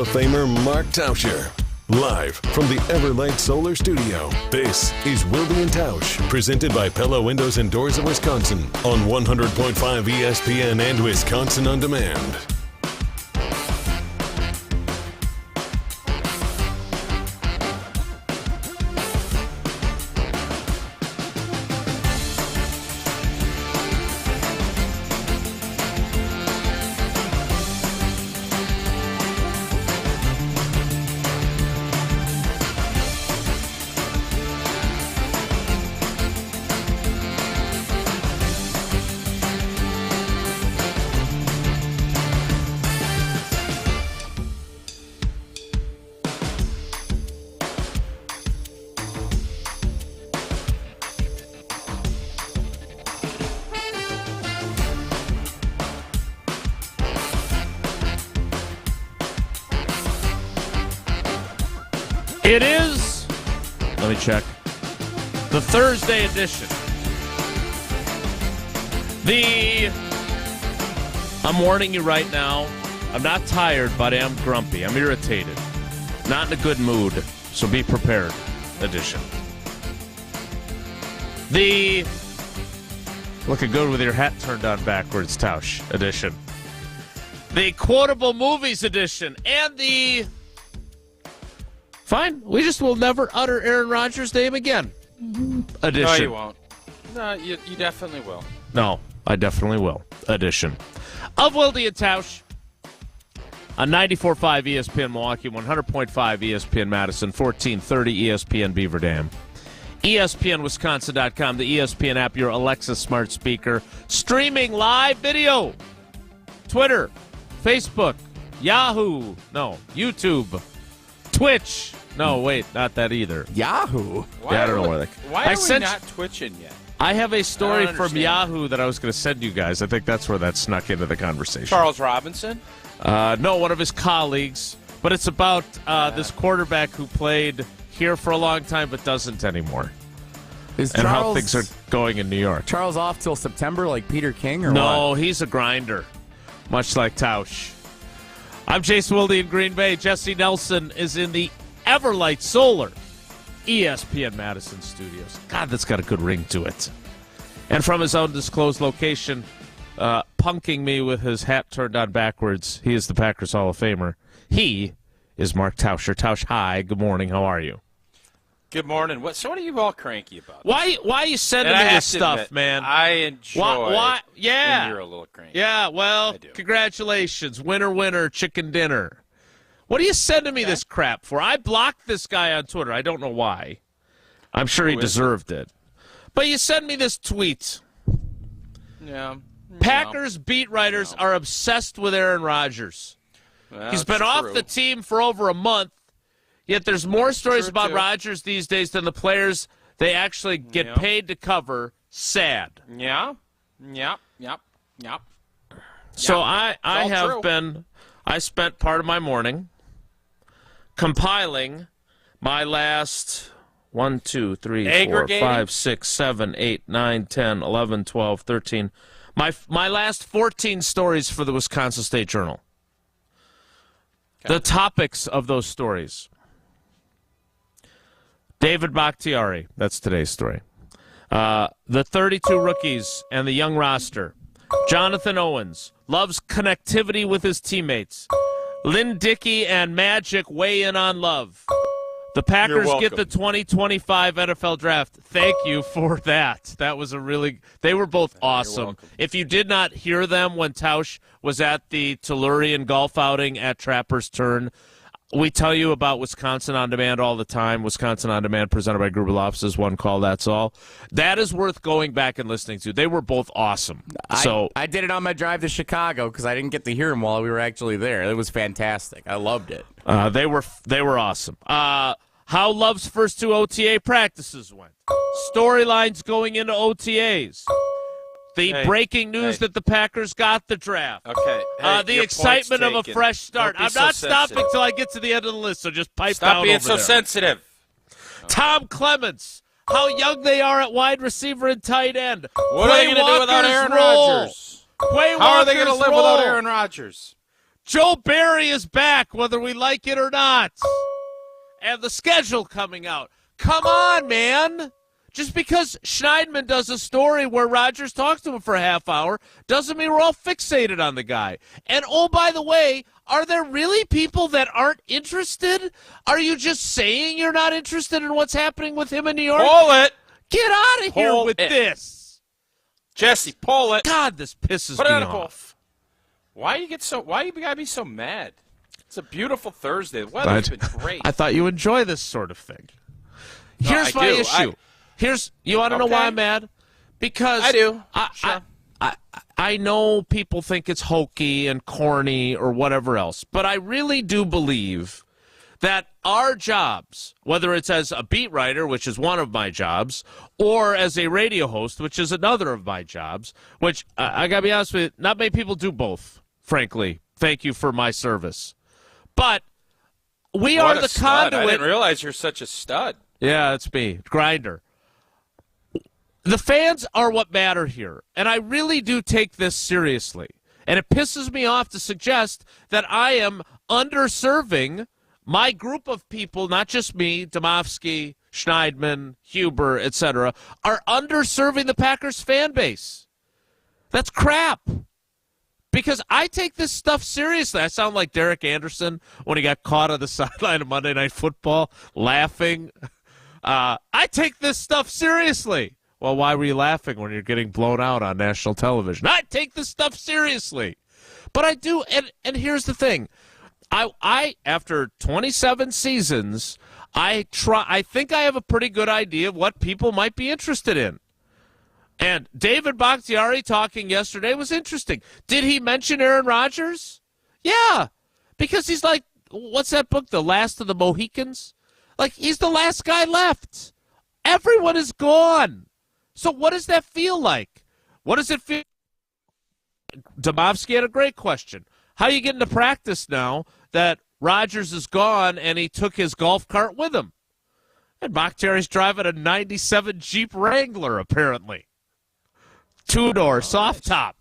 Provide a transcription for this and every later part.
of Famer Mark Tauscher. Live from the Everlight Solar Studio, this is Wilde Tausch, presented by Pella Windows and Doors of Wisconsin on 100.5 ESPN and Wisconsin On Demand. It is, let me check, the Thursday edition. I'm warning you right now, I'm not tired, but I am grumpy. I'm irritated. Not in a good mood, so be prepared edition. The looking good with your hat turned on backwards, Tausch edition. The quotable movies edition, and the fine, we just will never utter Aaron Rodgers' name again edition. No, you won't. No, you definitely will. No, I definitely will. Edition of Wilde Tausch on 94.5 ESPN Milwaukee, 100.5 ESPN Madison, 1430 ESPN Beaver Dam, ESPNWisconsin.com, the ESPN app, your Alexa smart speaker, streaming live video, Twitter, Facebook, Yahoo, no, YouTube, Twitch. No, wait, not that either. Yahoo? I don't know where why are we not twitching yet? I have a story from Yahoo that I was going to send you guys. I think that's where that snuck into the conversation. Charles Robinson? No, one of his colleagues. But it's about this quarterback who played here for a long time but doesn't anymore. And how things are going in New York. Charles off till September like Peter King or what? No, he's a grinder, much like Tausch. I'm Jason Wilde in Green Bay. Jesse Nelson is in the Everlight Solar ESPN Madison studios. God, that's got a good ring to it. And from his own disclosed location, punking me with his hat turned on backwards, he is the Packers Hall of Famer. He is Mark Tauscher. Tausch, hi, good morning. How are you? Good morning. So what are you all cranky about? Why are you sending me this stuff, man? I enjoy when you're a little cranky. Yeah, well, congratulations. Winner, chicken dinner. What are you sending me this crap for? I blocked this guy on Twitter. I don't know why. I'm sure he deserved it. But you send me this tweet. Yeah. Packers beat writers are obsessed with Aaron Rodgers. Well, he's been off the team for over a month, yet there's more stories about Rodgers these days than the players they actually get paid to cover. Sad. Yeah. So I spent part of my morning compiling my last 1, 2, 3, 4, 5, 6, 7, 8, 9, 10, 11, 12, 13. My last 14 stories for the Wisconsin State Journal. Okay. The topics of those stories. David Bakhtiari, that's today's story. The 32 rookies and the young roster. Jonathan Owens loves connectivity with his teammates. Lynn Dickey and Magic weigh in on love. The Packers get the 2025 NFL Draft. Thank you for that. That was they were both awesome. If you did not hear them when Tausch was at the Tellurian golf outing at Trapper's Turn, we tell you about Wisconsin On Demand all the time. Wisconsin On Demand presented by Gruber Offices, one call, that's all. That is worth going back and listening to. They were both awesome. I did it on my drive to Chicago because I didn't get to hear them while we were actually there. It was fantastic. I loved it. They were awesome. How Love's first 2 OTA practices went. Storylines going into OTAs. The breaking news that the Packers got the draft. Okay. The excitement of a fresh start. I'm not stopping till I get to the end of the list, so just pipe down over there. Stop being so sensitive. Tom Clements. How young they are at wide receiver and tight end. What are they going to do without Aaron Rodgers? How are they going to live without Aaron Rodgers? Joe Barry is back, whether we like it or not. And the schedule coming out. Come on, man. Just because Schneidman does a story where Rodgers talks to him for a half hour doesn't mean we're all fixated on the guy. And, oh, by the way, are there really people that aren't interested? Are you just saying you're not interested in what's happening with him in New York? Pull it. Get out of here Pull with it. this. Jesse, pull it. God, this pisses Put it me on a poll. off. Why you gotta be so mad? It's a beautiful Thursday. The weather's been great. I thought you enjoy this sort of thing. Here's I my do. issue. You want to know why I'm mad? Because I do. I know people think it's hokey and corny or whatever else, but I really do believe that our jobs, whether it's as a beat writer, which is one of my jobs, or as a radio host, which is another of my jobs, which I got to be honest with you, not many people do both, frankly. Thank you for my service. But we What are a the stud. conduit. I didn't realize you're such a stud. Yeah, it's me, Grinder. The fans are what matter here, and I really do take this seriously. And it pisses me off to suggest that I am underserving my group of people, not just me, Domofsky, Schneidman, Huber, etc., are underserving the Packers fan base. That's crap. Because I take this stuff seriously. I sound like Derek Anderson when he got caught on the sideline of Monday Night Football laughing. I take this stuff seriously. Well, why were you laughing when you're getting blown out on national television? I take this stuff seriously. But I do, and here's the thing. I after 27 seasons, I think I have a pretty good idea of what people might be interested in. And David Bakhtiari talking yesterday was interesting. Did he mention Aaron Rodgers? Yeah, because he's like, what's that book, The Last of the Mohicans? Like, he's the last guy left. Everyone is gone. So what does that feel like? What does it feel? Domofsky had a great question. How you get into practice now that Rodgers is gone and he took his golf cart with him? And Bakhtiari's driving a 97 Jeep Wrangler, apparently. Two-door, soft top.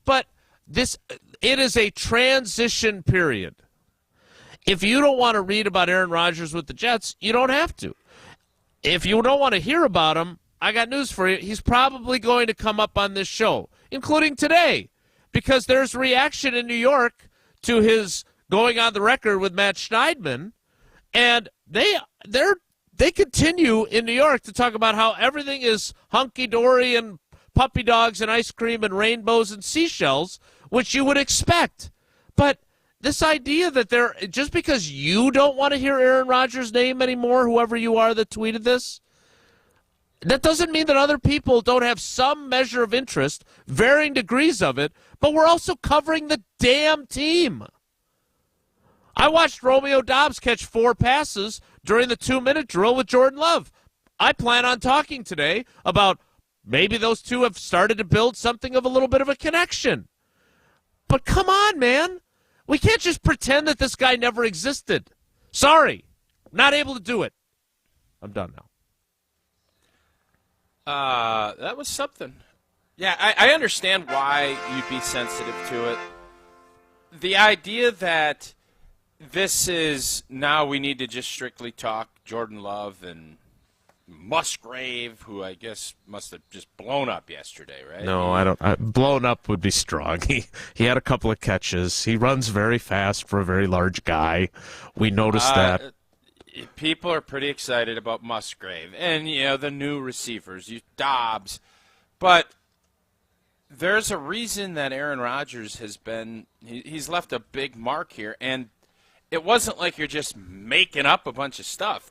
But it is a transition period. If you don't want to read about Aaron Rodgers with the Jets, you don't have to. If you don't want to hear about him, I got news for you. He's probably going to come up on this show, including today, because there's reaction in New York to his going on the record with Matt Schneidman, and they continue in New York to talk about how everything is hunky-dory and puppy dogs and ice cream and rainbows and seashells, which you would expect. But this idea that just because you don't want to hear Aaron Rodgers' name anymore, whoever you are that tweeted this, that doesn't mean that other people don't have some measure of interest, varying degrees of it, but we're also covering the damn team. I watched Romeo Doubs catch 4 passes during the 2-minute drill with Jordan Love. I plan on talking today about maybe those two have started to build something of a little bit of a connection. But come on, man. We can't just pretend that this guy never existed. Sorry. Not able to do it. I'm done now. That was something. Yeah, I understand why you'd be sensitive to it. The idea that this is now we need to just strictly talk Jordan Love and Musgrave, who I guess must have just blown up yesterday, right? No, I don't. Blown up would be strong. He had a couple of catches. He runs very fast for a very large guy. We noticed that. People are pretty excited about Musgrave and, the new receivers, Dobbs. But there's a reason that Aaron Rodgers has been – he's left a big mark here. And it wasn't like you're just making up a bunch of stuff.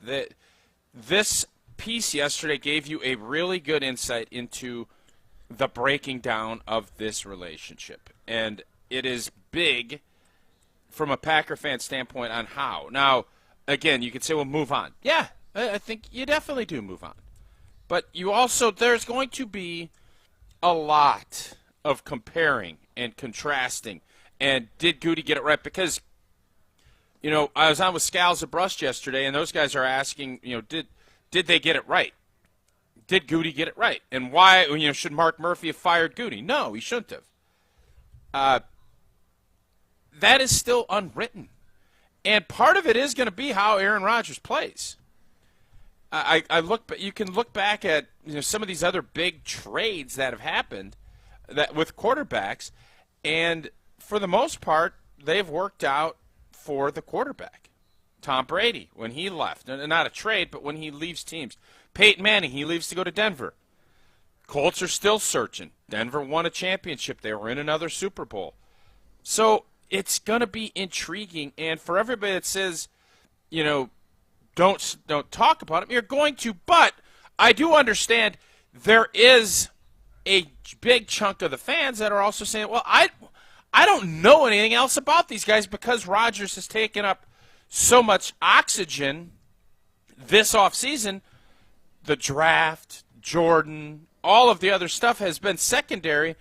This piece yesterday gave you a really good insight into the breaking down of this relationship. And it is big from a Packer fan standpoint on how. Now – again, you could say, well, move on. Yeah, I think you definitely do move on. But you also, there's going to be a lot of comparing and contrasting. And did Goody get it right? Because, I was on with Scals of Brust yesterday, and those guys are asking, did they get it right? Did Goody get it right? And why, should Mark Murphy have fired Goody? No, he shouldn't have. that is still unwritten. And part of it is going to be how Aaron Rodgers plays. You can look back at some of these other big trades that have happened that with quarterbacks, and for the most part, they've worked out for the quarterback. Tom Brady, when he left, not a trade, but when he leaves teams. Peyton Manning, he leaves to go to Denver. Colts are still searching. Denver won a championship. They were in another Super Bowl. So it's going to be intriguing. And for everybody that says, don't talk about him, you're going to. But I do understand there is a big chunk of the fans that are also saying, well, I don't know anything else about these guys because Rodgers has taken up so much oxygen this offseason. The draft, Jordan, all of the other stuff has been secondary.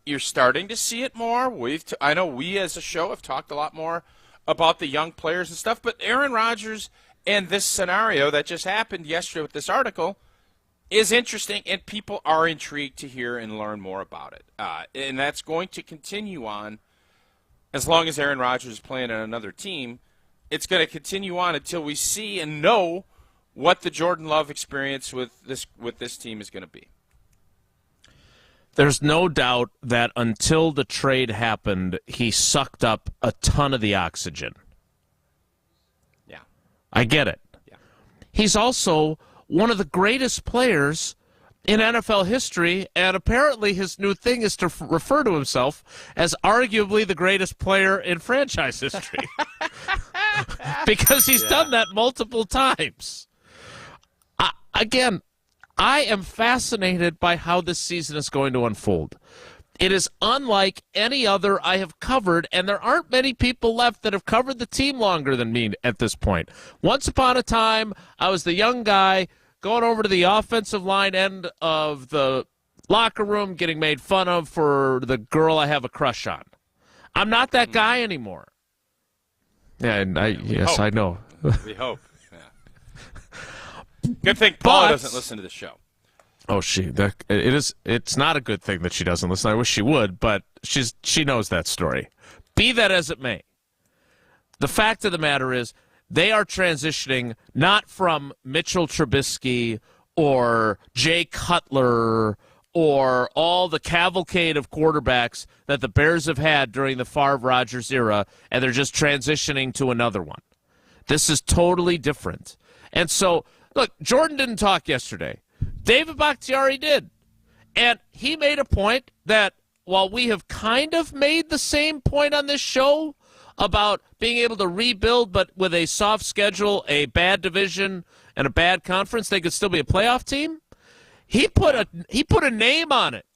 You're starting to see it more. I know we as a show have talked a lot more about the young players and stuff, but Aaron Rodgers and this scenario that just happened yesterday with this article is interesting, and people are intrigued to hear and learn more about it. And that's going to continue on as long as Aaron Rodgers is playing on another team. It's going to continue on until we see and know what the Jordan Love experience with this team is going to be. There's no doubt that until the trade happened, he sucked up a ton of the oxygen. Yeah. I get it. Yeah. He's also one of the greatest players in NFL history, and apparently his new thing is to refer to himself as arguably the greatest player in franchise history. Because he's done that multiple times. Again, I am fascinated by how this season is going to unfold. It is unlike any other I have covered, and there aren't many people left that have covered the team longer than me at this point. Once upon a time, I was the young guy going over to the offensive line end of the locker room, getting made fun of for the girl I have a crush on. I'm not that guy anymore. Yeah, yes, I know. We hope. Good thing Paula doesn't listen to the show. Oh, it's not a good thing that she doesn't listen. I wish she would, but she knows that story. Be that as it may, the fact of the matter is they are transitioning not from Mitchell Trubisky or Jay Cutler or all the cavalcade of quarterbacks that the Bears have had during the Favre-Rodgers era, and they're just transitioning to another one. This is totally different. And so, look, Jordan didn't talk yesterday. David Bakhtiari did. And he made a point that while we have kind of made the same point on this show about being able to rebuild, but with a soft schedule, a bad division, and a bad conference, they could still be a playoff team. He put a name on it.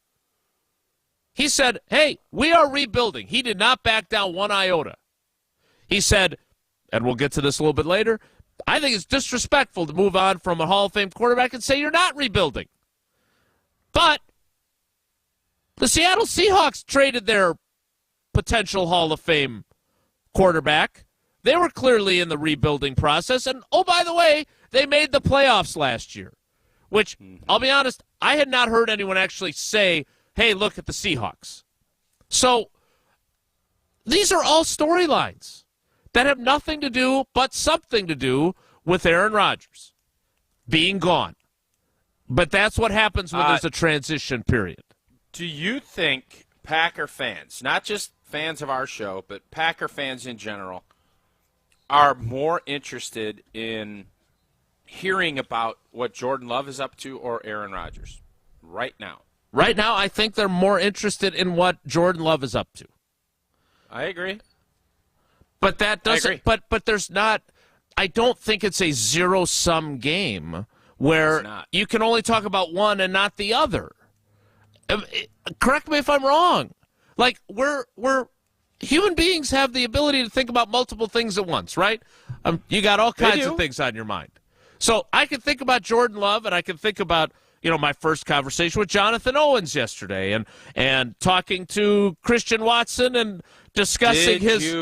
He said, hey, we are rebuilding. He did not back down one iota. He said, and we'll get to this a little bit later, I think it's disrespectful to move on from a Hall of Fame quarterback and say you're not rebuilding. But the Seattle Seahawks traded their potential Hall of Fame quarterback. They were clearly in the rebuilding process. And, oh, by the way, they made the playoffs last year, which, I'll be honest, I had not heard anyone actually say, hey, look at the Seahawks. So these are all storylines that have nothing to do but something to do with Aaron Rodgers being gone. But that's what happens when there's a transition period. Do you think Packer fans, not just fans of our show, but Packer fans in general, are more interested in hearing about what Jordan Love is up to or Aaron Rodgers right now? Right now, I think they're more interested in what Jordan Love is up to. I agree. But that doesn't. But there's not. I don't think it's a zero-sum game where you can only talk about one and not the other. Correct me if I'm wrong. Like we're human beings have the ability to think about multiple things at once, right? You got all kinds of things on your mind. So I can think about Jordan Love, and I can think about my first conversation with Jonathan Owens yesterday, and talking to Christian Watson and discussing his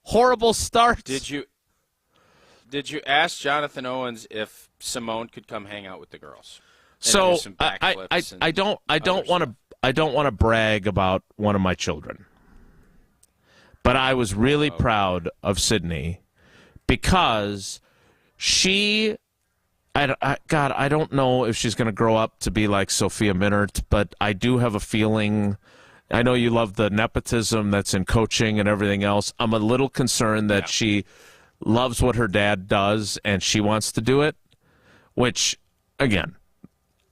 horrible starts. Did you ask Jonathan Owens if Simone could come hang out with the girls? So I don't want to brag about one of my children, But I was really proud of Sydney because she, God, I don't know if she's going to grow up to be like Sophia Minnaert, but I do have a feeling. I know you love the nepotism that's in coaching and everything else. I'm a little concerned that she loves what her dad does and she wants to do it, which, again,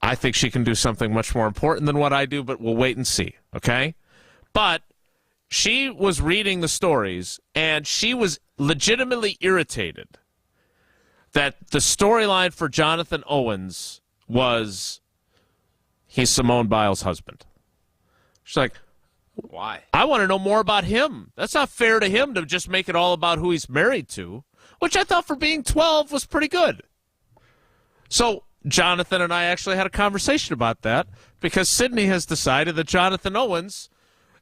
I think she can do something much more important than what I do, but we'll wait and see, okay? But she was reading the stories, and she was legitimately irritated that the storyline for Jonathan Owens was he's Simone Biles' husband. She's like, why? I want to know more about him. That's not fair to him to just make it all about who he's married to, which I thought for being 12 was pretty good. So Jonathan and I actually had a conversation about that because Sydney has decided that Jonathan Owens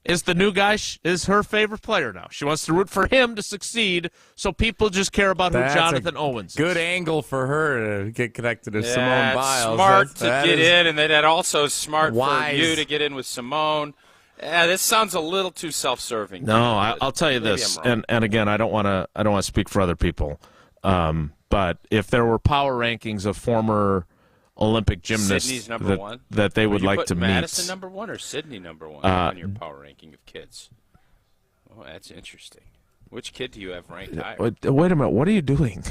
is the new guy, is her favorite player now. She wants to root for him to succeed, so people just care about who Jonathan Owens is. Good angle for her to get connected to Simone Biles. Smart to get in, and then also smart for you to get in with Simone. Yeah, this sounds a little too self-serving. No, I'll tell you this, and again, I don't want to speak for other people, but if there were power rankings of former Olympic gymnasts that they would like to meet. Madison number one or Sydney number one on your power ranking of kids? Oh, that's interesting. Which kid do you have ranked higher? Wait a minute. What are you doing?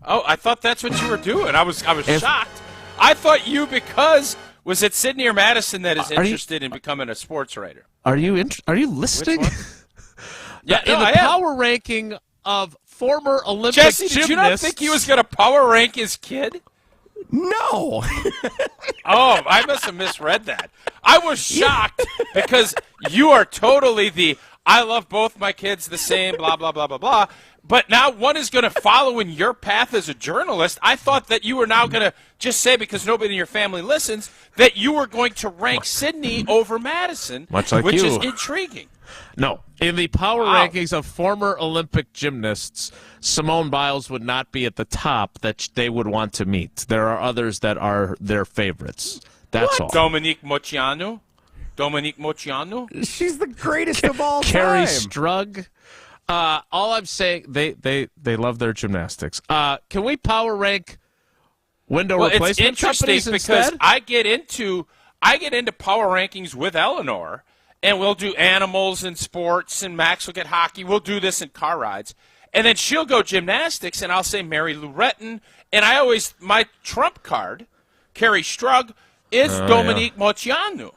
Oh, I thought that's what you were doing. I was shocked. I thought was it Sydney or Madison that is interested in becoming a sports writer? Are you listening? Yeah, in the power ranking of former Olympic Jesse, gymnasts. did you not think he was going to power rank his kid? No. Oh, I must have misread that. I was shocked because you are totally I love both my kids the same, blah, blah, blah, blah, blah. But now one is going to follow in your path as a journalist. I thought that you were now going to just say, because nobody in your family listens, that you were going to rank Sydney over Madison, much like which you. is intriguing. No. In the power rankings of former Olympic gymnasts, Simone Biles would not be at the top that they would want to meet. There are others that are their favorites. That's all. Dominique Moceanu? She's the greatest of all time. Carrie Strug. All I'm saying, they love their gymnastics. Can we power rank window replacement companies because instead? I get into power rankings with Eleanor, and we'll do animals and sports, and Max will get hockey. We'll do this in car rides. And then she'll go gymnastics, and I'll say Mary Lou Retton. And my trump card, Carrie Strug, is Dominique Moceanu.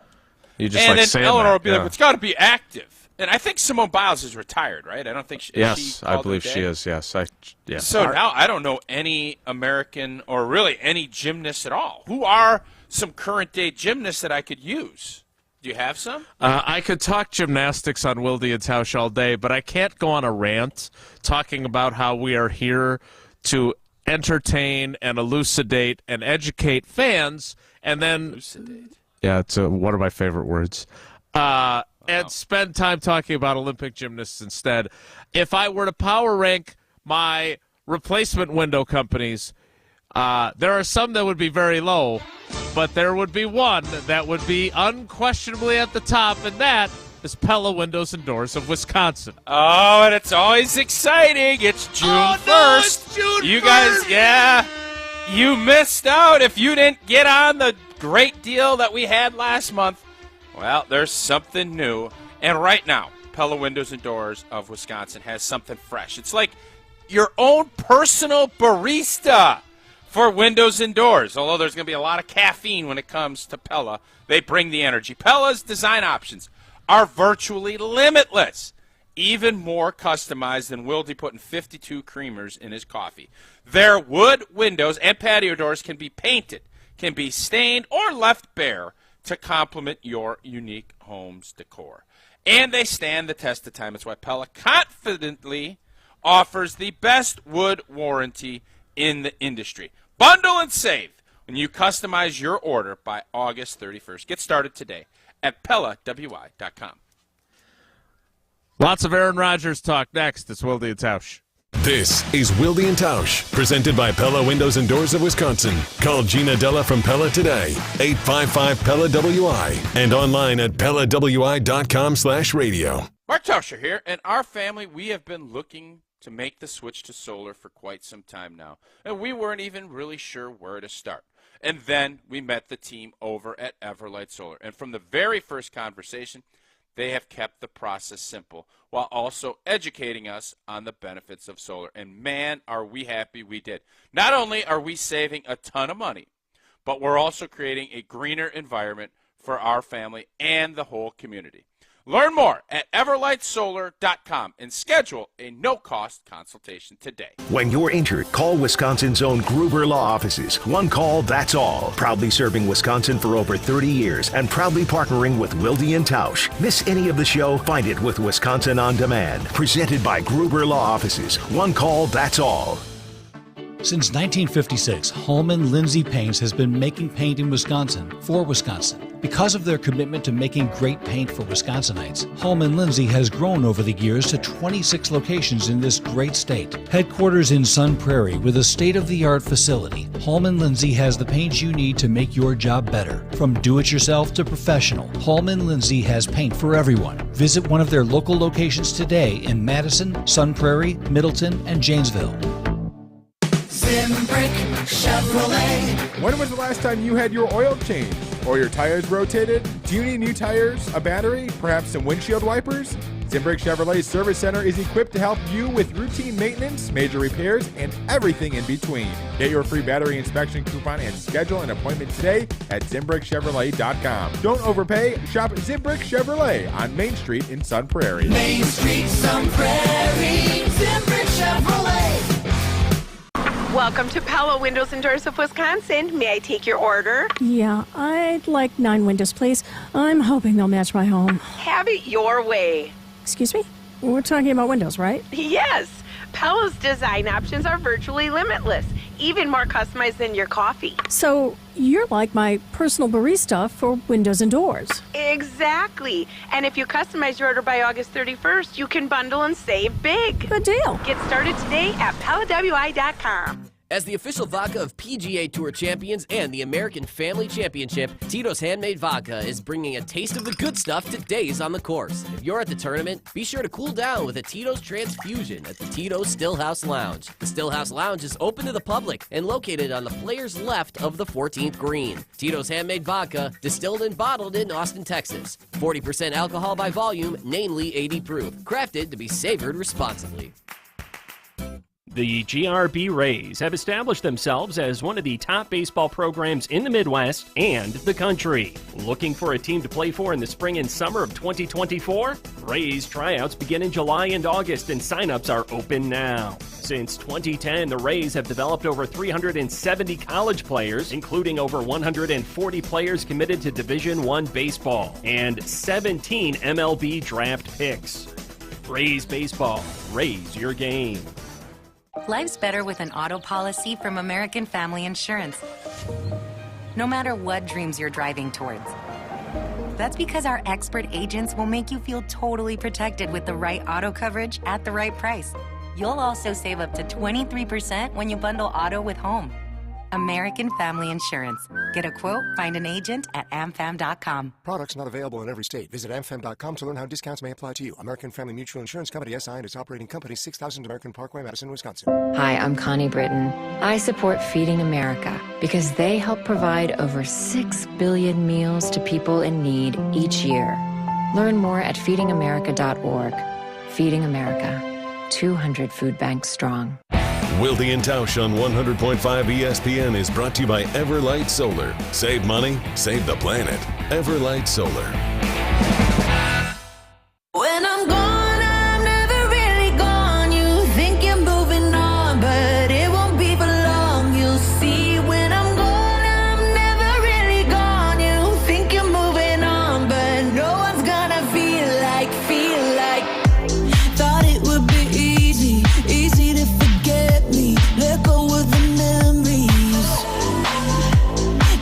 You just and like then Eleanor will be like, it's got to be active. And I think Simone Biles is retired, right? I don't think she Yes, I believe she is, yes. So now I don't know any American or really any gymnasts at all. Who are some current-day gymnasts that I could use? Do you have some? I could talk gymnastics on Wilde Tausch all day, but I can't go on a rant talking about how we are here to entertain and elucidate and educate fans, and then Elucidate. Yeah, it's one of my favorite words. And spend time talking about Olympic gymnasts instead. If I were to power rank my replacement window companies, there are some that would be very low, but there would be one that would be unquestionably at the top, and that is Pella Windows and Doors of Wisconsin. Oh, and it's always exciting. It's June 1st. No, it's June 1st. You guys, you missed out if you didn't get on the great deal that we had last month. Well, there's something new. And right now, Pella Windows and Doors of Wisconsin has something fresh. It's like your own personal barista for windows and doors. Although there's going to be a lot of caffeine when it comes to Pella, they bring the energy. Pella's design options are virtually limitless, even more customized than Wilde putting 52 creamers in his coffee. Their wood windows and patio doors can be painted, can be stained, or left bare to complement your unique home's decor. And they stand the test of time. That's why Pella confidently offers the best wood warranty in the industry. Bundle and save when you customize your order by August 31st. Get started today at PellaWI.com. Lots of Aaron Rodgers talk next. It's Wilde Tausch. This is Wilde and Tausch, presented by Pella Windows and Doors of Wisconsin. Call Gina Della from Pella today, 855-PELLA-WI, and online at PellaWI.com/radio. Mark Tauscher here, and our family, we have been looking to make the switch to solar for quite some time now, and we weren't even really sure where to start. And then we met the team over at Everlight Solar, and from the very first conversation, they have kept the process simple while also educating us on the benefits of solar. And man, are we happy we did. Not only are we saving a ton of money, but we're also creating a greener environment for our family and the whole community. Learn more at everlightsolar.com and schedule a no-cost consultation today. When you're injured, call Wisconsin's own Gruber Law Offices. One call, that's all. Proudly serving Wisconsin for over 30 years and proudly partnering with Wilde Tausch. Miss any of the show? Find it with Wisconsin On Demand. Presented by Gruber Law Offices. One call, that's all. Since 1956, Holman Lindsay Paints has been making paint in Wisconsin for Wisconsin. Because of their commitment to making great paint for Wisconsinites, Holman Lindsay has grown over the years to 26 locations in this great state. Headquarters in Sun Prairie with a state-of-the-art facility, Holman Lindsay has the paint you need to make your job better. From do-it-yourself to professional, Holman Lindsay has paint for everyone. Visit one of their local locations today in Madison, Sun Prairie, Middleton, and Janesville. Zimbrick Chevrolet. When was the last time you had your oil changed or your tires rotated? Do you need new tires, a battery, perhaps some windshield wipers? Zimbrick Chevrolet Service Center is equipped to help you with routine maintenance, major repairs, and everything in between. Get your free battery inspection coupon and schedule an appointment today at ZimbrickChevrolet.com. Don't overpay. Shop Zimbrick Chevrolet on Main Street in Sun Prairie. Main Street, Sun Prairie. Zimbrick Chevrolet. Welcome to Pella Windows and Doors of Wisconsin. May I take your order? Yeah, I'd like 9 windows, please. I'm hoping they'll match my home. Have it your way. Excuse me? We're talking about windows, right? Yes. Pella's design options are virtually limitless, even more customized than your coffee. So you're like my personal barista for windows and doors. Exactly. And if you customize your order by August 31st, you can bundle and save big. Good deal. Get started today at PellaWI.com. As the official vodka of PGA Tour champions and the American Family Championship, Tito's Handmade Vodka is bringing a taste of the good stuff to days on the course. If you're at the tournament, be sure to cool down with a Tito's Transfusion at the Tito's Stillhouse Lounge. The Stillhouse Lounge is open to the public and located on the player's left of the 14th green. Tito's Handmade Vodka, distilled and bottled in Austin, Texas. 40% alcohol by volume, namely 80 proof. Crafted to be savored responsibly. The GRB Rays have established themselves as one of the top baseball programs in the Midwest and the country. Looking for a team to play for in the spring and summer of 2024? Rays tryouts begin in July and August, and signups are open now. Since 2010, the Rays have developed over 370 college players, including over 140 players committed to Division I baseball, and 17 MLB draft picks. Rays baseball. Raise your game. Life's better with an auto policy from American Family Insurance. No matter what dreams you're driving towards. That's because our expert agents will make you feel totally protected with the right auto coverage at the right price. You'll also save up to 23% when you bundle auto with home. American Family Insurance. Get a quote, find an agent at amfam.com. Products not available in every state. Visit amfam.com to learn how discounts may apply to you. American Family Mutual Insurance Company, SI, and its operating company, 6000 American Parkway, Madison, Wisconsin. Hi, I'm Connie Britton. I support Feeding America because they help provide over 6 billion meals to people in need each year. Learn more at feedingamerica.org. Feeding America. 200 food banks strong. Wilde Tausch on 100.5 ESPN is brought to you by Everlight Solar. Save money, save the planet. Everlight Solar. When I'm gone, I'm never really gone. You think you're moving on, but it won't be for long. You'll see when I'm gone, I'm never really gone. You think you're moving on, but no one's gonna feel like. Thought it would be easy to forget me. Let go of the memories.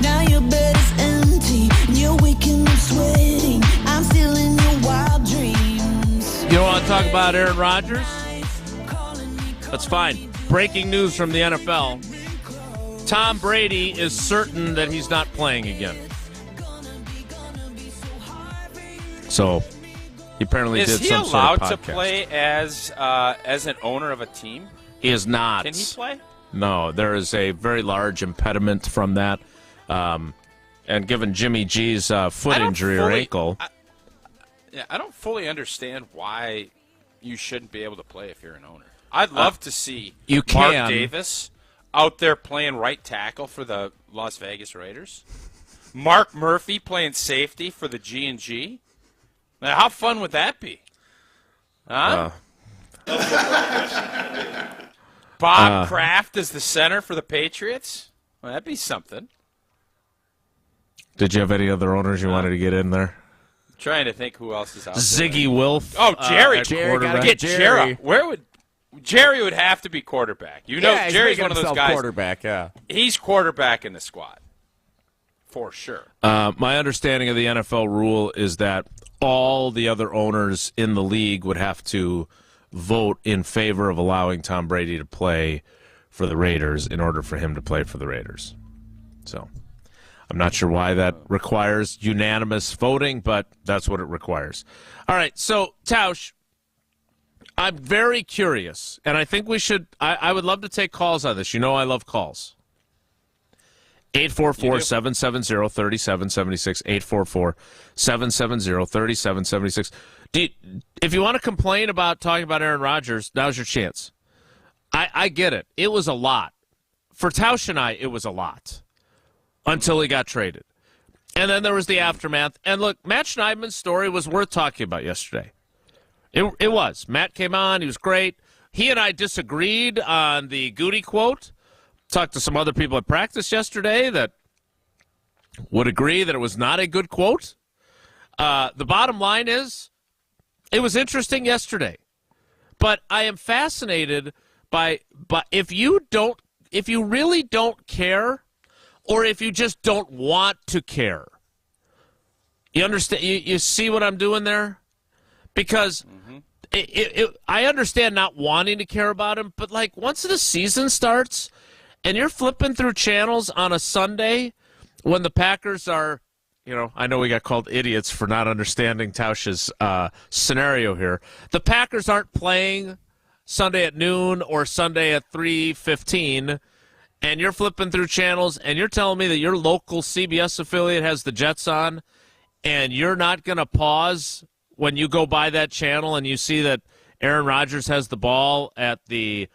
Now your bed is empty, and you're waking up sweating. I'm still in your wild dreams. You don't want to talk about Aaron Rodgers? That's fine. Breaking news from the NFL. Tom Brady is certain that he's not playing again. So, He apparently Is did he some allowed sort of to podcast. play as an owner of a team? He is not. Can he play? No, there is a very large impediment from that. And given Jimmy G's foot injury or ankle. I don't fully understand why you shouldn't be able to play if you're an owner. I'd love to see Mark Davis out there playing right tackle for the Las Vegas Raiders. Mark Murphy playing safety for the G&G. Now, how fun would that be? Huh? Bob Kraft as the center for the Patriots? Well, that'd be something. Did you have any other owners you wanted to get in there? I'm trying to think who else is out there. Ziggy Wilf. Oh, Jerry. Jerry, gotta get get Jerry. Jerry. Where would Jerry would have to be quarterback? You know, Yeah, he's Jerry's making one of those himself guys. quarterback, yeah. He's quarterback in the squad, for sure. My understanding of the NFL rule is that all the other owners in the league would have to vote in favor of allowing Tom Brady to play for the Raiders in order for him to play for the Raiders. So I'm not sure why that requires unanimous voting, but that's what it requires. All right, so Tausch, I'm very curious, and I think we should I would love to take calls on this. You know I love calls. 844-770-3776, 844-770-3776. If you want to complain about talking about Aaron Rodgers, now's your chance. I get it. It was a lot. For Tausch and I, it was a lot until he got traded. And then there was the aftermath. And look, Matt Schneidman's story was worth talking about yesterday. It was. Matt came on. He was great. He and I disagreed on the Goody quote. Talked to some other people at practice yesterday that would agree that it was not a good quote. The bottom line is, it was interesting yesterday. But I am fascinated by if you really don't care, or if you just don't want to care. You understand? You see what I'm doing there? Because I understand not wanting to care about him, but like once the season starts and you're flipping through channels on a Sunday when the Packers are, I know we got called idiots for not understanding Tausch's scenario here. The Packers aren't playing Sunday at noon or Sunday at 3:15, and you're flipping through channels and you're telling me that your local CBS affiliate has the Jets on, and you're not going to pause when you go by that channel and you see that Aaron Rodgers has the ball at the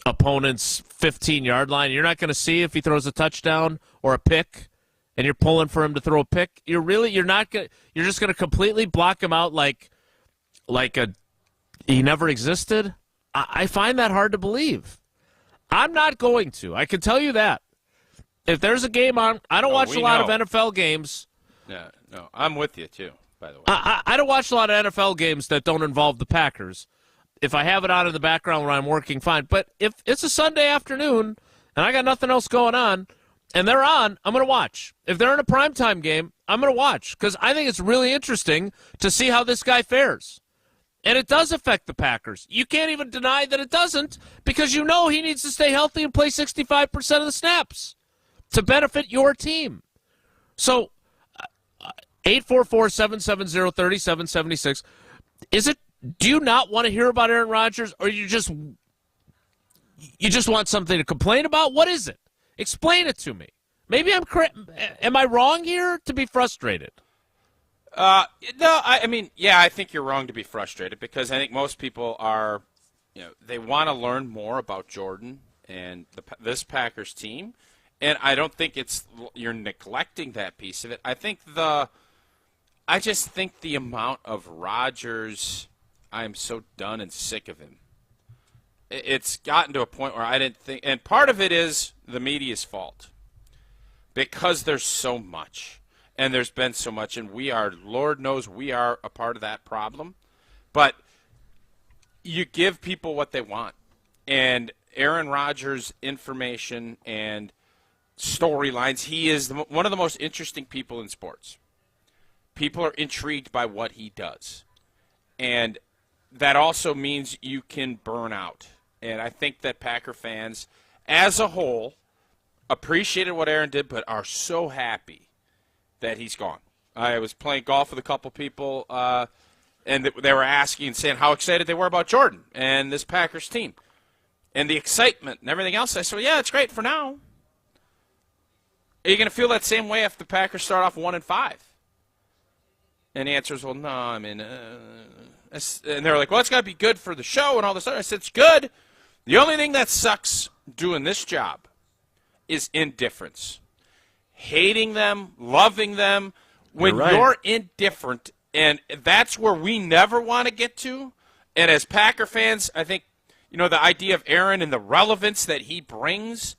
opponent's 15-yard line. You're not going to see if he throws a touchdown or a pick, and you're pulling for him to throw a pick. You're just going to completely block him out like he never existed. I find that hard to believe. I'm not going to. I can tell you that. If there's a game on, I don't watch a lot of NFL games. No, I'm with you too, by the way. I don't watch a lot of NFL games that don't involve the Packers. If I have it on in the background when I'm working, fine. But if it's a Sunday afternoon and I got nothing else going on and they're on, I'm going to watch. If they're in a primetime game, I'm going to watch because I think it's really interesting to see how this guy fares. And it does affect the Packers. You can't even deny that it doesn't because you know he needs to stay healthy and play 65% of the snaps to benefit your team. So 844-770-3776. Do you not want to hear about Aaron Rodgers, or you just want something to complain about? What is it? Explain it to me. Maybe am I wrong here to be frustrated? No, I mean, I think you're wrong to be frustrated because I think most people are, they want to learn more about Jordan and this Packers team, and I don't think you're neglecting that piece of it. I just think the amount of Rodgers, I'm so done and sick of him. It's gotten to a point where I didn't think, and part of it is the media's fault because there's so much. And there's been so much, and Lord knows we are a part of that problem. But you give people what they want. And Aaron Rodgers' information and storylines, he is one of the most interesting people in sports. People are intrigued by what he does. And that also means you can burn out. And I think that Packer fans, as a whole, appreciated what Aaron did, but are so happy that he's gone. I was playing golf with a couple people And they were asking and saying how excited they were about Jordan and this Packers team and the excitement and everything else. I said, well, yeah, it's great for now. Are you going to feel that same way if the Packers start off 1-5? And the answer is, well, no, I mean, and they're like, well, it's got to be good for the show and all this other. I said, it's good. The only thing that sucks doing this job is indifference. Hating them, loving them. When you're indifferent, and that's where we never want to get to. And as Packer fans, I think, the idea of Aaron and the relevance that he brings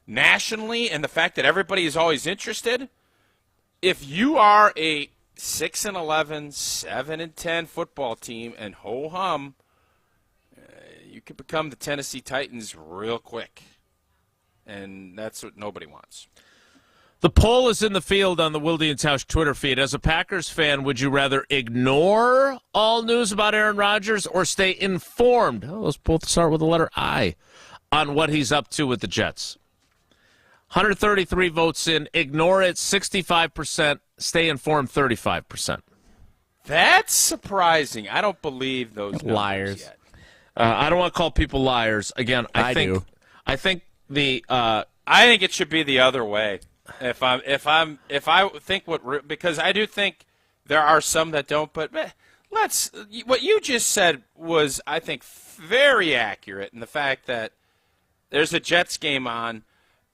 nationally and the fact that everybody is always interested, if you are a 6-11, 7-10 football team and ho-hum, you could become the Tennessee Titans real quick. And that's what nobody wants. The poll is in the field on the Wilde Tausch Twitter feed. As a Packers fan, would you rather ignore all news about Aaron Rodgers or stay informed? Oh, let's both start with the letter I on what he's up to with the Jets. 133 votes in. Ignore it, 65%. Stay informed, 35%. That's surprising. I don't believe those numbers liars. Yet. I don't want to call people liars. Again, I think it should be the other way. If I think because I do think there are some that don't, but what you just said was, I think, very accurate in the fact that there's a Jets game on.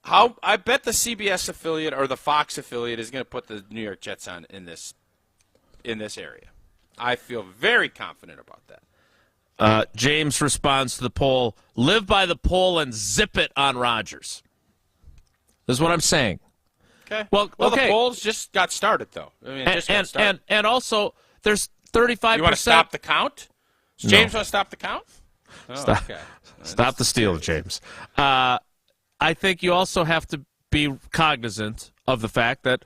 I bet the CBS affiliate or the Fox affiliate is going to put the New York Jets on in this area. I feel very confident about that. James responds to the poll: live by the poll and zip it on Rodgers. This is what I'm saying. Okay. Well, the polls just got started, though. I mean, and also there's 35%. You want to stop the count? Does James want to stop the count? Oh, stop. Okay. Stop the steal, James. I think you also have to be cognizant of the fact that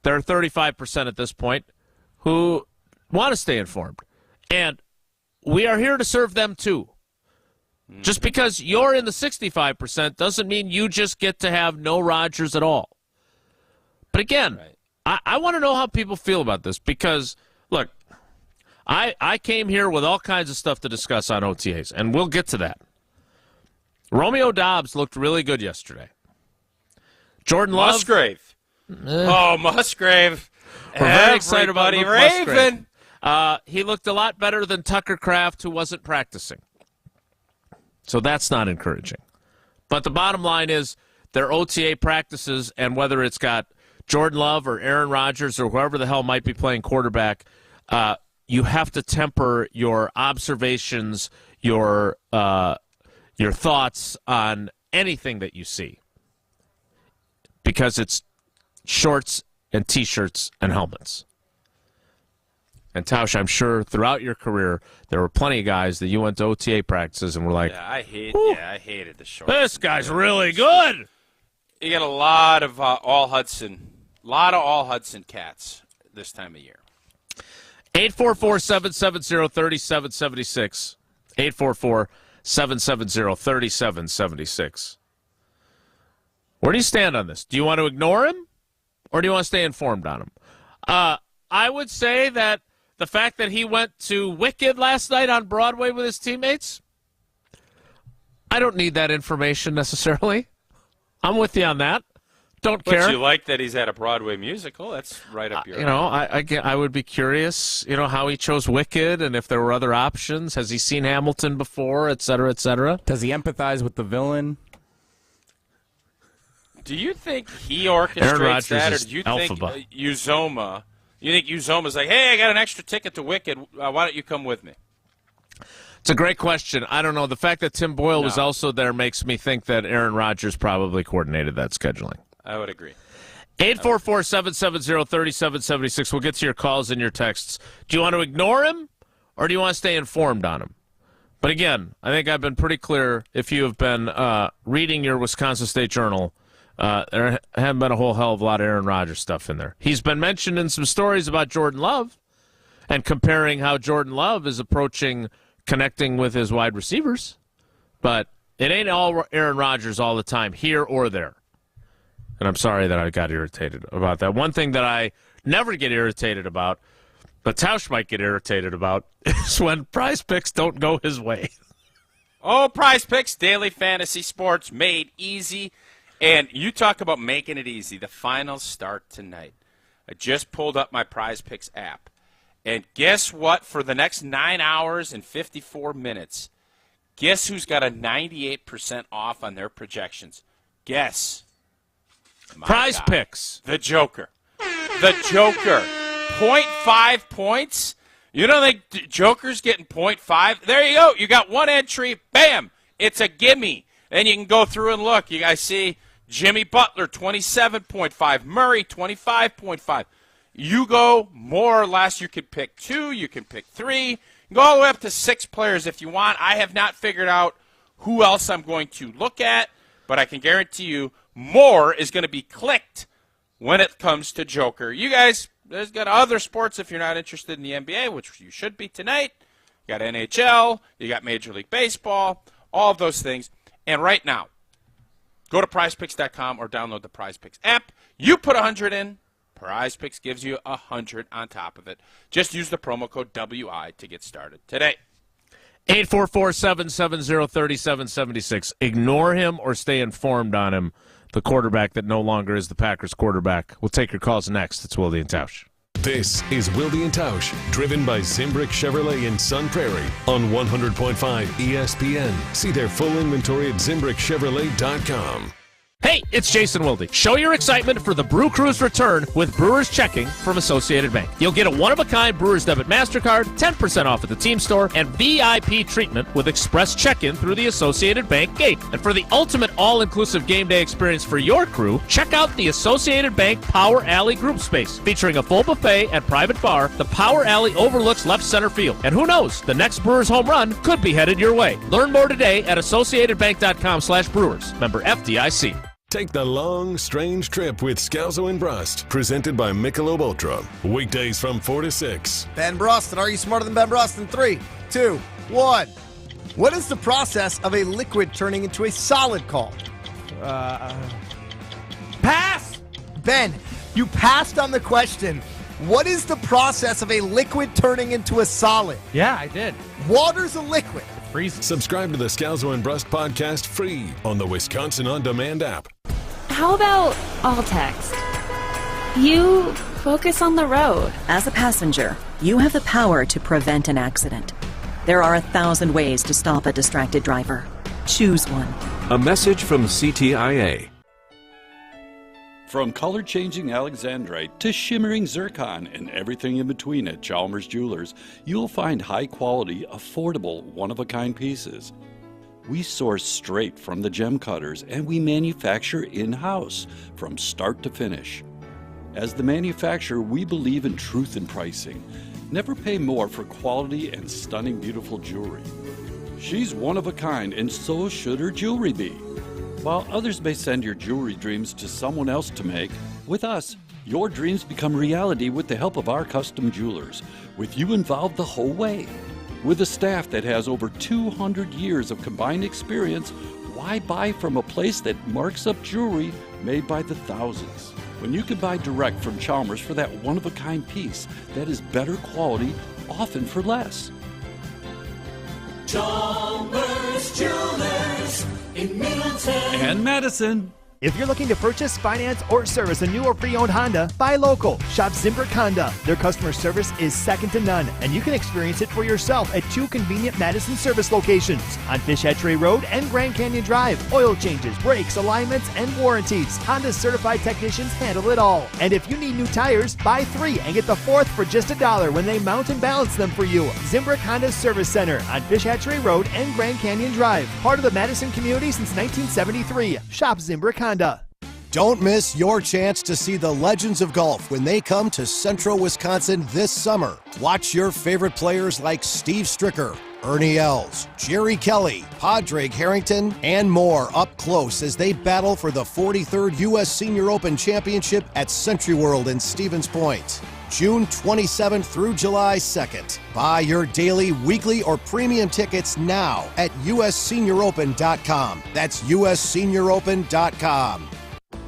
there are 35% at this point who want to stay informed, and we are here to serve them too. Just because you're in the 65% doesn't mean you just get to have no Rodgers at all. But again, I want to know how people feel about this because, look, I came here with all kinds of stuff to discuss on OTAs, and we'll get to that. Romeo Doubs looked really good yesterday. Jordan Love. Musgrave. Musgrave. We're very excited about Luke Raven. He looked a lot better than Tucker Kraft, who wasn't practicing. So that's not encouraging. But the bottom line is their OTA practices, and whether it's got Jordan Love or Aaron Rodgers or whoever the hell might be playing quarterback, you have to temper your observations, your thoughts on anything that you see, because it's shorts and T-shirts and helmets. And Tausch, I'm sure throughout your career there were plenty of guys that you went to OTA practices and were like, I hated the shorts. This guy's really good. You get a lot of all Hudson cats this time of year. 844-770-3776. 844-770-3776. Where do you stand on this? Do you want to ignore him or do you want to stay informed on him? I would say that the fact that he went to Wicked last night on Broadway with his teammates, I don't need that information necessarily. I'm with you on that. Don't care. But you like that he's at a Broadway musical. That's right up your alley. I would be curious, how he chose Wicked and if there were other options. Has he seen Hamilton before, et cetera, et cetera? Does he empathize with the villain? Do you think he orchestrates that, or do you think Uzoma? You think Uzoma's like, hey, I got an extra ticket to Wicked. Why don't you come with me? It's a great question. I don't know. The fact that Tim Boyle was also there makes me think that Aaron Rodgers probably coordinated that scheduling. I would agree. 844-770-3776. We'll get to your calls and your texts. Do you want to ignore him or do you want to stay informed on him? But again, I think I've been pretty clear if you have been reading your Wisconsin State Journal. There haven't been a whole hell of a lot of Aaron Rodgers stuff in there. He's been mentioned in some stories about Jordan Love and comparing how Jordan Love is approaching connecting with his wide receivers. But it ain't all Aaron Rodgers all the time, here or there. And I'm sorry that I got irritated about that. One thing that I never get irritated about But Tausch might get irritated about is when Prize Picks don't go his way. Oh, Prize Picks, daily fantasy sports made easy. And you talk about making it easy. The finals start tonight. I just pulled up my Prize Picks app. And guess what? For the next 9 hours and 54 minutes, guess who's got a 98% off on their projections? Guess. Prize Picks. The Joker. The Joker. 0.5 points? You don't think Joker's getting 0.5? There you go. You got one entry. Bam. It's a gimme. And you can go through and look. You guys see Jimmy Butler, 27.5. Murray, 25.5. You go more or less. You can pick 2. You can pick 3. You can go all the way up to 6 players if you want. I have not figured out who else I'm going to look at, but I can guarantee you more is going to be clicked when it comes to Joker. You guys, there's got other sports if you're not interested in the NBA, which you should be tonight. You got NHL. You got Major League Baseball. All of those things. And right now, go to prizepicks.com or download the Prize Picks app. You put 100 in. Prize Picks gives you 100 on top of it. Just use the promo code WI to get started today. 844-770-3776. Ignore him or stay informed on him, the quarterback that no longer is the Packers quarterback. We'll take your calls next. It's Wilde Tausch. This is Wilde Tausch, driven by Zimbrick Chevrolet in Sun Prairie on 100.5 ESPN. See their full inventory at ZimbrickChevrolet.com. Hey, it's Jason Wilde. Show your excitement for the Brew Crew's return with Brewers Checking from Associated Bank. You'll get a one-of-a-kind Brewers Debit MasterCard, 10% off at the team store, and VIP treatment with Express Check-In through the Associated Bank gate. And for the ultimate all-inclusive game day experience for your crew, check out the Associated Bank Power Alley Group Space. Featuring a full buffet and private bar, the Power Alley overlooks left center field. And who knows, the next Brewers home run could be headed your way. Learn more today at AssociatedBank.com/Brewers. Member FDIC. Take the long, strange trip with Scalzo and Brust, presented by Michelob Ultra. Weekdays from 4 to 6. Ben Brust, are you smarter than Ben Brust? In 3, 2, 1. What is the process of a liquid turning into a solid called? Pass! Ben, you passed on the question. What is the process of a liquid turning into a solid? Yeah, I did. Water's a liquid. Freezing. Subscribe to the Scalzo and Brust podcast free on the Wisconsin On Demand app. How about all text? You focus on the road. As a passenger, you have the power to prevent an accident. There are 1,000 ways to stop a distracted driver. Choose one. A message from CTIA. From color-changing alexandrite to shimmering zircon and everything in between at Chalmers Jewelers, you'll find high-quality, affordable, one-of-a-kind pieces. We source straight from the gem cutters, and we manufacture in-house from start to finish. As the manufacturer, we believe in truth in pricing. Never pay more for quality and stunning, beautiful jewelry. She's one of a kind, and so should her jewelry be. While others may send your jewelry dreams to someone else to make, with us, your dreams become reality with the help of our custom jewelers, with you involved the whole way. With a staff that has over 200 years of combined experience, why buy from a place that marks up jewelry made by the thousands? When you can buy direct from Chalmers for that one-of-a-kind piece that is better quality, often for less. Chalmers Jewelers in Middleton And Madison. If you're looking to purchase, finance, or service a new or pre-owned Honda, buy local. Shop Zimbrick Honda. Their customer service is second to none, and you can experience it for yourself at 2 convenient Madison service locations on Fish Hatchery Road and Grand Canyon Drive. Oil changes, brakes, alignments, and warranties. Honda's certified technicians handle it all. And if you need new tires, buy 3 and get the 4th for just $1 when they mount and balance them for you. Zimbrick Honda Service Center on Fish Hatchery Road and Grand Canyon Drive. Part of the Madison community since 1973. Shop Zimbrick Honda. Don't miss your chance to see the legends of golf when they come to Central Wisconsin this summer. Watch your favorite players like Steve Stricker, Ernie Els, Jerry Kelly, Padraig Harrington, and more up close as they battle for the 43rd U.S. Senior Open Championship at Century World in Stevens Point. June 27th through July 2nd. Buy your daily, weekly, or premium tickets now at USSeniorOpen.com. That's USSeniorOpen.com.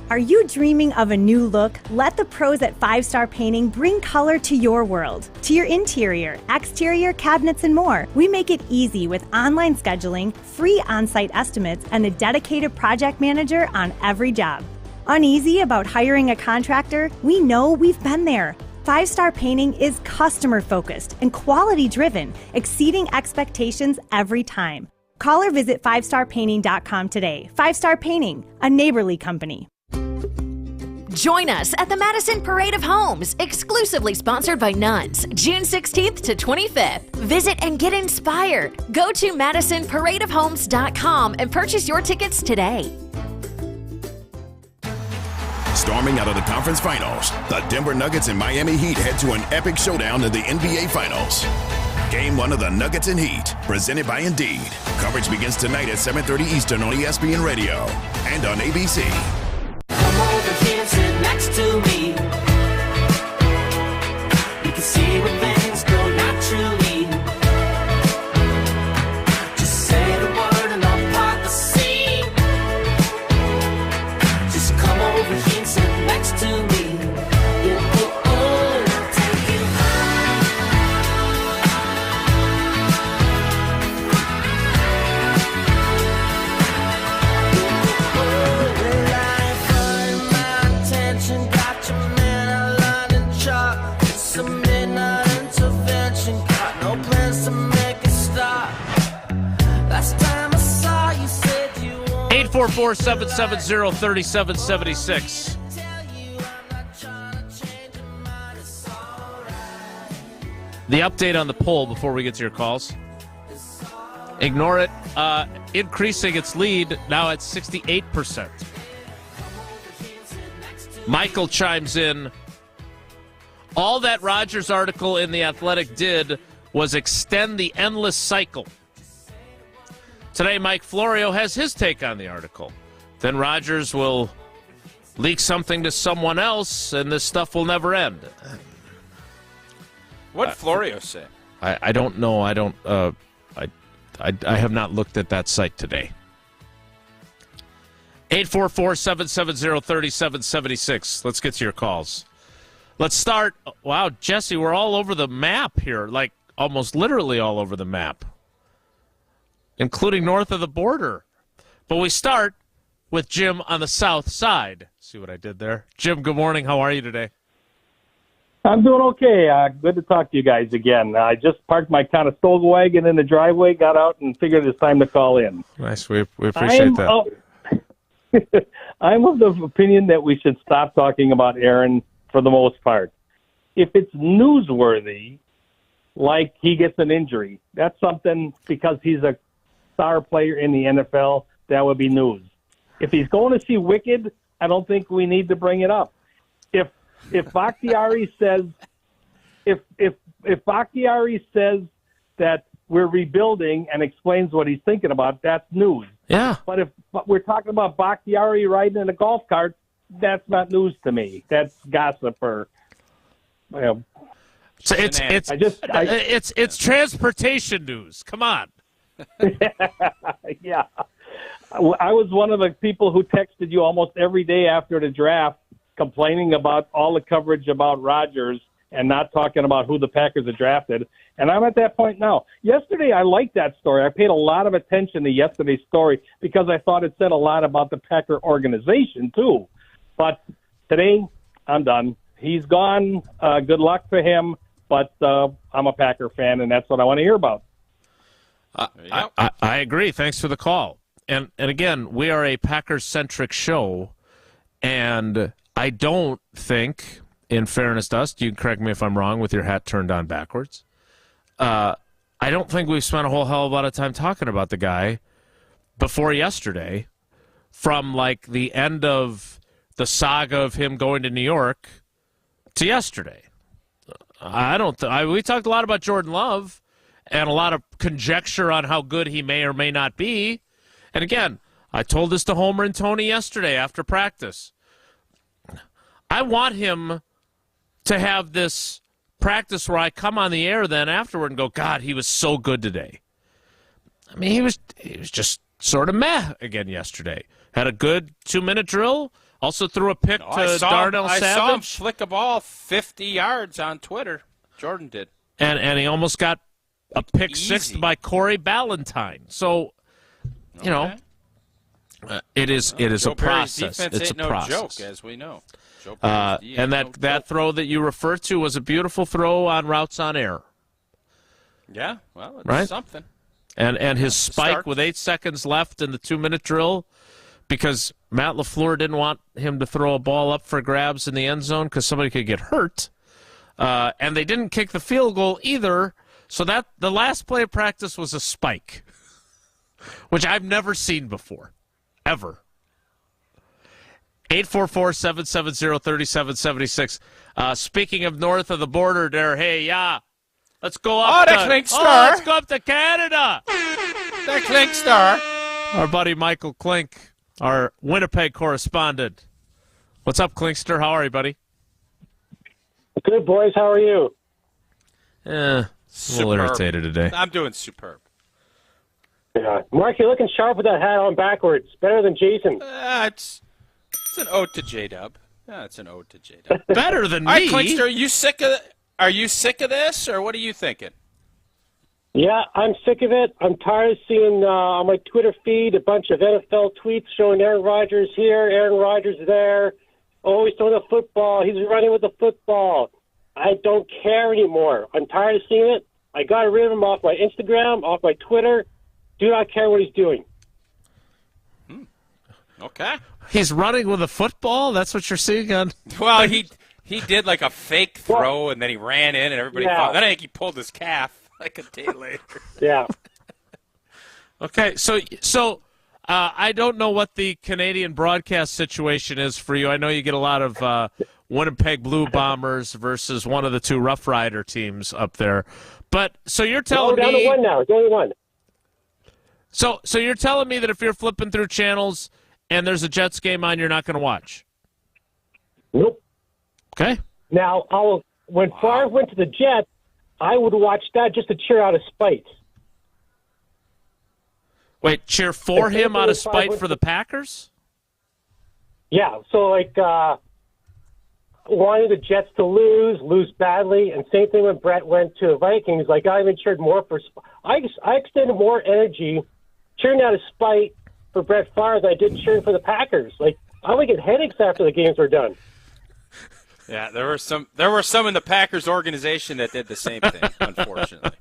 Are you dreaming of a new look? Let the pros at 5 Star Painting bring color to your world, to your interior, exterior, cabinets, and more. We make it easy with online scheduling, free on-site estimates, and a dedicated project manager on every job. Uneasy about hiring a contractor? We know, we've been there. 5 Star Painting is customer-focused and quality-driven, exceeding expectations every time. Call or visit 5starpainting.com today. 5 Star Painting, a neighborly company. Join us at the Madison Parade of Homes, exclusively sponsored by Nuns, June 16th to 25th. Visit and get inspired. Go to MadisonParadeOfHomes.com and purchase your tickets today. Storming out of the conference finals, the Denver Nuggets and Miami Heat head to an epic showdown in the NBA Finals. Game 1 of the Nuggets and Heat, presented by Indeed. Coverage begins tonight at 7:30 Eastern on ESPN Radio and on ABC. Come over here, sit next to me. You can see where things go naturally. Just say the word and I'll part the sea. Just come over here and sit next to me. Yeah, oh, oh, and I'll take you It's a midnight intervention. Got no plans to make it stop. Last time I saw you said you 844-770-3776. The update on the poll before we get to your calls. Ignore it. Increasing its lead now at 68%. Michael chimes in. All that Rodgers article in The Athletic did was extend the endless cycle. Today, Mike Florio has his take on the article. Then Rodgers will leak something to someone else, and this stuff will never end. What'd Florio say? I don't know. I don't. I have not looked at that site today. 844-770-3776. Let's get to your calls. Let's start. Wow, Jesse, we're all over the map here, like almost literally all over the map, including north of the border. But we start with Jim on the south side. See what I did there? Jim, good morning. How are you today? I'm doing okay. Good to talk to you guys again. I just parked my Conestoga wagon in the driveway, got out, and figured it's time to call in. Nice. We appreciate that. I'm of the opinion that we should stop talking about Aaron for the most part. If it's newsworthy, like he gets an injury, that's something because he's a star player in the NFL, that would be news. If he's going to see Wicked, I don't think we need to bring it up. If Bakhtiari says if Bakhtiari says that we're rebuilding and explains what he's thinking about, that's news. Yeah. But if we're talking about Bakhtiari riding in a golf cart, that's not news to me. That's gossip or So it's transportation news. Come on. Yeah. I was one of the people who texted you almost every day after the draft complaining about all the coverage about Rodgers and not talking about who the Packers had drafted. And I'm at that point now. Yesterday, I liked that story. I paid a lot of attention to yesterday's story because I thought it said a lot about the Packer organization, too. But today, I'm done. He's gone. Good luck for him. But I'm a Packer fan, and that's what I want to hear about. I agree. Thanks for the call. And again, we are a Packers-centric show, and I don't think, in fairness to us, you can correct me if I'm wrong with your hat turned on backwards, I don't think we've spent a whole hell of a lot of time talking about the guy before yesterday, from like the end of the saga of him going to New York to yesterday. We talked a lot about Jordan Love and a lot of conjecture on how good he may or may not be. And again, I told this to Homer and Tony yesterday after practice. I want him to have this practice where I come on the air then afterward and go, God, he was so good today. I mean, he was just sort of meh again yesterday. Had a good 2-minute drill. Also threw a pick to Darnell I saw him Savage. flick a ball 50 yards on Twitter. Jordan did. And he almost got a pick sixth by Corey Ballantyne. So, you know, it is Joe a Barry's process. defense It's ain't a no process. joke, as we know. Joe And that throw that you referred to was a beautiful throw on routes on air. Yeah, well, it's Right? something. And his spike start. with 8 seconds left in the 2-minute drill, because Matt LaFleur didn't want him to throw a ball up for grabs in the end zone because somebody could get hurt. And they didn't kick the field goal either, so that the last play of practice was a spike, which I've never seen before, ever. 844-770-3776. Speaking of north of the border there, hey, yeah, let's go up the Clink Star. let's go up to Canada. The Clink Star. Our buddy Michael Klink, our Winnipeg correspondent. What's up, Klinkster? How are you, buddy? Good, boys. How are you? A little irritated today. I'm doing superb. Yeah. Mark, you're looking sharp with that hat on backwards. Better than Jason. It's an ode to J-Dub. Yeah, it's an ode to J-Dub. Better than All right, me. Klinkster, are you sick of this, or what are you thinking? Yeah, I'm sick of it. I'm tired of seeing on my Twitter feed a bunch of NFL tweets showing Aaron Rodgers here, Aaron Rodgers there. Oh, he's throwing the football. He's running with the football. I don't care anymore. I'm tired of seeing it. I got rid of him off my Instagram, off my Twitter. Do not care what he's doing. Okay. He's running with a football? That's what you're seeing on... Well, he did like a fake throw, and then he ran in, and everybody thought. Then I think he pulled his calf like a day later. Yeah. Okay, so I don't know what the Canadian broadcast situation is for you. I know you get a lot of Winnipeg Blue Bombers versus one of the two Rough Rider teams up there. But so you're telling me... down to one now. It's only one. So you're telling me that if you're flipping through channels and there's a Jets game on, you're not going to watch? Nope. Okay. Now, when Favre went to the Jets, I would watch that just to cheer out of spite. Wait, cheer for him out of spite for the Packers? Yeah, so wanted the Jets to lose badly, and same thing when Brett went to the Vikings. Like, I even cheered more for. I extended more energy cheering out of spite for Brett Favre than I did cheering for the Packers. Like, I would get headaches after the games were done. Yeah, there were some in the Packers organization that did the same thing, unfortunately.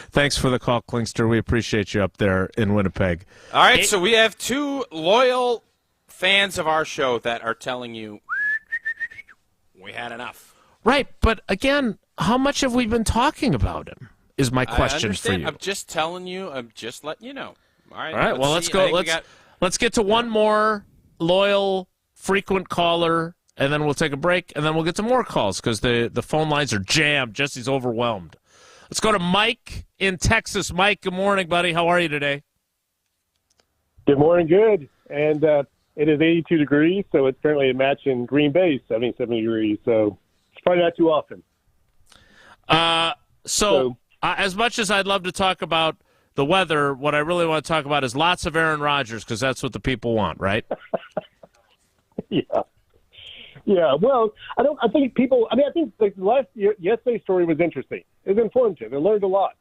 Thanks for the call, Klinkster. We appreciate you up there in Winnipeg. All right, so we have two loyal fans of our show that are telling you we had enough. Right, but again, how much have we been talking about him is my question for you. I'm just telling you. I'm just letting you know. All right, All right, well, let's go. Let's get to one more loyal, frequent caller, and then we'll take a break, and then we'll get to more calls because the phone lines are jammed. Jesse's overwhelmed. Let's go to Mike in Texas. Mike, good morning, buddy. How are you today? Good morning, good. And it is 82 degrees, so it's currently a match in Green Bay, 77 degrees. So it's probably not too often. As much as I'd love to talk about the weather, what I really want to talk about is lots of Aaron Rodgers because that's what the people want, right? Yeah, well, I think yesterday's story was interesting. It was informative. I learned a lot.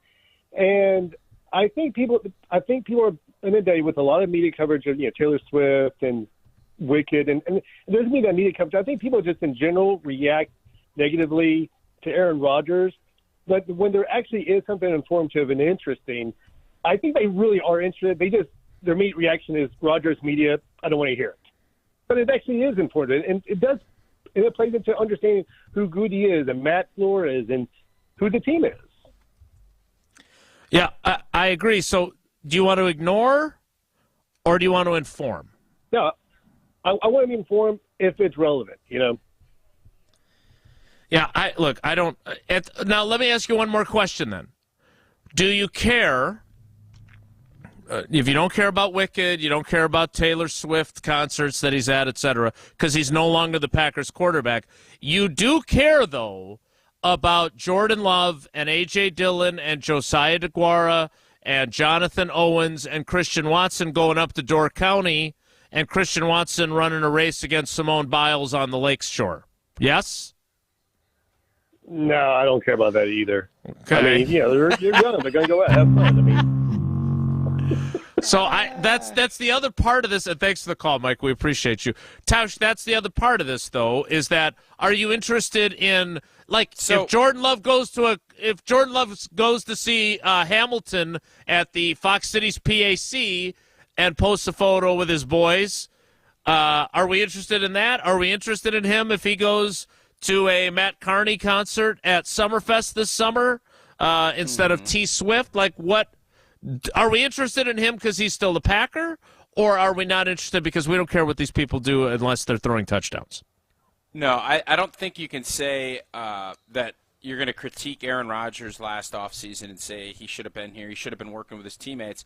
And I think people are inundated with a lot of media coverage of, Taylor Swift and Wicked, and there's been that media coverage. I think people just in general react negatively to Aaron Rodgers. But when there actually is something informative and interesting, I think they really are interested. Their immediate reaction is Rodgers media, I don't want to hear it. But it actually is important, and it plays into understanding who Goody is and Matt Flores and who the team is. Yeah, I agree. So do you want to ignore or do you want to inform? No, I want to inform if it's relevant, Yeah, I don't. Now, let me ask you one more question then. Do you care, if you don't care about Wicked, you don't care about Taylor Swift concerts that he's at, et cetera, because he's no longer the Packers quarterback, you do care, though, about Jordan Love and A.J. Dillon and Josiah DeGuara and Jonathan Owens and Christian Watson going up to Door County and Christian Watson running a race against Simone Biles on the Lakes shore. Yes? No, I don't care about that either. Okay. I mean, you're young. They're going to go out have fun. I mean, so that's the other part of this, and thanks for the call, Mike. We appreciate you. Tausch, that's the other part of this, though, is that are you interested in, if Jordan Love goes to see Hamilton at the Fox Cities PAC and posts a photo with his boys, are we interested in that? Are we interested in him if he goes to a Matt Carney concert at Summerfest this summer instead of T Swift? What are we interested in him because he's still the Packer, or are we not interested because we don't care what these people do unless they're throwing touchdowns? No, I don't think you can say that you're going to critique Aaron Rodgers last offseason and say he should have been here, he should have been working with his teammates,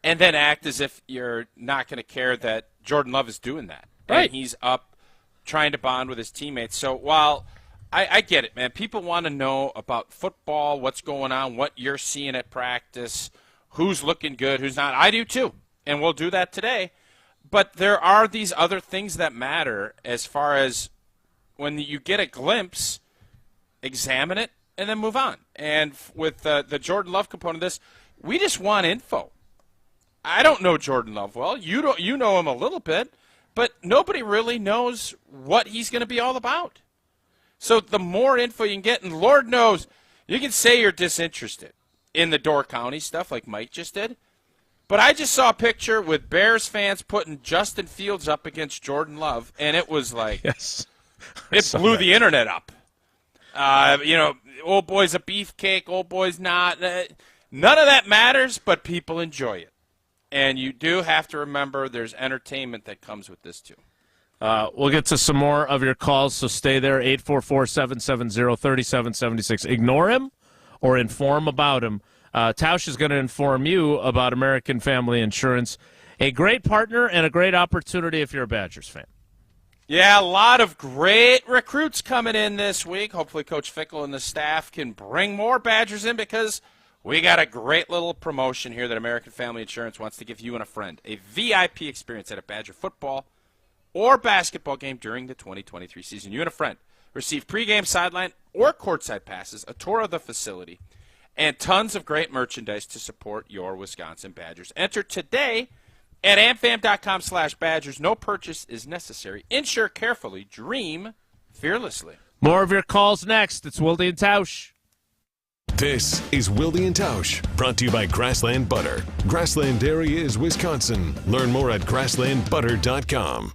and then act as if you're not going to care that Jordan Love is doing that. Right. And he's up trying to bond with his teammates. So while I get it, man, people want to know about football, what's going on, what you're seeing at practice, who's looking good, who's not. I do too, and we'll do that today. But there are these other things that matter as far as when you get a glimpse, examine it, and then move on. And with the Jordan Love component of this, we just want info. I don't know Jordan Love well. You know him a little bit, but nobody really knows what he's going to be all about. So the more info you can get, and Lord knows, you can say you're disinterested in the Door County stuff like Mike just did. But I just saw a picture with Bears fans putting Justin Fields up against Jordan Love, and it was like, yes, it blew the internet up. Old boy's a beefcake, old boy's not. None of that matters, but people enjoy it. And you do have to remember there's entertainment that comes with this too. We'll get to some more of your calls, so stay there, 844-770-3776. Ignore him or inform about him. Tausch is going to inform you about American Family Insurance, a great partner and a great opportunity if you're a Badgers fan. Yeah, a lot of great recruits coming in this week. Hopefully Coach Fickle and the staff can bring more Badgers in because we got a great little promotion here that American Family Insurance wants to give you and a friend. A VIP experience at a Badger football or basketball game during the 2023 season. You and a friend receive pregame, sideline, or courtside passes, a tour of the facility, and tons of great merchandise to support your Wisconsin Badgers. Enter today at amfam.com/Badgers. No purchase is necessary. Insure carefully. Dream fearlessly. More of your calls next. It's Wilde and Tausch. This is Wilde and Tausch, brought to you by Grassland Butter. Grassland Dairy is Wisconsin. Learn more at grasslandbutter.com.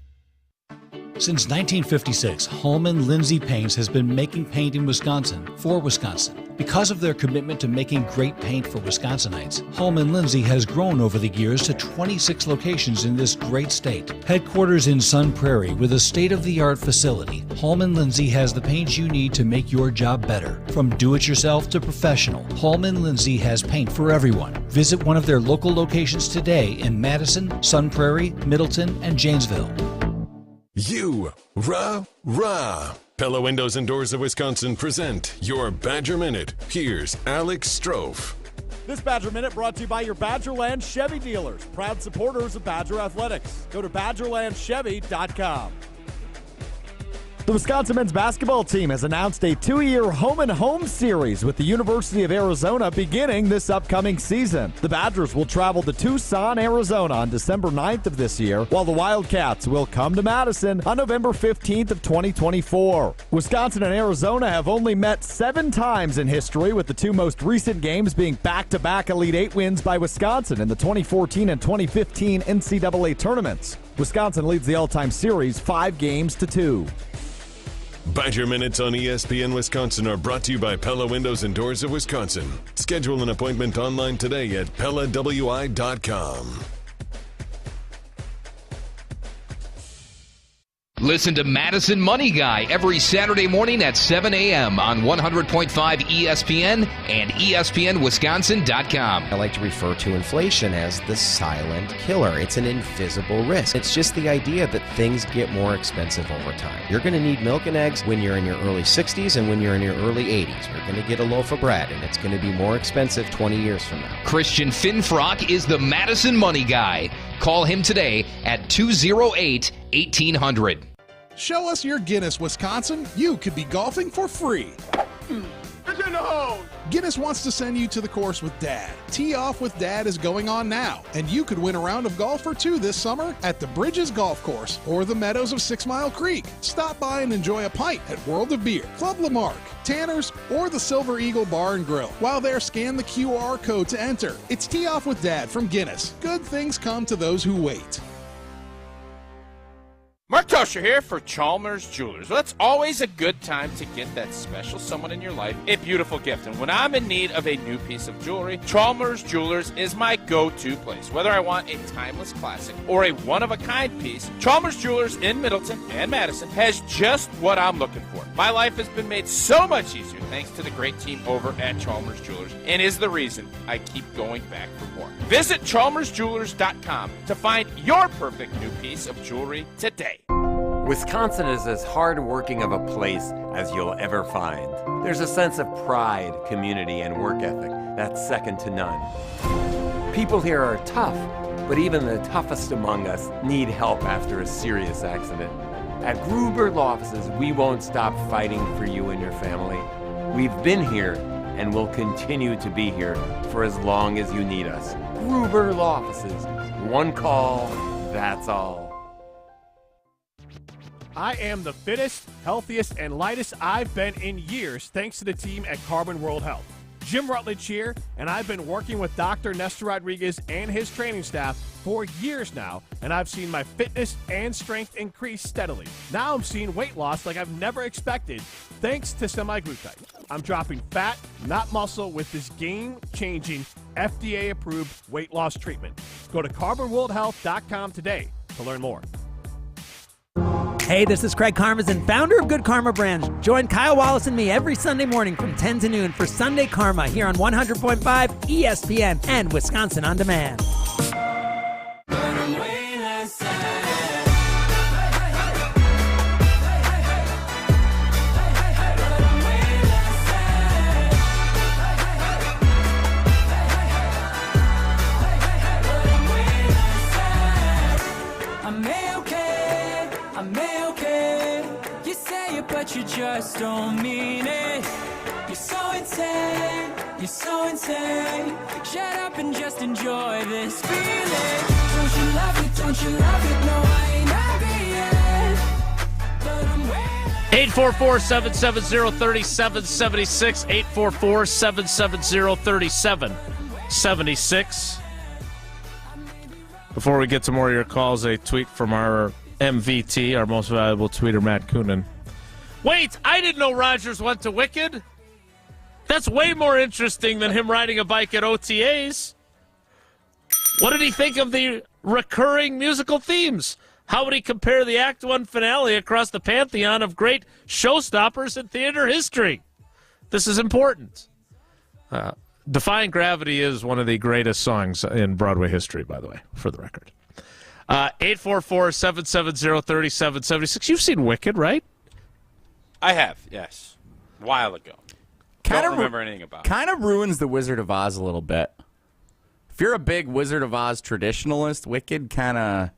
Since 1956, Holman Lindsay Paints has been making paint in Wisconsin for Wisconsin. Because of their commitment to making great paint for Wisconsinites, Holman Lindsay has grown over the years to 26 locations in this great state. Headquarters in Sun Prairie with a state-of-the-art facility, Holman Lindsay has the paint you need to make your job better. From do-it-yourself to professional, Holman Lindsay has paint for everyone. Visit one of their local locations today in Madison, Sun Prairie, Middleton, and Janesville. Rah. Pella Windows and Doors of Wisconsin present your Badger Minute. Here's Alex Strofe. This Badger Minute brought to you by your Badgerland Chevy dealers, proud supporters of Badger Athletics. Go to BadgerlandChevy.com. The Wisconsin men's basketball team has announced a 2-year home-and-home series with the University of Arizona beginning this upcoming season. The Badgers will travel to Tucson, Arizona on December 9th of this year, while the Wildcats will come to Madison on November 15th of 2024. Wisconsin and Arizona have only met 7 times in history, with the 2 most recent games being back-to-back Elite 8 wins by Wisconsin in the 2014 and 2015 NCAA tournaments. Wisconsin leads the all-time series 5-2. Badger Minutes on ESPN Wisconsin are brought to you by Pella Windows and Doors of Wisconsin. Schedule an appointment online today at PellaWI.com. Listen to Madison Money Guy every Saturday morning at 7 a.m. on 100.5 ESPN and ESPNWisconsin.com. I like to refer to inflation as the silent killer. It's an invisible risk. It's just the idea that things get more expensive over time. You're going to need milk and eggs when you're in your early 60s and when you're in your early 80s. You're going to get a loaf of bread, and it's going to be more expensive 20 years from now. Christian Finfrock is the Madison Money Guy. Call him today at 208-1800. Show us your Guinness, Wisconsin. You could be golfing for free. It's in the hole! Guinness wants to send you to the course with Dad. Tee Off with Dad is going on now, and you could win a round of golf or two this summer at the Bridges Golf Course or the Meadows of 6 Mile Creek. Stop by and enjoy a pint at World of Beer, Club Lamarck, Tanner's, or the Silver Eagle Bar and Grill. While there, scan the QR code to enter. It's Tee Off with Dad from Guinness. Good things come to those who wait. Mark Tauscher here for Chalmers Jewelers. Well, it's always a good time to get that special someone in your life a beautiful gift. And when I'm in need of a new piece of jewelry, Chalmers Jewelers is my go-to place. Whether I want a timeless classic or a one-of-a-kind piece, Chalmers Jewelers in Middleton and Madison has just what I'm looking for. My life has been made so much easier thanks to the great team over at Chalmers Jewelers, and is the reason I keep going back for more. Visit chalmersjewelers.com to find your perfect new piece of jewelry today. Wisconsin is as hard-working of a place as you'll ever find. There's a sense of pride, community, and work ethic that's second to none. People here are tough, but even the toughest among us need help after a serious accident. At Gruber Law Offices, we won't stop fighting for you and your family. We've been here and will continue to be here for as long as you need us. Gruber Law Offices. One call, that's all. I am the fittest, healthiest, and lightest I've been in years thanks to the team at Carbon World Health. Jim Rutledge here, and I've been working with Dr. Nestor Rodriguez and his training staff for years now, and I've seen my fitness and strength increase steadily. Now I'm seeing weight loss like I've never expected thanks to semaglutide. I'm dropping fat, not muscle, with this game-changing, FDA-approved weight loss treatment. Go to carbonworldhealth.com today to learn more. Hey, this is Craig Karmazin, founder of Good Karma Brands. Join Kyle Wallace and me every Sunday morning from 10 to noon for Sunday Karma here on 100.5 ESPN and Wisconsin On Demand. But you just don't mean it. You're so insane, you're so insane. Shut up and just enjoy this feeling. Don't you love it, don't you love it? No, I ain't happy yet, but I'm waiting. 844-770-3776, 844-770-3776. Before we get to more of your calls, a tweet from our MVT, our most valuable tweeter, Matt Coonan. Wait, I didn't know Rodgers went to Wicked. That's way more interesting than him riding a bike at OTAs. What did he think of the recurring musical themes? How would he compare the Act 1 finale across the pantheon of great showstoppers in theater history? This is important. Defying Gravity is one of the greatest songs in Broadway history, by the way, for the record. 844-770-3776. You've seen Wicked, right? I have, yes. A while ago. Don't remember anything about it. Kind of ruins the Wizard of Oz a little bit. If you're a big Wizard of Oz traditionalist, Wicked kind of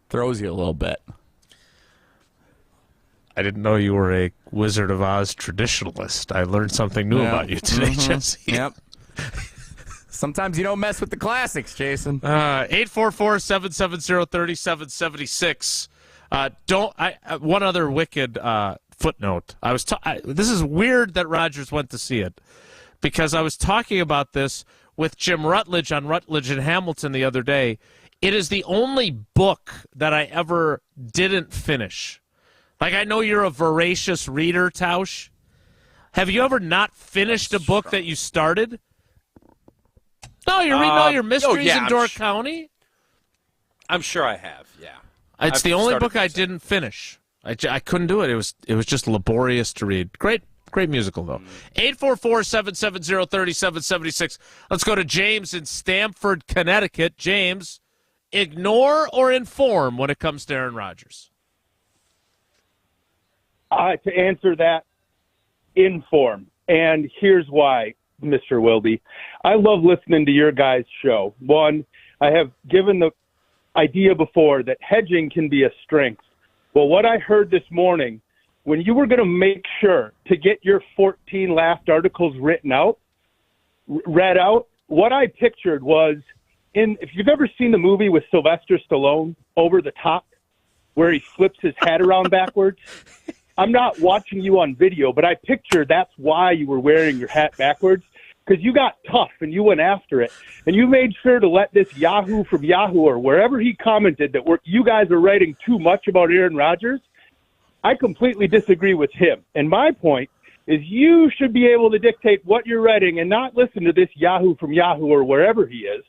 throws you a little bit. I didn't know you were a Wizard of Oz traditionalist. I learned something new about you today, Jesse. Yep. Sometimes you don't mess with the classics, Jason. 844-770-3776. One other Wicked footnote. This is weird that Rodgers went to see it, because I was talking about this with Jim Rutledge on Rutledge and Hamilton the other day. It is the only book that I ever didn't finish. Like, I know you're a voracious reader, Tausch. Have you ever not finished a book that you started? No, you're reading all your mysteries in Door County? I'm sure I have, yeah. It's the only book I didn't finish. I couldn't do it. It was just laborious to read. Great musical, though. 844-770-3776. Let's go to James in Stamford, Connecticut. James, ignore or inform when it comes to Aaron Rodgers? To answer that, inform. And here's why, Mr. Wilde. I love listening to your guys' show. One, I have given the idea before that hedging can be a strength. Well, what I heard this morning, when you were going to make sure to get your 14 last articles read out, what I pictured was, if you've ever seen the movie with Sylvester Stallone, Over the Top, where he flips his hat around backwards, I'm not watching you on video, but I picture that's why you were wearing your hat backwards, because you got tough and you went after it. And you made sure to let this Yahoo from Yahoo or wherever he commented that you guys are writing too much about Aaron Rodgers. I completely disagree with him. And my point is you should be able to dictate what you're writing and not listen to this Yahoo from Yahoo or wherever he is,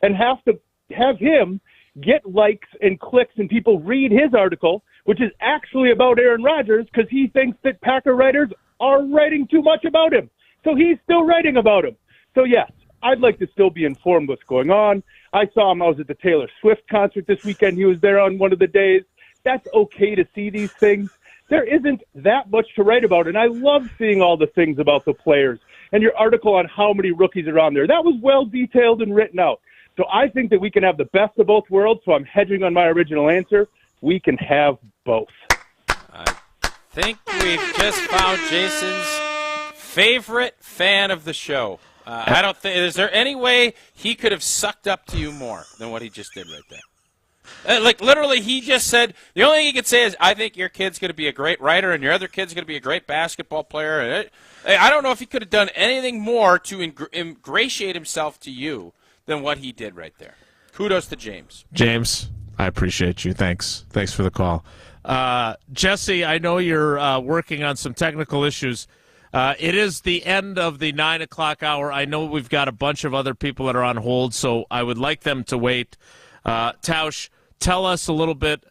and have to have him get likes and clicks and people read his article, which is actually about Aaron Rodgers, because he thinks that Packer writers are writing too much about him. So he's still writing about him. So, yes, I'd like to still be informed what's going on. I saw him. I was at the Taylor Swift concert this weekend. He was there on one of the days. That's okay to see these things. There isn't that much to write about, and I love seeing all the things about the players. And your article on how many rookies are on there, that was well detailed and written out. So I think that we can have the best of both worlds, so I'm hedging on my original answer. We can have both. I think we've just found Jason's favorite fan of the show. I don't think, is there any way he could have sucked up to you more than what he just did right there? Like, literally, he just said, the only thing he could say is, I think your kid's going to be a great writer and your other kid's going to be a great basketball player. I don't know if he could have done anything more to ingratiate himself to you than what he did right there. Kudos to James. James, I appreciate you. Thanks for the call. Jesse, I know you're working on some technical issues. It is the end of the 9 o'clock hour. I know we've got a bunch of other people that are on hold, so I would like them to wait. Tausch, tell us a little bit.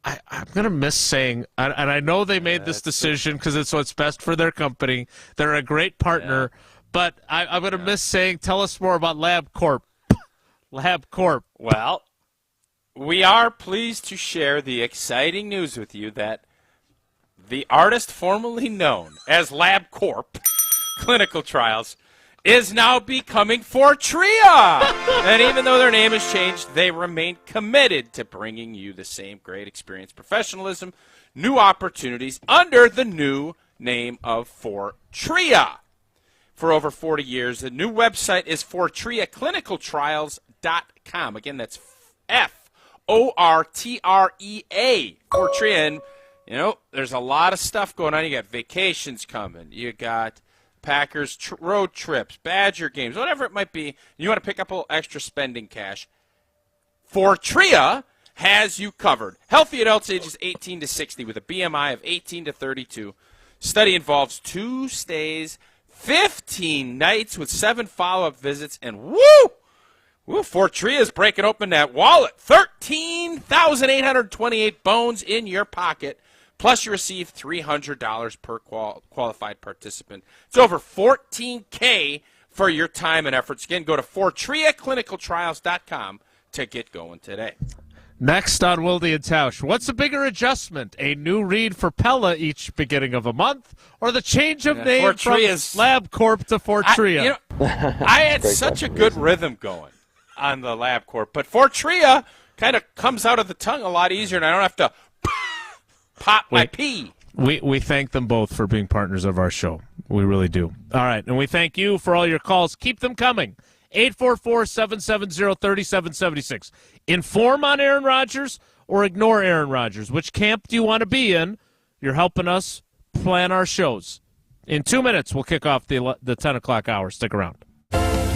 I'm going to miss saying, and I know they made this decision because it's what's best for their company. They're a great partner, but I'm going to miss saying, tell us more about LabCorp. LabCorp. Well, we are pleased to share the exciting news with you that the artist formerly known as LabCorp Clinical Trials is now becoming Fortrea. And even though their name has changed, they remain committed to bringing you the same great experience, professionalism, new opportunities under the new name of Fortrea. For over 40 years, the new website is FortreaClinicalTrials.com. Again, that's Fortrea. Fortrea. And, you know, there's a lot of stuff going on. You got vacations coming. You got Packers road trips, Badger games, whatever it might be. You want to pick up a little extra spending cash. Fortrea has you covered. Healthy adults ages 18 to 60 with a BMI of 18 to 32. Study involves 2 stays, 15 nights with 7 follow-up visits, and Fortrea is breaking open that wallet. 13,828 bones in your pocket. Plus, you receive $300 per qualified participant. It's over $14K for your time and efforts. Again, go to FortreaClinicalTrials.com to get going today. Next on Wilde and Tausch, what's a bigger adjustment? A new read for Pella each beginning of a month, or the change of name Fortrea's, from LabCorp to Fortrea? I had such a good rhythm going on the LabCorp, but Fortrea kind of comes out of the tongue a lot easier, and I don't have to pop my pee. We thank them both for being partners of our show. We really do. All right, and we thank you for all your calls. Keep them coming. 844-770-3776. Inform on Aaron Rodgers or ignore Aaron Rodgers. Which camp do you want to be in? You're helping us plan our shows. In 2 minutes, we'll kick off the 10 o'clock hour. Stick around.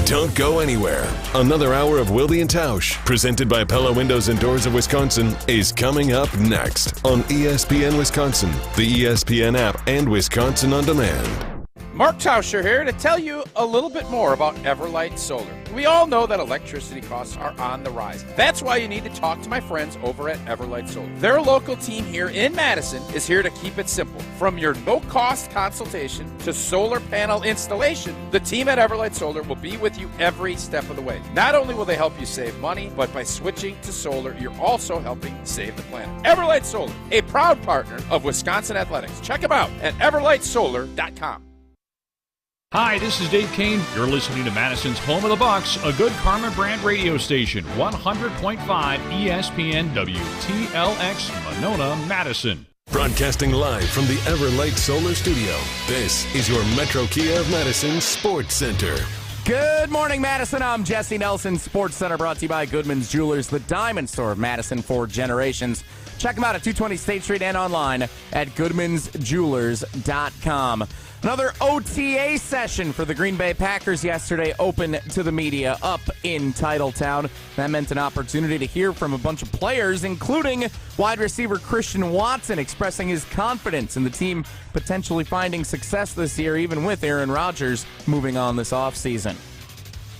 Don't go anywhere. Another hour of Wilde and Tausch, presented by Pella Windows and Doors of Wisconsin, is coming up next on ESPN Wisconsin, the ESPN app, and Wisconsin On Demand. Mark Tauscher here to tell you a little bit more about Everlight Solar. We all know that electricity costs are on the rise. That's why you need to talk to my friends over at Everlight Solar. Their local team here in Madison is here to keep it simple. From your no-cost consultation to solar panel installation, the team at Everlight Solar will be with you every step of the way. Not only will they help you save money, but by switching to solar, you're also helping save the planet. Everlight Solar, a proud partner of Wisconsin Athletics. Check them out at everlightsolar.com. Hi, this is Dave Kane. You're listening to Madison's Home of the Bucks, a good Karma brand radio station, 100.5 ESPN WTLX, Monona, Madison. Broadcasting live from the Everlight Solar Studio, this is your Metro Kia of Madison Sports Center. Good morning, Madison. I'm Jesse Nelson. Sports Center brought to you by Goodman's Jewelers, the diamond store of Madison for generations. Check them out at 220 State Street and online at goodmansjewelers.com. Another OTA session for the Green Bay Packers yesterday, open to the media up in Titletown. That meant an opportunity to hear from a bunch of players, including wide receiver Christian Watson, expressing his confidence in the team potentially finding success this year, even with Aaron Rodgers moving on this offseason.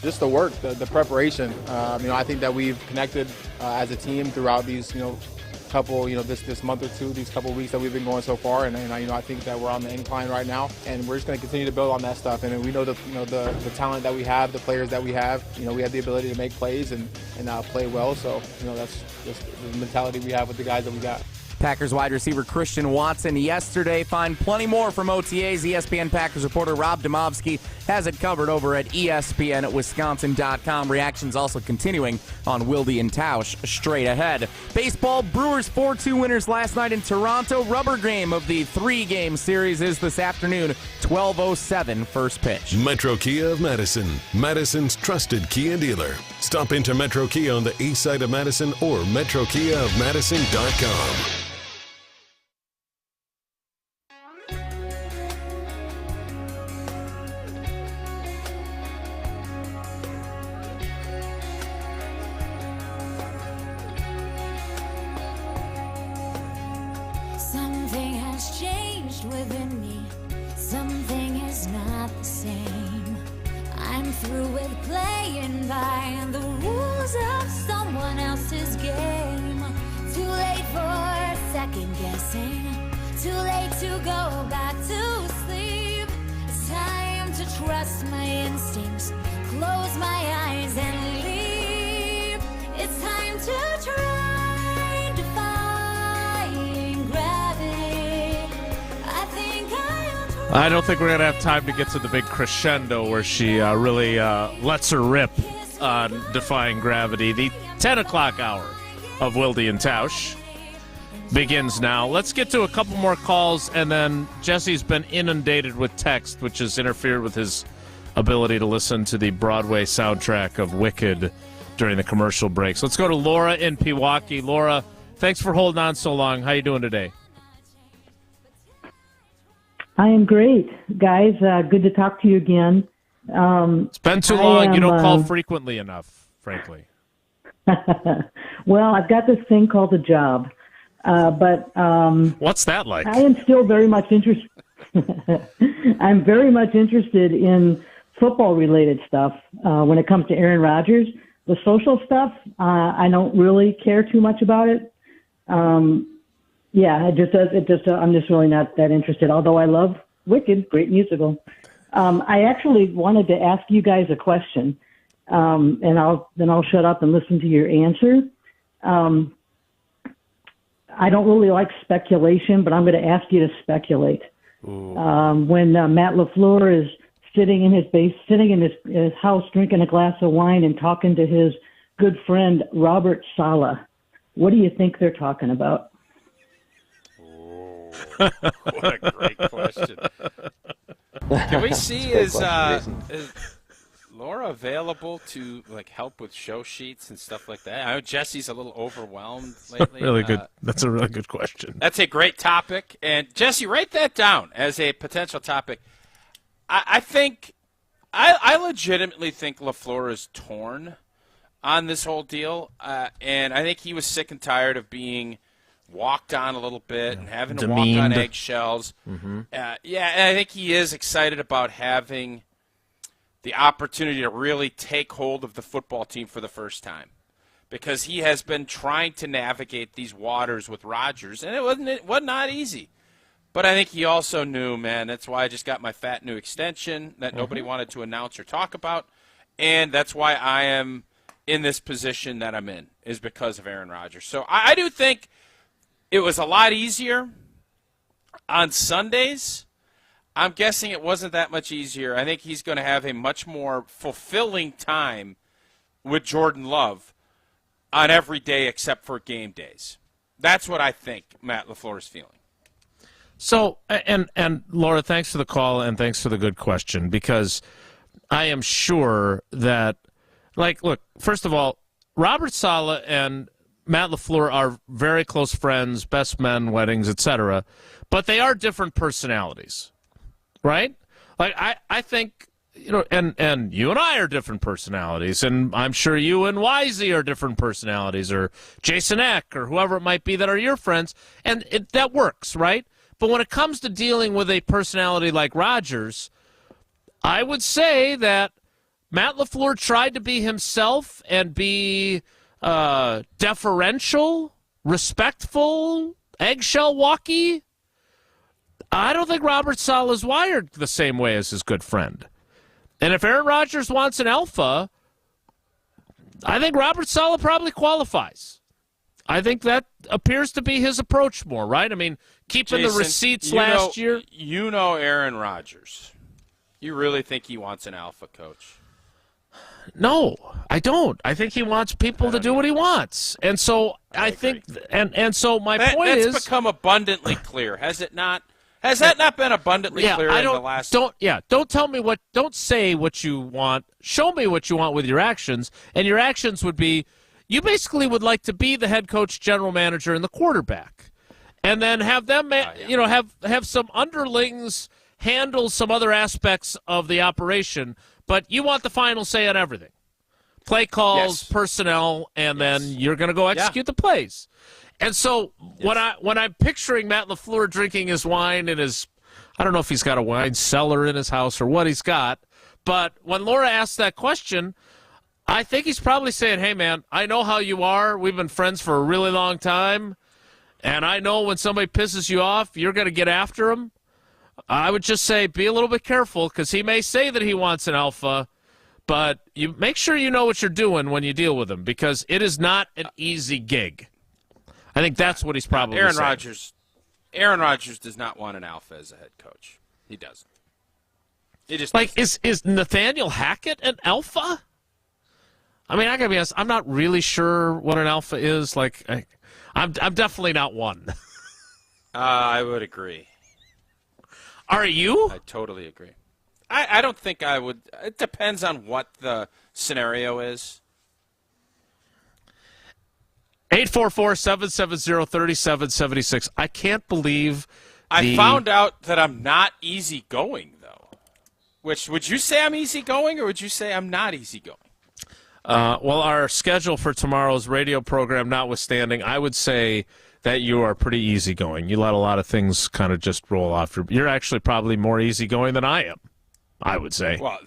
Just the work, the preparation. I think that we've connected as a team throughout these, couple, this month or two, these couple weeks that we've been going so far, and I think that we're on the incline right now, and we're just going to continue to build on that stuff. And we know the talent that we have, the players that we have. We have the ability to make plays and play well. So that's just the mentality we have with the guys that we got. Packers wide receiver Christian Watson yesterday. Find plenty more from OTAs. ESPN Packers reporter Rob Domofsky has it covered over at ESPN at Wisconsin.com. Reactions also continuing on Wilde Tausch straight ahead. Baseball, Brewers 4-2 winners last night in Toronto. Rubber game of the 3-game series is this afternoon, 12:07 first pitch. Metro Kia of Madison, Madison's trusted Kia dealer. Stop into Metro Kia on the east side of Madison or metrokiaofmadison.com. Something has changed within me. Something is not the same. I'm through with playing by the rules of someone else's game. Too late for second guessing. Too late to go back to sleep. It's time to trust my instincts. Close my eyes and leave. It's time to try defying gravity. I don't think we're going to have time to get to the big crescendo where she really lets her rip on Defying Gravity. The 10 o'clock hour of Wilde and Tausch begins now. Let's get to a couple more calls, and then Jesse's been inundated with text, which has interfered with his ability to listen to the Broadway soundtrack of Wicked during the commercial breaks. Let's go to Laura in Pewaukee. Laura, thanks for holding on so long. How you doing today? I am great, guys. Good to talk to you again. It's been too long. You don't call frequently enough, frankly. Well, I've got this thing called a job. But what's that like? I am still very much interested. I'm very much interested in football-related stuff. When it comes to Aaron Rodgers, the social stuff, I don't really care too much about it. Yeah, I'm just really not that interested. Although I love Wicked, great musical. I actually wanted to ask you guys a question, and I'll shut up and listen to your answer. I don't really like speculation, but I'm going to ask you to speculate. When Matt LaFleur is sitting in his house drinking a glass of wine and talking to his good friend Robert Saleh, what do you think they're talking about? What a great question. Can we see is Laura available to help with show sheets and stuff like that? I know Jesse's a little overwhelmed lately. Really good. That's a really good question. That's a great topic. And Jesse, write that down as a potential topic. I think I legitimately think LaFleur is torn on this whole deal. And I think he was sick and tired of being walked on a little bit and having to walk on eggshells. Mm-hmm. And I think he is excited about having the opportunity to really take hold of the football team for the first time, because he has been trying to navigate these waters with Rodgers, and it was not easy. But I think he also knew, man, that's why I just got my fat new extension that nobody wanted to announce or talk about, and that's why I am in this position that I'm in, is because of Aaron Rodgers. So I do think it was a lot easier on Sundays. I'm guessing it wasn't that much easier. I think he's going to have a much more fulfilling time with Jordan Love on every day except for game days. That's what I think Matt LaFleur is feeling. So, and Laura, thanks for the call and thanks for the good question, because I am sure that, like, look, first of all, Robert Saleh and Matt LaFleur are very close friends, best men, weddings, etc., but they are different personalities, right? Like, I think, and you and I are different personalities, and I'm sure you and Wisey are different personalities, or Jason Eck, or whoever it might be that are your friends, and that works, right? But when it comes to dealing with a personality like Rodgers, I would say that Matt LaFleur tried to be himself and be deferential, respectful, eggshell walky. I don't think Robert Saleh is wired the same way as his good friend. And if Aaron Rodgers wants an alpha, I think Robert Saleh probably qualifies. I think that appears to be his approach more, right? I mean, keeping Jason, the receipts last year. You know Aaron Rodgers. You really think he wants an alpha coach? No, I don't. I think he wants people to do what he wants. And so I think, and so my point is. That's become abundantly clear, has it not? Has that not been abundantly clear in the last? Don't tell me what. Don't say what you want. Show me what you want with your actions, and your actions would be, you basically would like to be the head coach, general manager, and the quarterback, and then have them, have some underlings handle some other aspects of the operation, but you want the final say on everything. Play calls, personnel, and then you're going to go execute the plays. And so when I'm picturing Matt LaFleur drinking his wine in his, I don't know if he's got a wine cellar in his house or what he's got, but when Laura asked that question, I think he's probably saying, hey, man, I know how you are. We've been friends for a really long time, and I know when somebody pisses you off, you're going to get after him. I would just say be a little bit careful, because he may say that he wants an alpha, but you make sure you know what you're doing when you deal with him, because it is not an easy gig. I think that's what he's probably saying. Aaron Rodgers does not want an alpha as a head coach. He doesn't. He just is Nathaniel Hackett an alpha? I mean, I gotta be honest, I'm not really sure what an alpha is. Like, I'm definitely not one. I would agree. Are you? I totally agree. I don't think I would. It depends on what the scenario is. 844-770-3776. I can't believe I found out that I'm not easygoing, though. Which, would you say I'm easygoing, or would you say I'm not easygoing? Well, our schedule for tomorrow's radio program notwithstanding, I would say that you are pretty easygoing. You let a lot of things kind of just roll off. You're actually probably more easygoing than I am, I would say. Well,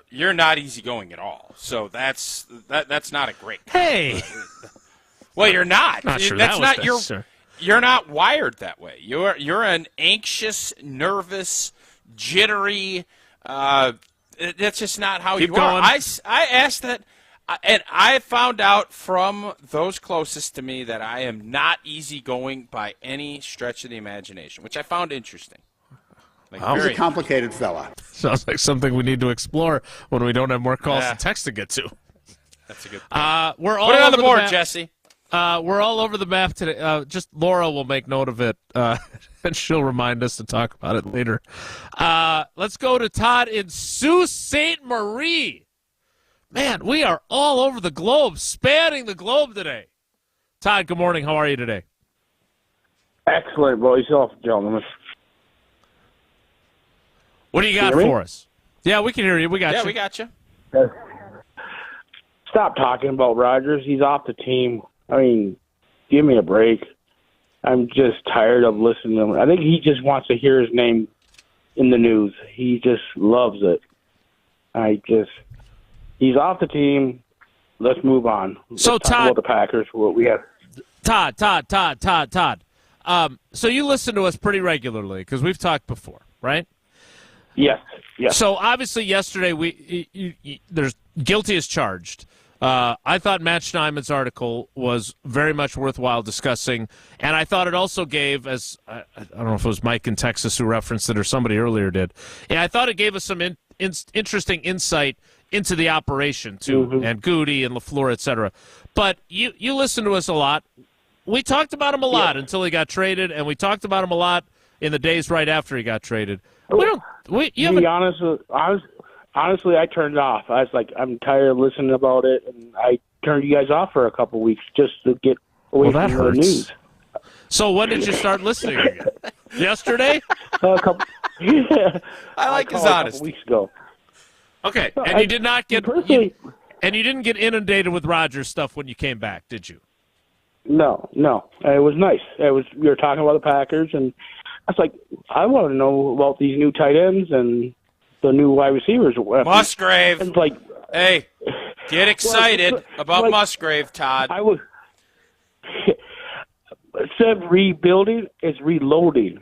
you're not easygoing at all. So that's not a great. Hey. Well, you're not. Not sure that's that not was your. You're not wired that way. You're an anxious, nervous, jittery. That's just not how Keep you going. are. I asked that, and I found out from those closest to me that I am not easygoing by any stretch of the imagination, which I found interesting. He's a complicated fella. Sounds like something we need to explore when we don't have more calls and texts to get to. That's a good point. We're all Put it on over the board, map. Jesse. We're all over the map today. Just Laura will make note of it, and she'll remind us to talk about it later. Let's go to Todd in Sault Ste. Marie. Man, we are all over the globe, spanning the globe today. Todd, good morning. How are you today? Excellent, boys. Gentlemen. What do you got for us? Yeah, we can hear you. We got you. Yeah, we got you. Stop talking about Rodgers. He's off the team. I mean, give me a break. I'm just tired of listening to him. I think he just wants to hear his name in the news. He just loves it. He's off the team. Let's move on. So, Let's talk Todd, about the Packers. What we have. Todd. So you listen to us pretty regularly because we've talked before, right? Yes. So obviously yesterday there's guilty as charged I thought Matt Steinman's article was very much worthwhile discussing, and I thought it also gave, as I don't know if it was Mike in Texas who referenced it or somebody earlier did, I thought it gave us some interesting insight into the operation, too, and Goody and LaFleur, et cetera. But you listen to us a lot. We talked about him a lot until he got traded, and we talked about him a lot in the days right after he got traded. Honestly, I turned it off. I was like, I'm tired of listening about it, and I turned you guys off for a couple of weeks just to get away from the news. So when did you start listening again? Yesterday? I like his honesty. A couple weeks ago. Okay, and you did not get and you didn't get inundated with Rodgers stuff when you came back, did you? No. It was nice. We were talking about the Packers, and I was like, I want to know about these new tight ends and the new wide receivers. Musgrave. It's like, hey, get excited about Musgrave, Todd. I was instead of rebuilding, it's reloading.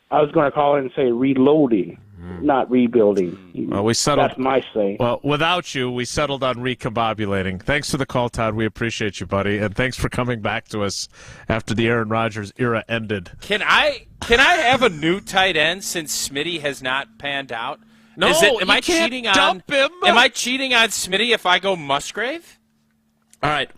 I was going to call it and say reloading, not rebuilding. Well, we settled. That's my say. Well, without you, we settled on recombobulating. Thanks for the call, Todd. We appreciate you, buddy, and thanks for coming back to us after the Aaron Rodgers era ended. Can I have a new tight end since Smitty has not panned out? No, am I can't cheating dump him. Am I cheating on Smitty if I go Musgrave? All right.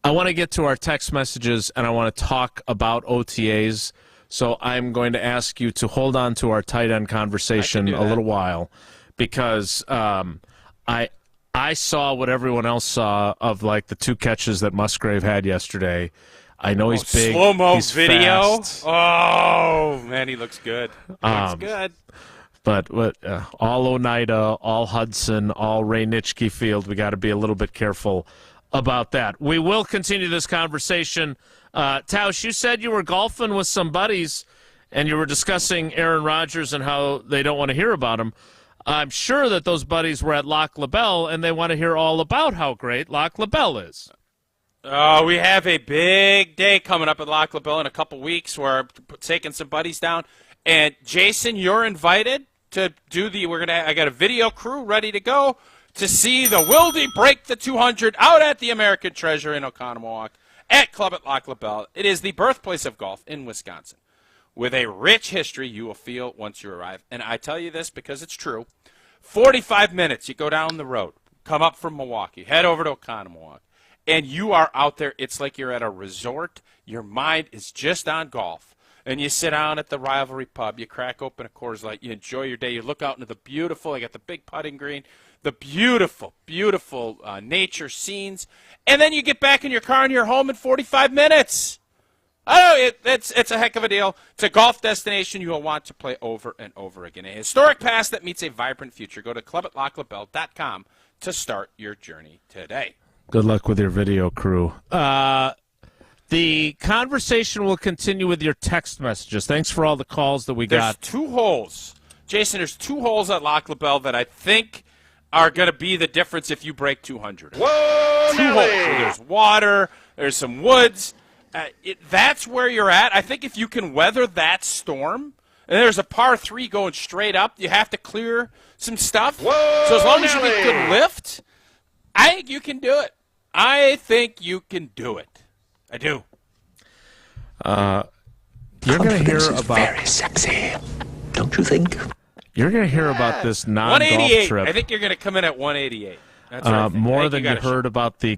I want to get to our text messages, and I want to talk about OTAs. So I'm going to ask you to hold on to our tight end conversation a little while, because I saw what everyone else saw of like the 2 catches that Musgrave had yesterday. I know he's big. Slow-mo video. Fast. Oh, man, he looks good. Looks good. But all Oneida, all Hudson, all Ray Nitschke Field, we got to be a little bit careful about that. We will continue this conversation. Tausch, you said you were golfing with some buddies, and you were discussing Aaron Rodgers and how they don't want to hear about him. I'm sure that those buddies were at Lac La Belle, and they want to hear all about how great Lac La Belle is. Oh, we have a big day coming up at Lac La Belle in a couple weeks where I'm taking some buddies down. And, Jason, you're invited to do I got a video crew ready to go to see the Wilde break the 200 out at the American Treasure in Oconomowoc at Club at Lac La Belle. It is the birthplace of golf in Wisconsin, with a rich history you will feel once you arrive. And I tell you this because it's true. 45 minutes, you go down the road, come up from Milwaukee, head over to Oconomowoc, and you are out there. It's like you're at a resort. Your mind is just on golf. And you sit down at the Rivalry Pub. You crack open a Coors Light. You enjoy your day. You look out into the beautiful. I got the big putting green, the beautiful, beautiful nature scenes. And then you get back in your car and you're home in 45 minutes. Oh, it's a heck of a deal. It's a golf destination you will want to play over and over again. A historic past that meets a vibrant future. Go to clubatlaclabelle.com to start your journey today. Good luck with your video crew. The conversation will continue with your text messages. Thanks for all the calls that we got. There's 2 holes. Jason, there's 2 holes at Lac La Belle that I think are going to be the difference if you break 200. Whoa, 2 holes. So there's water. There's some woods. That's where you're at. I think if you can weather that storm, and there's a par 3 going straight up, you have to clear some stuff. Whoa, so as long as you get good lift, I think you can do it. I think you can do it. I do. You're going to hear about very sexy, don't you think? You're going to hear about this non-golf trip. I think you're going to come in at 188. That's what I think. More than you heard about the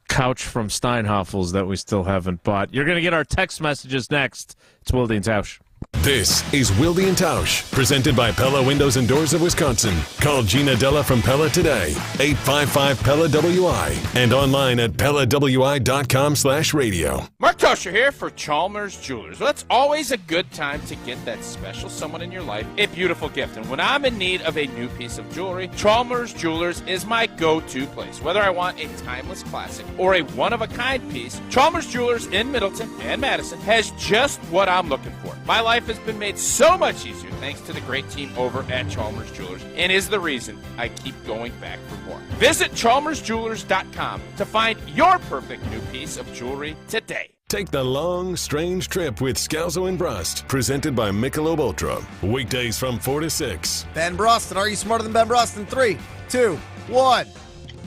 couch from Steinhoffel's that we still haven't bought. You're going to get our text messages next. It's Wilde Tausch. This is Wilde Tausch, presented by Pella Windows and Doors of Wisconsin. Call Gina Della from Pella today, 855-PELLA-WI, and online at PellaWI.com/radio. Mark Toscher here for Chalmers Jewelers. Well, it's always a good time to get that special someone in your life a beautiful gift. And when I'm in need of a new piece of jewelry, Chalmers Jewelers is my go-to place. Whether I want a timeless classic or a one-of-a-kind piece, Chalmers Jewelers in Middleton and Madison has just what I'm looking for. My life has been made so much easier thanks to the great team over at Chalmers Jewelers, and is the reason I keep going back for more. Visit chalmersjewelers.com to find your perfect new piece of jewelry today. Take the long, strange trip with Scalzo and Brust, presented by Michelob Ultra. Weekdays from 4 to 6. Ben Brust, and are you smarter than Ben Brust in 3, 2, 1?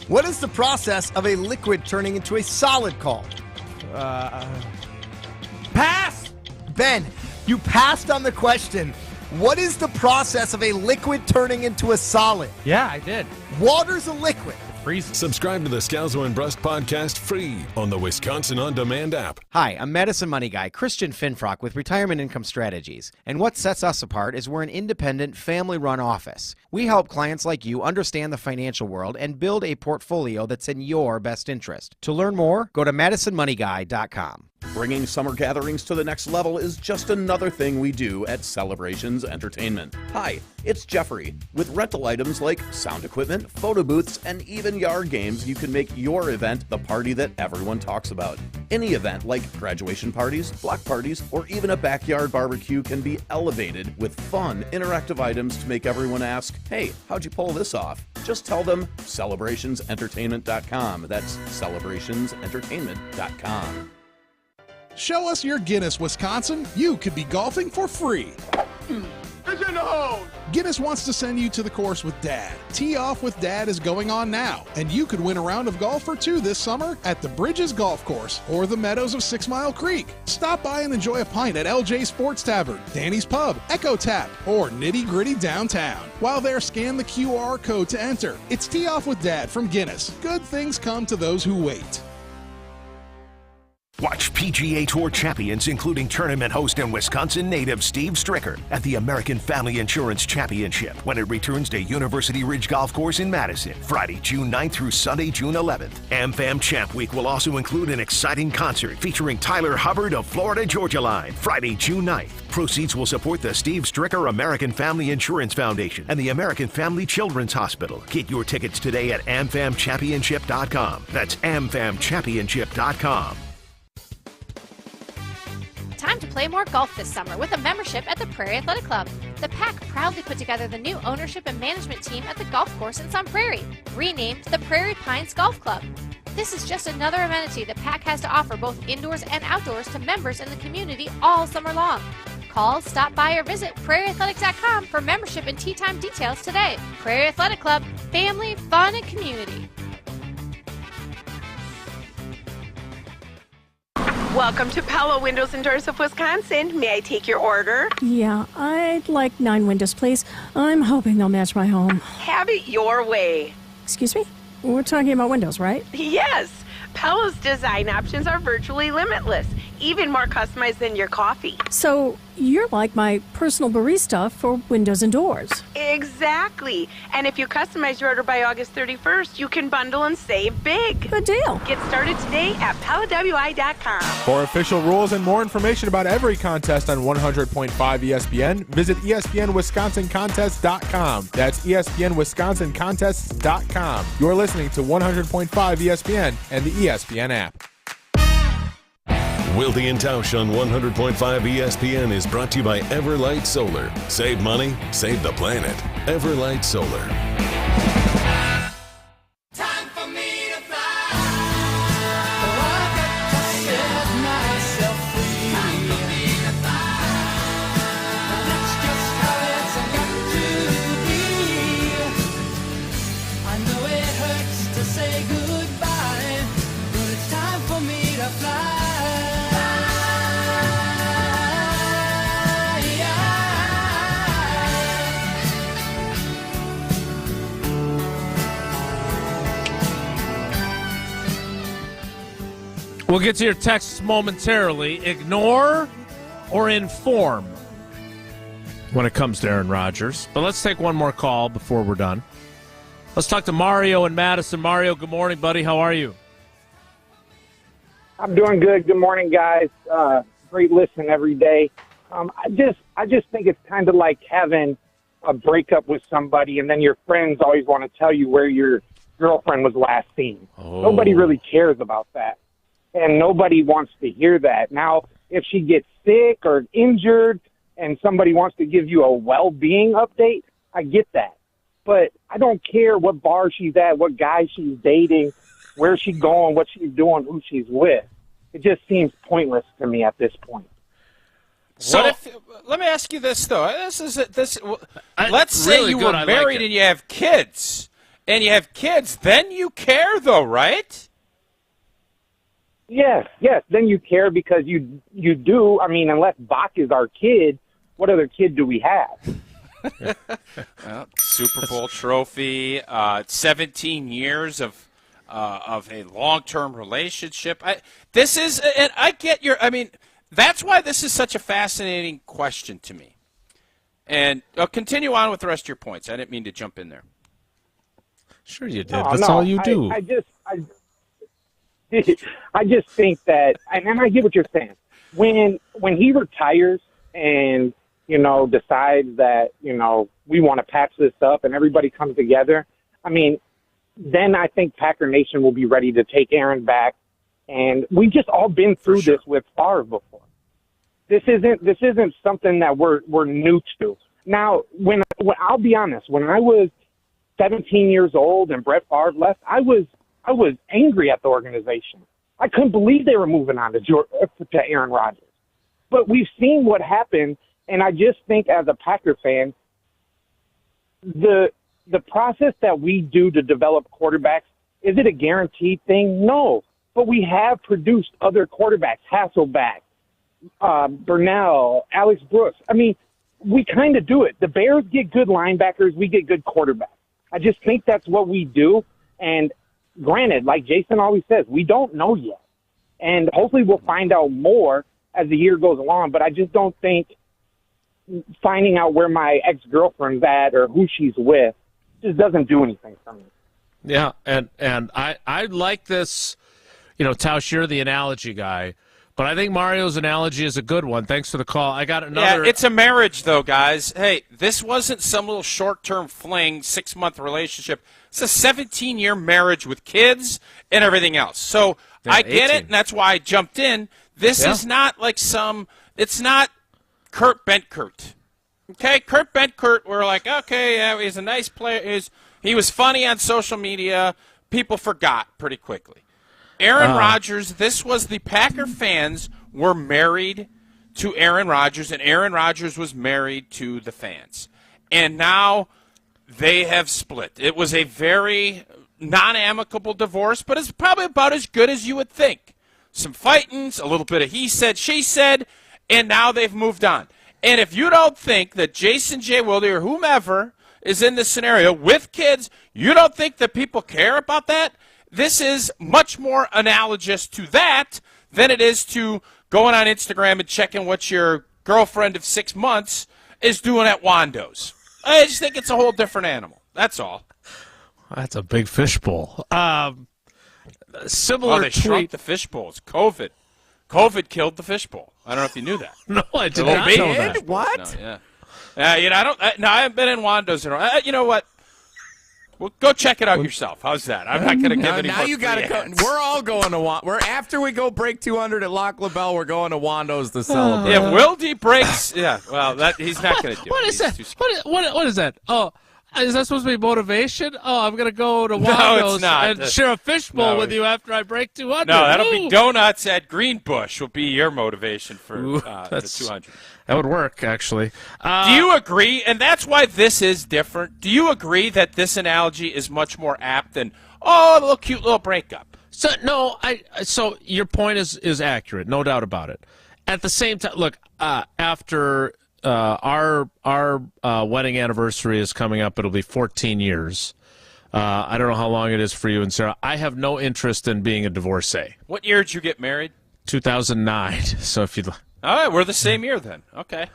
What is the process of a liquid turning into a solid called? Pass! Ben, you passed on the question. What is the process of a liquid turning into a solid? Yeah, I did. Water's a liquid. Freezing. Subscribe to the Scalzo and Brust podcast free on the Wisconsin On Demand app. Hi, I'm Madison Money Guy, Christian Finfrock with Retirement Income Strategies. And what sets us apart is we're an independent, family-run office. We help clients like you understand the financial world and build a portfolio that's in your best interest. To learn more, go to MadisonMoneyGuy.com. Bringing summer gatherings to the next level is just another thing we do at Celebrations Entertainment. Hi, it's Jeffrey. With rental items like sound equipment, photo booths, and even yard games, you can make your event the party that everyone talks about. Any event like graduation parties, block parties, or even a backyard barbecue can be elevated with fun, interactive items to make everyone ask, hey, how'd you pull this off? Just tell them celebrationsentertainment.com. That's celebrationsentertainment.com. Show us your Guinness, Wisconsin. You could be golfing for free. It's in the hole. Guinness wants to send you to the course with Dad. Tee Off with Dad is going on now, and you could win a round of golf for two this summer at the Bridges Golf Course or the Meadows of 6 Mile Creek. Stop by and enjoy a pint at LJ Sports Tavern, Danny's Pub, Echo Tap, or Nitty Gritty Downtown. While there, scan the QR code to enter. It's Tee Off with Dad from Guinness. Good things come to those who wait. Watch PGA Tour champions, including tournament host and Wisconsin native Steve Stricker, at the American Family Insurance Championship when it returns to University Ridge Golf Course in Madison, Friday, June 9th through Sunday, June 11th. AmFam Champ Week will also include an exciting concert featuring Tyler Hubbard of Florida Georgia Line, Friday, June 9th. Proceeds will support the Steve Stricker American Family Insurance Foundation and the American Family Children's Hospital. Get your tickets today at amfamchampionship.com. That's amfamchampionship.com. Time to play more golf this summer with a membership at the Prairie Athletic Club. The Pack proudly put together the new ownership and management team at the golf course in Sun Prairie, renamed the Prairie Pines Golf Club. This is just another amenity the Pack has to offer both indoors and outdoors to members in the community all summer long. Call, stop by, or visit prairieathletics.com for membership and tee time details today. Prairie Athletic Club, family, fun, and community. Welcome to Pella Windows and Doors of Wisconsin. May I take your order? Yeah, I'd like 9 windows, please. I'm hoping they'll match my home. Have it your way. Excuse me? We're talking about windows, right? Yes. Pella's design options are virtually limitless, even more customized than your coffee. So you're like my personal barista for windows and doors. Exactly. And if you customize your order by August 31st, you can bundle and save big. Good deal. Get started today at PellaWI.com. For official rules and more information about every contest on 100.5 ESPN, visit ESPNWisconsinContest.com. That's ESPNWisconsinContests.com. You're listening to 100.5 ESPN and the ESPN app. Wilde Tausch on 100.5 ESPN is brought to you by Everlight Solar. Save money, save the planet. Everlight Solar. Time for me to fly. Set myself free. Time for me to fly. That's just how it's got to be. I know it hurts to say goodbye, but it's time for me to fly. We'll get to your texts momentarily. Ignore or inform when it comes to Aaron Rodgers. But let's take one more call before we're done. Let's talk to Mario in Madison. Mario, good morning, buddy. How are you? I'm doing good. Good morning, guys. Great listen every day. I just think it's kind of like having a breakup with somebody, and then your friends always want to tell you where your girlfriend was last seen. Oh. Nobody really cares about that, and nobody wants to hear that. Now, if she gets sick or injured and somebody wants to give you a well-being update, I get that. But I don't care what bar she's at, what guy she's dating, where she's going, what she's doing, who she's with. It just seems pointless to me at this point. So let me ask you this though. Let's say really you were good. married and you have kids. and you have kids, then you care, though, right? Yes. Then you care because you do. I mean, unless Bach is our kid, what other kid do we have? Well, Super Bowl trophy, 17 years of a long-term relationship. That's why this is such a fascinating question to me. And continue on with the rest of your points. I didn't mean to jump in there. Sure you did. That's all you do. I just think that, and I get what you're saying. When he retires and, decides that, we want to patch this up and everybody comes together, I mean, then I think Packer Nation will be ready to take Aaron back. And we've just all been through this with Favre before. This isn't something that we're new to. Now, when I'll be honest, when I was 17 years old and Brett Favre left, I was angry at the organization. I couldn't believe they were moving on to Aaron Rodgers. But we've seen what happened, and I just think as a Packer fan, the process that we do to develop quarterbacks, is it a guaranteed thing? No. But we have produced other quarterbacks, Hasselbeck, Burnell, Alex Brooks. I mean, we kind of do it. The Bears get good linebackers. We get good quarterbacks. I just think that's what we do. And granted, like Jason always says, we don't know yet. And hopefully we'll find out more as the year goes along. But I just don't think finding out where my ex-girlfriend's at or who she's with just doesn't do anything for me. Yeah, and I like this. Tausch, you're the analogy guy. But I think Mario's analogy is a good one. Thanks for the call. I got another. Yeah, it's a marriage, though, guys. Hey, this wasn't some little short-term fling, 6-month relationship. It's a 17-year marriage with kids and everything else. So I get 18. it, and that's why I jumped in. This is not like it's not Kurt Bentkert. Okay, Kurt Bentkert, we're like, okay, yeah, he's a nice player. He was funny on social media. People forgot pretty quickly. Aaron Rodgers, this was the Packer fans were married to Aaron Rodgers, and Aaron Rodgers was married to the fans. And now they have split. It was a very non-amicable divorce, but it's probably about as good as you would think. Some fightings, a little bit of he said, she said, and now they've moved on. And if you don't think that Jason J. Wilde or whomever is in this scenario with kids, you don't think that people care about that? This is much more analogous to that than it is to going on Instagram and checking what your girlfriend of 6 months is doing at Wando's. I just think it's a whole different animal. That's all. That's a big fishbowl. Similar they tweet. shrunk the fishbowl. It's COVID. COVID killed the fishbowl. I don't know if you knew that. No, I did not know that. What? No, yeah. I haven't been in Wando's. You know what? Well, go check it out yourself. How's that? I'm not going to give any now more you got to go. ads. We're all going to We're after we go break 200 at Loch LaBelle. We're going to Wando's to celebrate. If Wilde breaks, well, he's not going to do it. What is that? What is that? Oh, is that supposed to be motivation? Oh, I'm going to go to Wando's No, it's not. and share a fishbowl with you after I break 200. No, that'll be donuts at Greenbush will be your motivation for the 200. That would work, actually. Do you agree? And that's why this is different. Do you agree that this analogy is much more apt than, a little cute little breakup? So no, so your point is accurate, no doubt about it. At the same time, look, after our wedding anniversary is coming up, it'll be 14 years. I don't know how long it is for you and Sarah. I have no interest in being a divorcee. What year did you get married? 2009. So if you'd. All right, we're the same year then. Okay.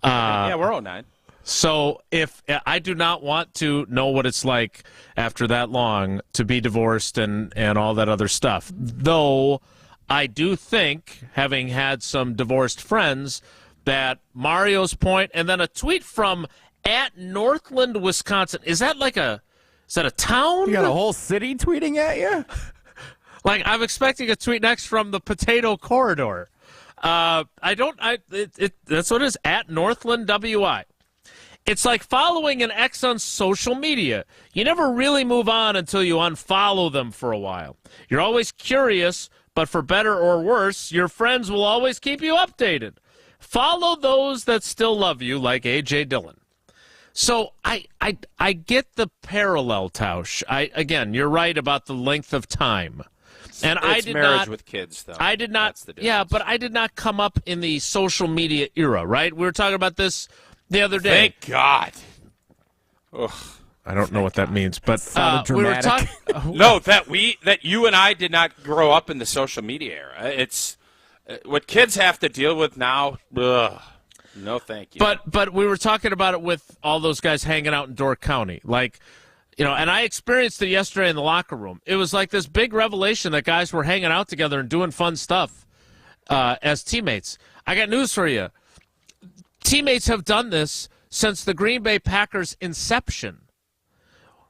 Yeah, we're 09. So if I do not want to know what it's like after that long to be divorced and all that other stuff, though I do think, having had some divorced friends, that Mario's point, and then a tweet from at Northland, Wisconsin. Is that a town? You got a whole city tweeting at you? Like, I'm expecting a tweet next from the Potato Corridor. That's what it is, at Northland WI. It's like following an ex on social media. You never really move on until you unfollow them for a while. You're always curious, but for better or worse, your friends will always keep you updated. Follow those that still love you, like A.J. Dillon. So I get the parallel, Tausch. Again, you're right about the length of time. And it's I did marriage not, with kids, though. I did not. Yeah, but I did not come up in the social media era, right? We were talking about this the other day. Thank God. Ugh. I don't know what that means, but Sounded we were dramatic. talking. No, that you and I did not grow up in the social media era. It's what kids have to deal with now. Ugh. No, thank you. But we were talking about it with all those guys hanging out in Door County, like. And I experienced it yesterday in the locker room. It was like this big revelation that guys were hanging out together and doing fun stuff as teammates. I got news for you. Teammates have done this since the Green Bay Packers' inception.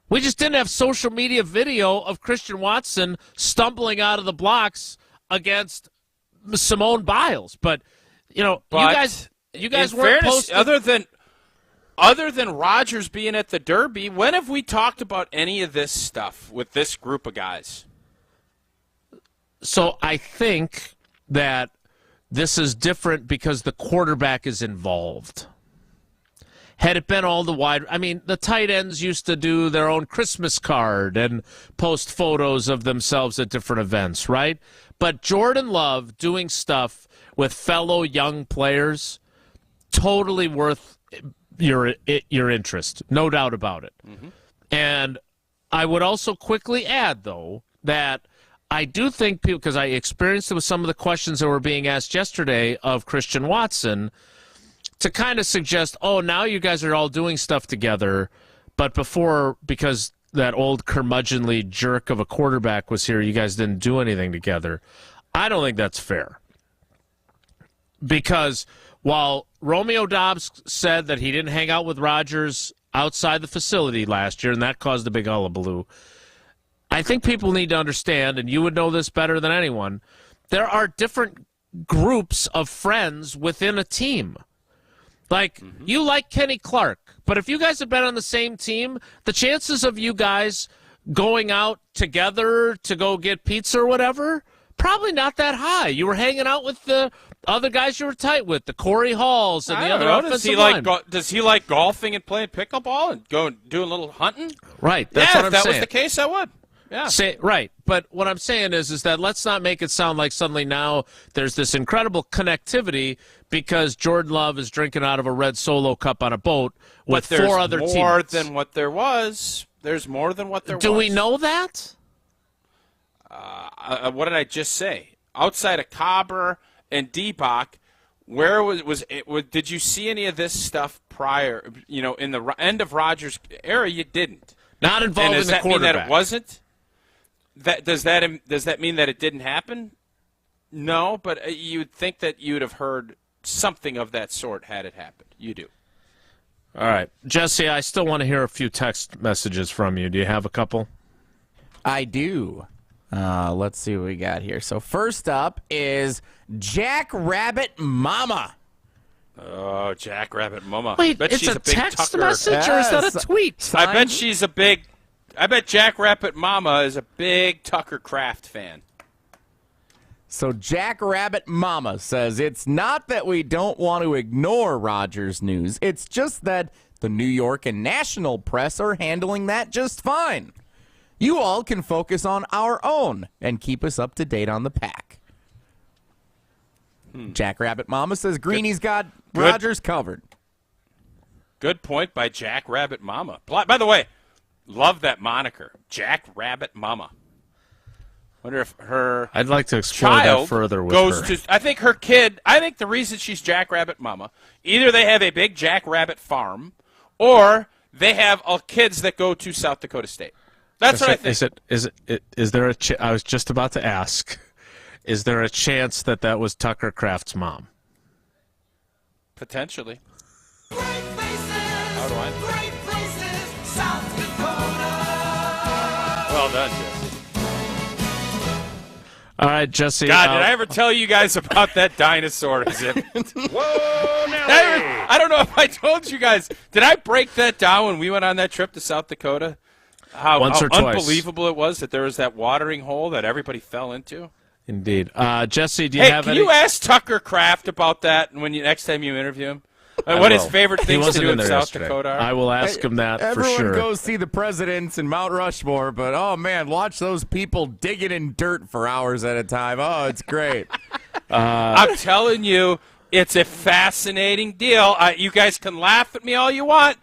We just didn't have social media video of Christian Watson stumbling out of the blocks against Simone Biles. But you guys weren't posting. Other than Rodgers being at the Derby, when have we talked about any of this stuff with this group of guys? So I think that this is different because the quarterback is involved. Had it been all the tight ends used to do their own Christmas card and post photos of themselves at different events, right? But Jordan Love doing stuff with fellow young players, totally worth your interest, no doubt about it. Mm-hmm. And I would also quickly add, though, that I do think people, because I experienced it with some of the questions that were being asked yesterday of Christian Watson, to kind of suggest, oh, now you guys are all doing stuff together, but before, because that old curmudgeonly jerk of a quarterback was here, you guys didn't do anything together. I don't think that's fair. Because while Romeo Doubs said that he didn't hang out with Rodgers outside the facility last year, and that caused a big hullabaloo, I think people need to understand, and you would know this better than anyone, there are different groups of friends within a team. Like, you like Kenny Clark, but if you guys have been on the same team, the chances of you guys going out together to go get pizza or whatever, probably not that high. You were hanging out with the other guys you were tight with, the Corey Halls and the other offensive line. Does he like golfing and playing pickleball and going doing a little hunting? Right. That's what I'm saying. If that was the case, I would. Yeah. Right. But what I'm saying is that let's not make it sound like suddenly now there's this incredible connectivity because Jordan Love is drinking out of a red Solo cup on a boat with four other teams. There's more than what there was. There's more than what there was. Do we know that? What did I just say? Outside of Cobber and Debach, where was it? Did you see any of this stuff prior? In the end of Rodgers' era, you didn't. Not involved in the quarterback. Does that mean that it wasn't? Does that mean that it didn't happen? No, but you'd think that you would have heard something of that sort had it happened. You do. All right. Jesse, I still want to hear a few text messages from you. Do you have a couple? I do. Let's see what we got here. So first up is Jackrabbit Mama. Oh, Jackrabbit Mama. Wait, bet it's she's a big text Tucker. message or is that a tweet? I bet Jackrabbit Mama is a big Tucker Kraft fan. So Jackrabbit Mama says, it's not that we don't want to ignore Rodgers news. It's just that the New York and national press are handling that just fine. You all can focus on our own and keep us up to date on the Pack. Jackrabbit Mama says Greeny's got Rodgers covered. Good point by Jackrabbit Mama. By the way, love that moniker, Jackrabbit Mama. Wonder if her I'd like to explore that further with her. I think her kid, I think the reason she's Jackrabbit Mama, either they have a big jackrabbit farm or they have kids that go to South Dakota State. That's what I think. Is there I was just about to ask, is there a chance that was Tucker Kraft's mom? Potentially. How do I? Great places, South Dakota. Well done, Jesse. All right, Jesse. God, did I ever tell you guys about that dinosaur exhibit? Whoa, Nelly! I don't know if I told you guys. Did I break that down when we went on that trip to South Dakota? Once or twice. Unbelievable it was that there was that watering hole that everybody fell into. Indeed. Jesse, do you have any? Can you ask Tucker Kraft about that when next time you interview him? What his favorite things to do in South yesterday. Dakota are? I will ask him that for sure. Everyone goes see the presidents and Mount Rushmore, but oh man, watch those people digging in dirt for hours at a time. Oh, it's great. I'm telling you, it's a fascinating deal. You guys can laugh at me all you want.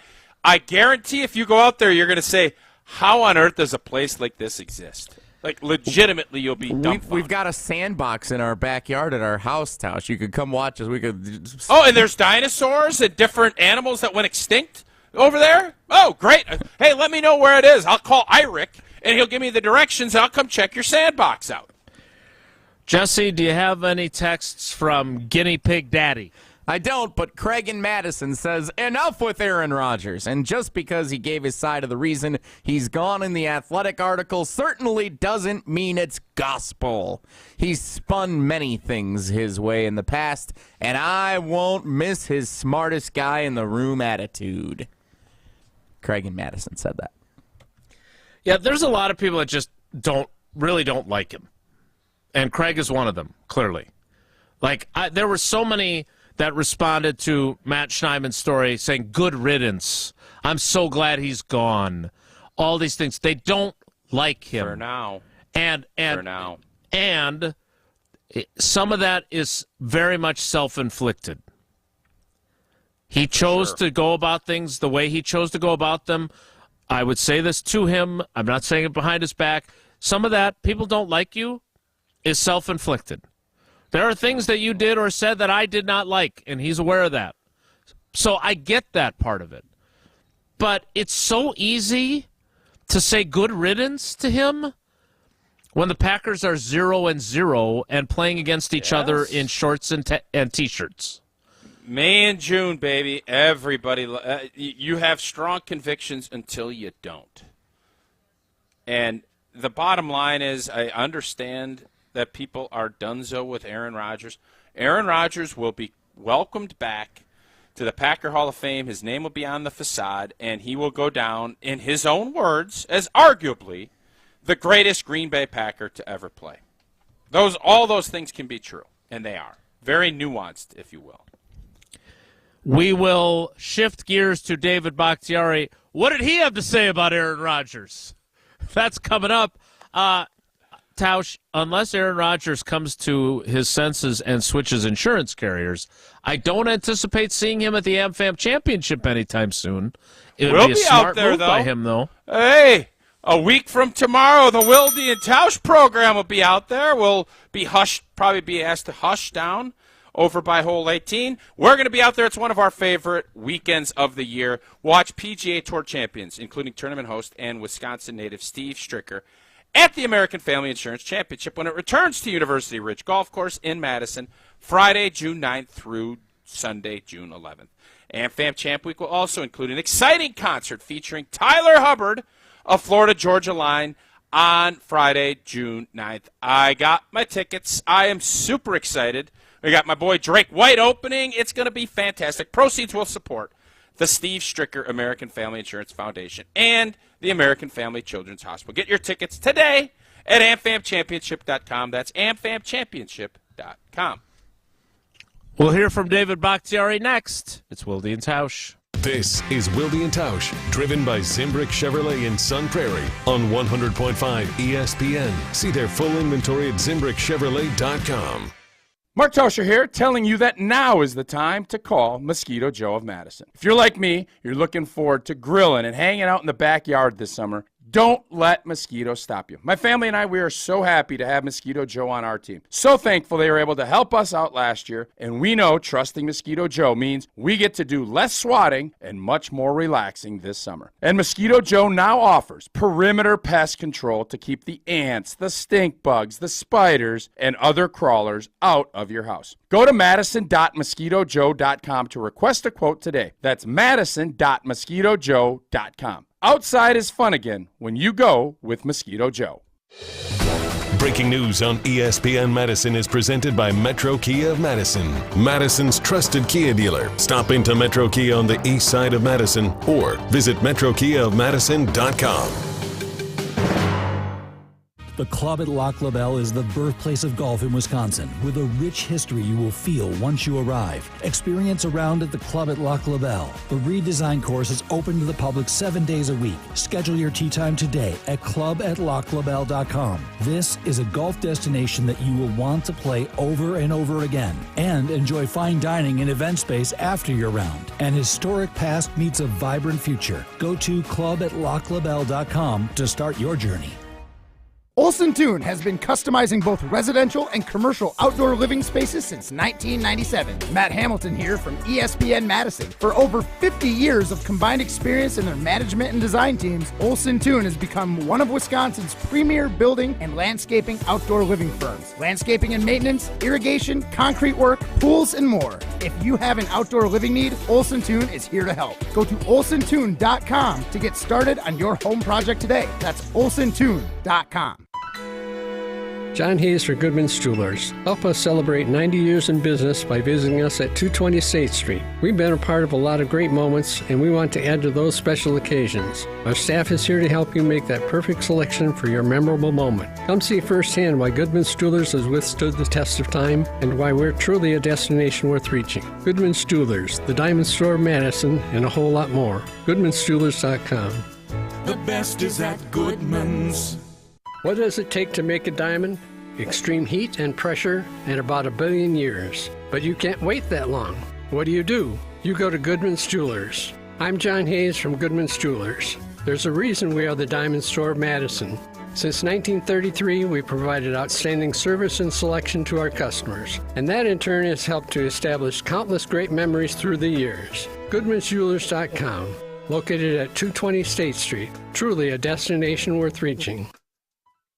I guarantee if you go out there, you're going to say, how on earth does a place like this exist? Like, legitimately, you'll be dumbfounded. We've got a sandbox in our backyard at our house, Tausch. You could come watch us. We could. Oh, and there's dinosaurs and different animals that went extinct over there? Oh, great. Hey, let me know where it is. I'll call Irick, and he'll give me the directions, and I'll come check your sandbox out. Jesse, do you have any texts from Guinea Pig Daddy? I don't, but Craig in Madison says, enough with Aaron Rodgers. And just because he gave his side of the reason he's gone in the Athletic article certainly doesn't mean it's gospel. He's spun many things his way in the past, and I won't miss his smartest guy in the room attitude. Craig in Madison said that. Yeah, there's a lot of people that just really don't like him. And Craig is one of them, clearly. Like, there were so many that responded to Matt Schneimann's story saying, good riddance. I'm so glad he's gone. All these things. They don't like him. For now. And For now. And some of that is very much self-inflicted. He chose to go about things the way he chose to go about them. I would say this to him. I'm not saying it behind his back. Some of that, people don't like you, is self-inflicted. There are things that you did or said that I did not like, and he's aware of that. So I get that part of it. But it's so easy to say good riddance to him when the Packers are 0-0 and playing against each other in shorts and T-shirts. May and June, baby. Everybody, you have strong convictions until you don't. And the bottom line is I understand that people are donezo with Aaron Rodgers. Aaron Rodgers will be welcomed back to the Packer Hall of Fame. His name will be on the facade, and he will go down, in his own words, as arguably the greatest Green Bay Packer to ever play. All those things can be true, and they are. Very nuanced, if you will. We will shift gears to David Bakhtiari. What did he have to say about Aaron Rodgers? That's coming up. Tausch, unless Aaron Rodgers comes to his senses and switches insurance carriers, I don't anticipate seeing him at the AmFam Championship anytime soon. It would be a smart move by him, though. Hey, a week from tomorrow, the Wilde Tausch program will be out there. We'll be hushed, probably be asked to hush down over by hole 18. We're going to be out there. It's one of our favorite weekends of the year. Watch PGA Tour champions, including tournament host and Wisconsin native Steve Stricker, at the American Family Insurance Championship when it returns to University Ridge Golf Course in Madison, Friday, June 9th through Sunday, June 11th. AmFam Champ Week will also include an exciting concert featuring Tyler Hubbard of Florida Georgia Line on Friday, June 9th. I got my tickets. I am super excited. We got my boy Drake White opening. It's going to be fantastic. Proceeds will support the Steve Stricker American Family Insurance Foundation and the American Family Children's Hospital. Get your tickets today at amfamchampionship.com. That's amfamchampionship.com. We'll hear from David Bakhtiari next. It's Wilde Tausch. This is Wilde Tausch, driven by Zimbrick Chevrolet in Sun Prairie on 100.5 ESPN. See their full inventory at zimbrickchevrolet.com. Mark Tauscher here, telling you that now is the time to call Mosquito Joe of Madison. If you're like me, you're looking forward to grilling and hanging out in the backyard this summer. Don't let Mosquito stop you. My family and I, we are so happy to have Mosquito Joe on our team. So thankful they were able to help us out last year, and we know trusting Mosquito Joe means we get to do less swatting and much more relaxing this summer. And Mosquito Joe now offers perimeter pest control to keep the ants, the stink bugs, the spiders, and other crawlers out of your house. Go to madison.mosquitojoe.com to request a quote today. That's madison.mosquitojoe.com. Outside is fun again when you go with Mosquito Joe. Breaking news on ESPN Madison is presented by Metro Kia of Madison, Madison's trusted Kia dealer. Stop into Metro Kia on the east side of Madison or visit metrokiaofmadison.com. The club at Lac La Belle is the birthplace of golf in Wisconsin, with a rich history you will feel once you arrive. Experience a round at the club at Lac La Belle. The redesigned course is open to the public 7 days a week. Schedule your tee time today at club@laclabelle.com. This is a golf destination that you will want to play over and over again, and enjoy fine dining and event space after your round. An historic past meets a vibrant future. Go to club@laclabelle.com to start your journey. Olson Toon has been customizing both residential and commercial outdoor living spaces since 1997. Matt Hamilton here from ESPN Madison. For over 50 years of combined experience in their management and design teams, Olson Toon has become one of Wisconsin's premier building and landscaping outdoor living firms. Landscaping and maintenance, irrigation, concrete work, pools, and more. If you have an outdoor living need, Olson Toon is here to help. Go to olsontoon.com to get started on your home project today. That's olsontoon.com. John Hayes for Goodman's Jewelers. Help us celebrate 90 years in business by visiting us at 220 State Street. We've been a part of a lot of great moments, and we want to add to those special occasions. Our staff is here to help you make that perfect selection for your memorable moment. Come see firsthand why Goodman's Jewelers has withstood the test of time and why we're truly a destination worth reaching. Goodman's Jewelers, the Diamond Store of Madison, and a whole lot more. Goodman'sJewelers.com. The best is at Goodman's. What does it take to make a diamond? Extreme heat and pressure and about 1 billion years. But you can't wait that long. What do? You go to Goodman's Jewelers. I'm John Hayes from Goodman's Jewelers. There's a reason we are the Diamond Store of Madison. Since 1933, we provided outstanding service and selection to our customers, and that in turn has helped to establish countless great memories through the years. Goodman'sJewelers.com, located at 220 State Street, truly a destination worth reaching.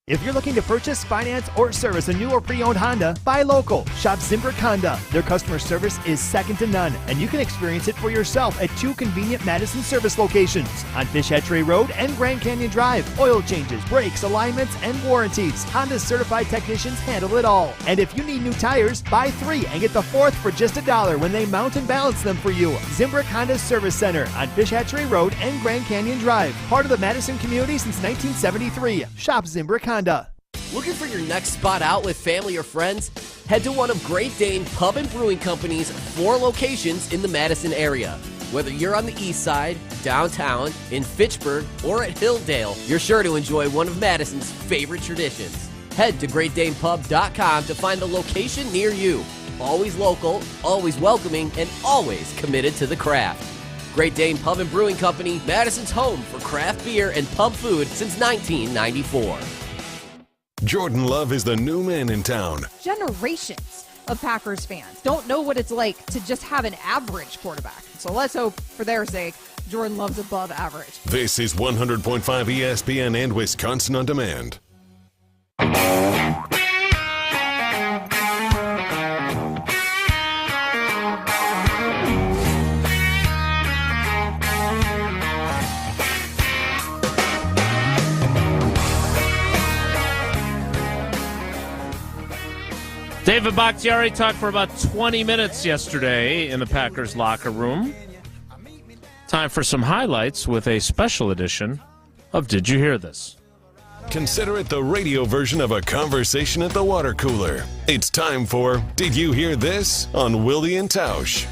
If you're looking to purchase, finance, or service a new or pre-owned Honda, buy local. Shop Zimbrick Honda. Their customer service is second to none, and you can experience it for yourself at 2 convenient Madison service locations on Fish Hatchery Road and Grand Canyon Drive. Oil changes, brakes, alignments, and warranties. Honda's certified technicians handle it all. And if you need new tires, buy 3 and get the 4th for just $1 when they mount and balance them for you. Zimbrick Honda Service Center on Fish Hatchery Road and Grand Canyon Drive. Part of the Madison community since 1973. Shop Zimbrick Honda. Looking for your next spot out with family or friends? Head to one of Great Dane Pub and Brewing Company's 4 locations in the Madison area. Whether you're on the east side, downtown, in Fitchburg, or at Hilldale, you're sure to enjoy one of Madison's favorite traditions. Head to GreatDanePub.com to find a location near you. Always local, always welcoming, and always committed to the craft. Great Dane Pub and Brewing Company, Madison's home for craft beer and pub food since 1994. Jordan Love is the new man in town. Generations of Packers fans don't know what it's like to just have an average quarterback. So let's hope, for their sake, Jordan Love's above average. This is 100.5 ESPN and Wisconsin On Demand. David Bakhtiari talked for about 20 minutes yesterday in the Packers locker room. Time for some highlights with a special edition of Did You Hear This? Consider it the radio version of a conversation at the water cooler. It's time for Did You Hear This on Wilde Tausch.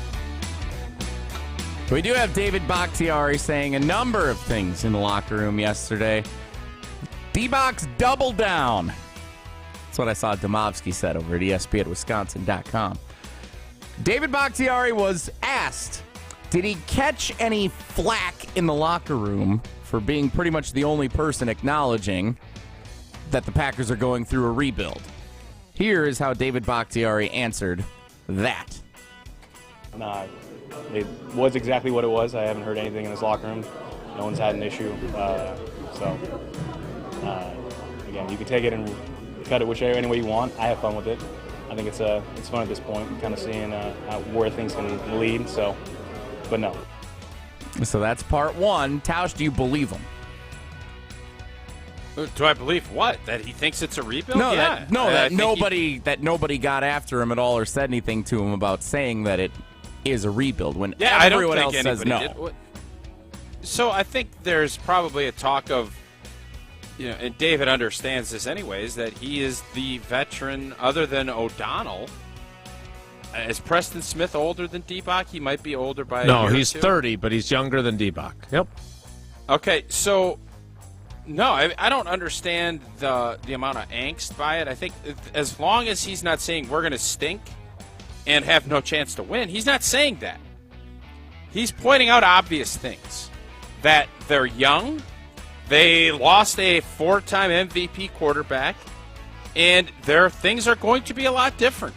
We do have David Bakhtiari saying a number of things in the locker room yesterday. D-Box double down. That's what I saw Domovsky said over at ESPN@Wisconsin.com. David Bakhtiari was asked, did he catch any flack in the locker room for being pretty much the only person acknowledging that the Packers are going through a rebuild? Here is how David Bakhtiari answered that. Nah, it was exactly what it was. I haven't heard anything in this locker room. No one's had an issue. Again, you can take it and cut it any way you want. I have fun with it. I think it's fun at this point, kind of seeing where things can lead. But no. So that's part one. Tausch, do you believe him? Do I believe what? That he thinks it's a rebuild? No, yeah. that nobody got after him at all or said anything to him about saying that it is a rebuild when everyone else says no. So I think there's probably a talk of and David understands this anyways, that he is the veteran other than O'Donnell. Is Preston Smith older than D-Bach? He might be older by a year or he's two. 30, but he's younger than D-Bach. Yep. Okay, so no, I don't understand the amount of angst by it. I think as long as he's not saying we're going to stink and have no chance to win, he's not saying that. He's pointing out obvious things, that they're young, they lost a 4-time MVP quarterback, and their things are going to be a lot different.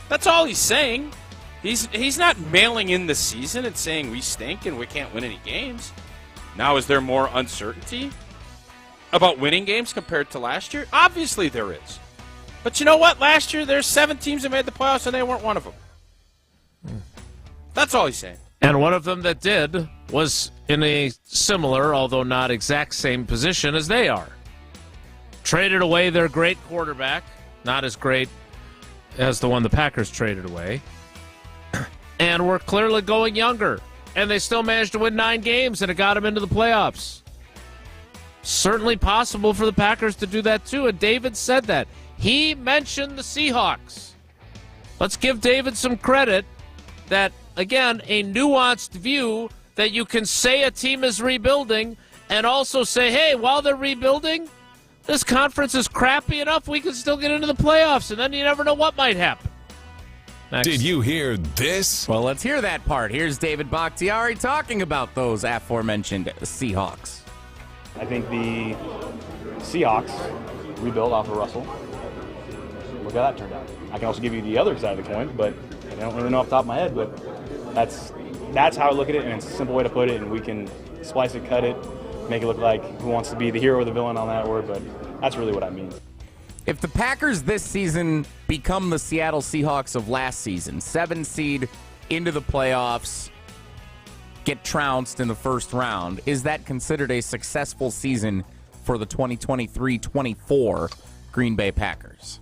That's all he's saying. He's not mailing in the season and saying we stink and we can't win any games. Now, is there more uncertainty about winning games compared to last year? Obviously there is. But you know what? Last year there's 7 teams that made the playoffs and they weren't one of them. That's all he's saying. And one of them that did was in a similar, although not exact same position as they are. Traded away their great quarterback, not as great as the one the Packers traded away, and were clearly going younger. And they still managed to win 9 games, and it got them into the playoffs. Certainly possible for the Packers to do that too, and David said that. He mentioned the Seahawks. Let's give David some credit that, again, a nuanced view that you can say a team is rebuilding and also say, hey, while they're rebuilding, this conference is crappy enough we can still get into the playoffs, and then you never know what might happen. Next. Did you hear this? Well, let's hear that part. Here's David Bakhtiari talking about those aforementioned Seahawks. I think the Seahawks rebuilt off of Russell. Look how that turned out. I can also give you the other side of the coin, but I don't really know off the top of my head, but that's how I look at it, and it's a simple way to put it, and we can splice it, cut it, make it look like who wants to be the hero or the villain on that word, but that's really what I mean. If the Packers this season become the Seattle Seahawks of last season, 7 seed into the playoffs, get trounced in the first round, is that considered a successful season for the 2023-24 Green Bay Packers?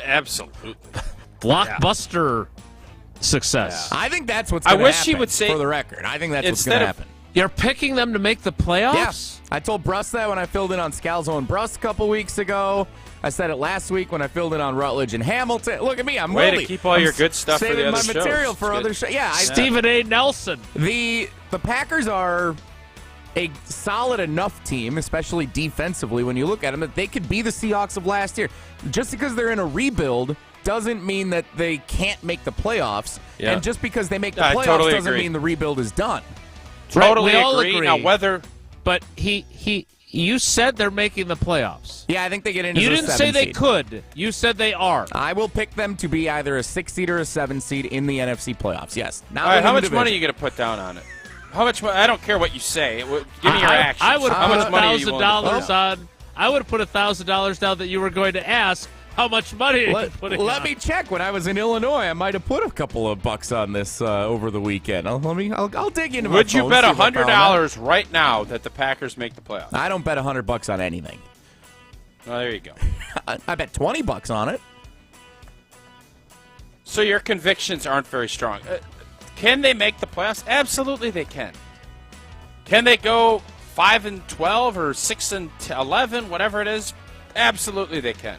Absolutely. Blockbuster success. I think that's what's going to happen, he would say, for the record. I think that's what's going to happen. You're picking them to make the playoffs? Yes. I told Bruss that when I filled in on Scalzo and Bruss a couple weeks ago. I said it last week when I filled in on Rutledge and Hamilton. Look at me, I'm way Wildy. to keep all your good stuff for the saving other my shows. material for other shows. Yeah, Stephen A. Nelson. The Packers are a solid enough team, especially defensively, when you look at them, that they could be the Seahawks of last year. Just because they're in a rebuild doesn't mean that they can't make the playoffs. Yeah. And just because they make the playoffs totally doesn't agree. mean the rebuild is done. Totally we all agree. Now, whether... But you said they're making the playoffs. Yeah, I think they get into You the didn't 7 say they seed. could. You said they are. I will pick them to be either a 6 seed or a 7 seed in the NFC playoffs. Yes. Not all right, how within the much money are division. you going to put down on it? How much? I don't care what you say. Give me your actions. I would how have much put money are you willing to put $1,000 down? on. I would have put $1,000 down that you were going to ask how much money are you putting Let on? me check. When I was in Illinois, I might have put a couple of bucks on this over the weekend. I'll dig into my Would you phone, bet see if I found $100 right now that the Packers make the playoffs? that. I don't bet $100 on anything. Well, there you go. I bet $20 on it. So your convictions aren't very strong. Can they make the playoffs? Absolutely, they can. Can they go 5-12 or 6-11, whatever it is? Absolutely, they can.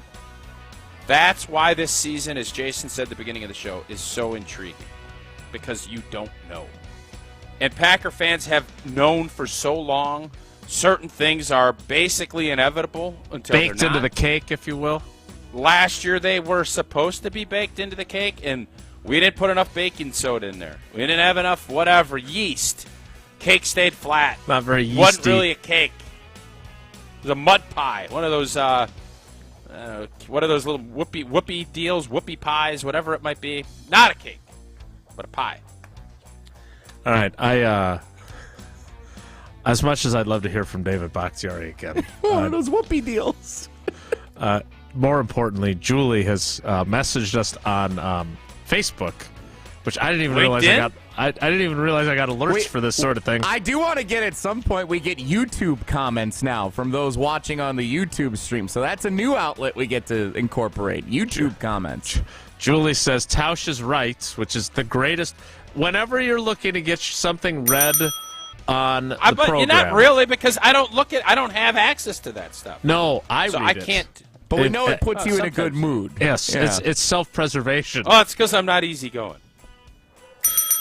That's why this season, as Jason said at the beginning of the show, is so intriguing, because you don't know. And Packer fans have known for so long certain things are basically inevitable until Baked they're into not. the cake, if you will. Last year they were supposed to be baked into the cake, and we didn't put enough baking soda in there. We didn't have enough yeast. Cake stayed flat. Not very yeasty. Wasn't really a cake. It was a mud pie. One of those little whoopie deals, whoopie pies, whatever it might be. Not a cake, but a pie. All right, as much as I'd love to hear from David Bakhtiari again. One of those whoopie deals. More importantly, Julie has messaged us on Facebook, which I didn't even realize I got. I didn't even realize I got alerts for this sort of thing. I do want to get at some point we get YouTube comments now from those watching on the YouTube stream. So that's a new outlet we get to incorporate. YouTube comments. Julie says Tausch is right, which is the greatest. Whenever you're looking to get something read on the But program. not really, because I don't have access to that stuff. No, I so read I it. can't. But we know it puts you in a good mood. Yes, Yeah. it's self-preservation. Oh, it's because I'm not easygoing.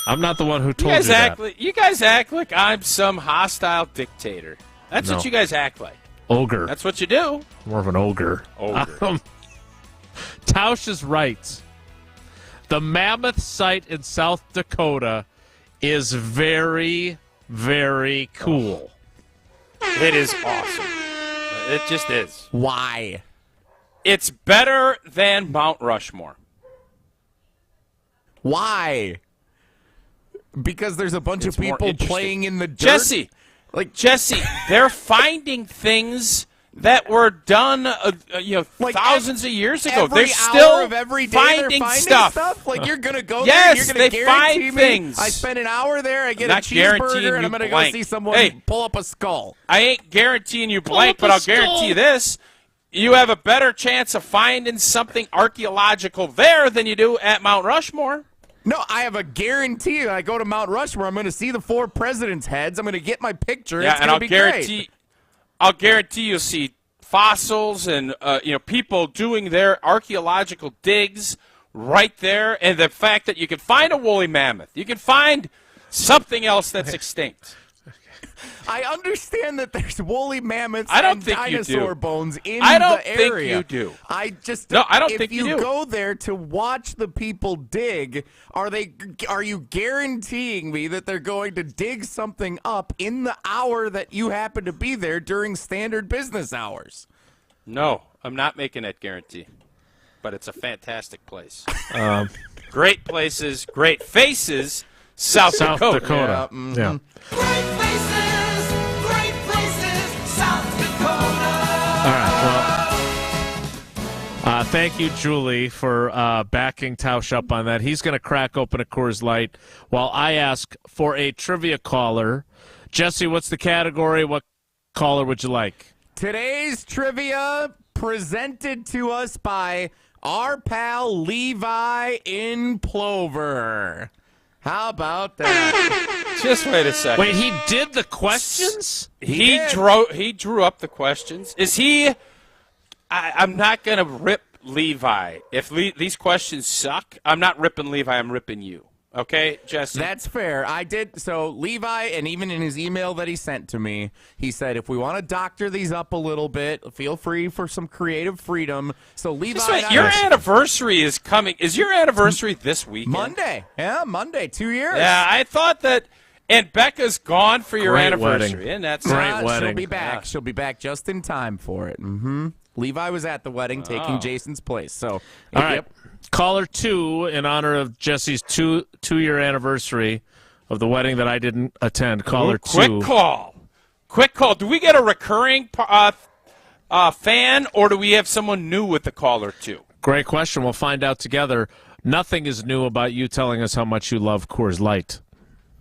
I'm not the one who told you that. You guys act like I'm some hostile dictator. That's No. what you guys act like. Ogre. That's what you do. More of an ogre. Ogre. Tausch is right. The Mammoth site in South Dakota is very, very cool. It is awesome. It just is. Why? It's better than Mount Rushmore. Why? Because there's a bunch of more people interesting. playing in the dirt. Jesse, they're finding things that were done, thousands of years ago. They're still of every day finding they're stuff. Like you're gonna go Yes, there, you're gonna they guarantee find me things. I spend an hour there, I get I'm a not guaranteeing cheeseburger, and you I'm gonna blank. go see someone Hey. pull up a skull. I ain't guaranteeing you Pull blank, up but a I'll guarantee you skull. this. You have a better chance of finding something archaeological there than you do at Mount Rushmore. No, I have a guarantee. I go to Mount Rushmore, I'm going to see the 4 presidents' heads. I'm going to get my picture. Yeah, it's and going to be great. I'll guarantee you'll see fossils and people doing their archaeological digs right there, and the fact that you can find a woolly mammoth, you can find something else that's extinct. I understand that there's woolly mammoths I don't and think you dinosaur do. bones in I don't the think area. you do. I just No, I don't if think you you do. go there to watch the people dig, are you guaranteeing me that they're going to dig something up in the hour that you happen to be there during standard business hours? No, I'm not making that guarantee. But it's a fantastic place. Great places, great faces, South Dakota. Yeah. Mm-hmm. Great places, South Dakota. All right, well, thank you, Julie, for backing Tausch up on that. He's going to crack open a Coors Light while I ask for a trivia caller. Jesse, what's the category? What caller would you like? Today's trivia presented to us by our pal Levi in Plover. How about that? Just wait a second. Wait, he did the questions? He drew up the questions. Is he? I'm not going to rip Levi. If these questions suck, I'm not ripping Levi. I'm ripping you. Okay, Jesse? That's fair. I did. So Levi, and even in his email that he sent to me, he said, if we want to doctor these up a little bit, feel free for some creative freedom. So Levi, Just wait, your anniversary is coming. Is your anniversary this weekend? Monday. Yeah, Monday. 2 years. Yeah, I thought that. And Becca's gone for your Great anniversary, wedding. and that's Great wedding. She'll be back. She'll be back just in time for it. Mm-hmm. Levi was at the wedding taking Jason's place. So, All right. Caller 2, in honor of Jesse's two-year anniversary of the wedding that I didn't attend. Caller 2. Quick call. Do we get a recurring fan, or do we have someone new with the caller 2? Great question. We'll find out together. Nothing is new about you telling us how much you love Coors Light.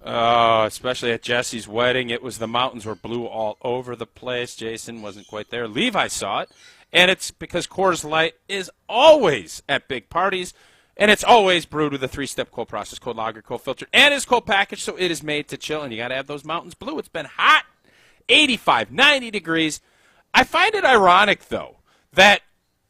Especially at Jesse's wedding. The mountains were blue all over the place. Jason wasn't quite there. Levi saw it. And it's because Coors Light is always at big parties, and it's always brewed with a 3-step cold process, cold lager, cold filtered, and is cold packaged, so it is made to chill, and you got to have those mountains blue. It's been hot, 85, 90 degrees. I find it ironic, though, that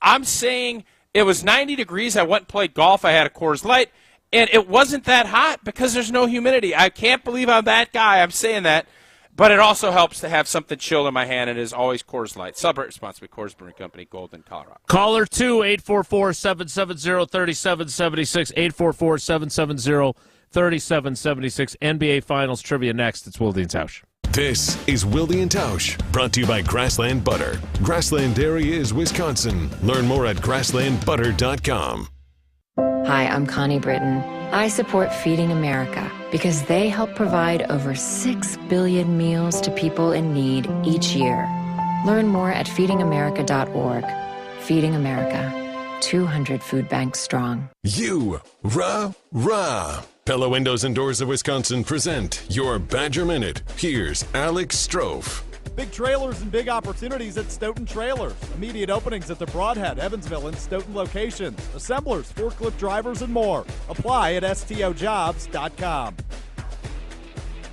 I'm saying it was 90 degrees. I went and played golf. I had a Coors Light, and it wasn't that hot because there's no humidity. I can't believe I'm that guy. I'm saying that. But it also helps to have something chill in my hand, and it is always Coors Light. Celebrate responsibly. Coors Brewing Company, Golden, Colorado. Caller 2, 844-770-3776, 844-770-3776. NBA Finals trivia next. It's Wilde Tausch. This is Wilde Tausch, brought to you by Grassland Butter. Grassland Dairy is Wisconsin. Learn more at grasslandbutter.com. Hi, I'm Connie Britton. I support Feeding America because they help provide over 6 billion meals to people in need each year. Learn more at feedingamerica.org. Feeding America, 200 food banks strong. Rah. Pella Windows and Doors of Wisconsin present your Badger Minute. Here's Alex Strofe. Big trailers and big opportunities at Stoughton Trailers. Immediate openings at the Broadhead, Evansville, and Stoughton locations. Assemblers, forklift drivers, and more. Apply at stojobs.com.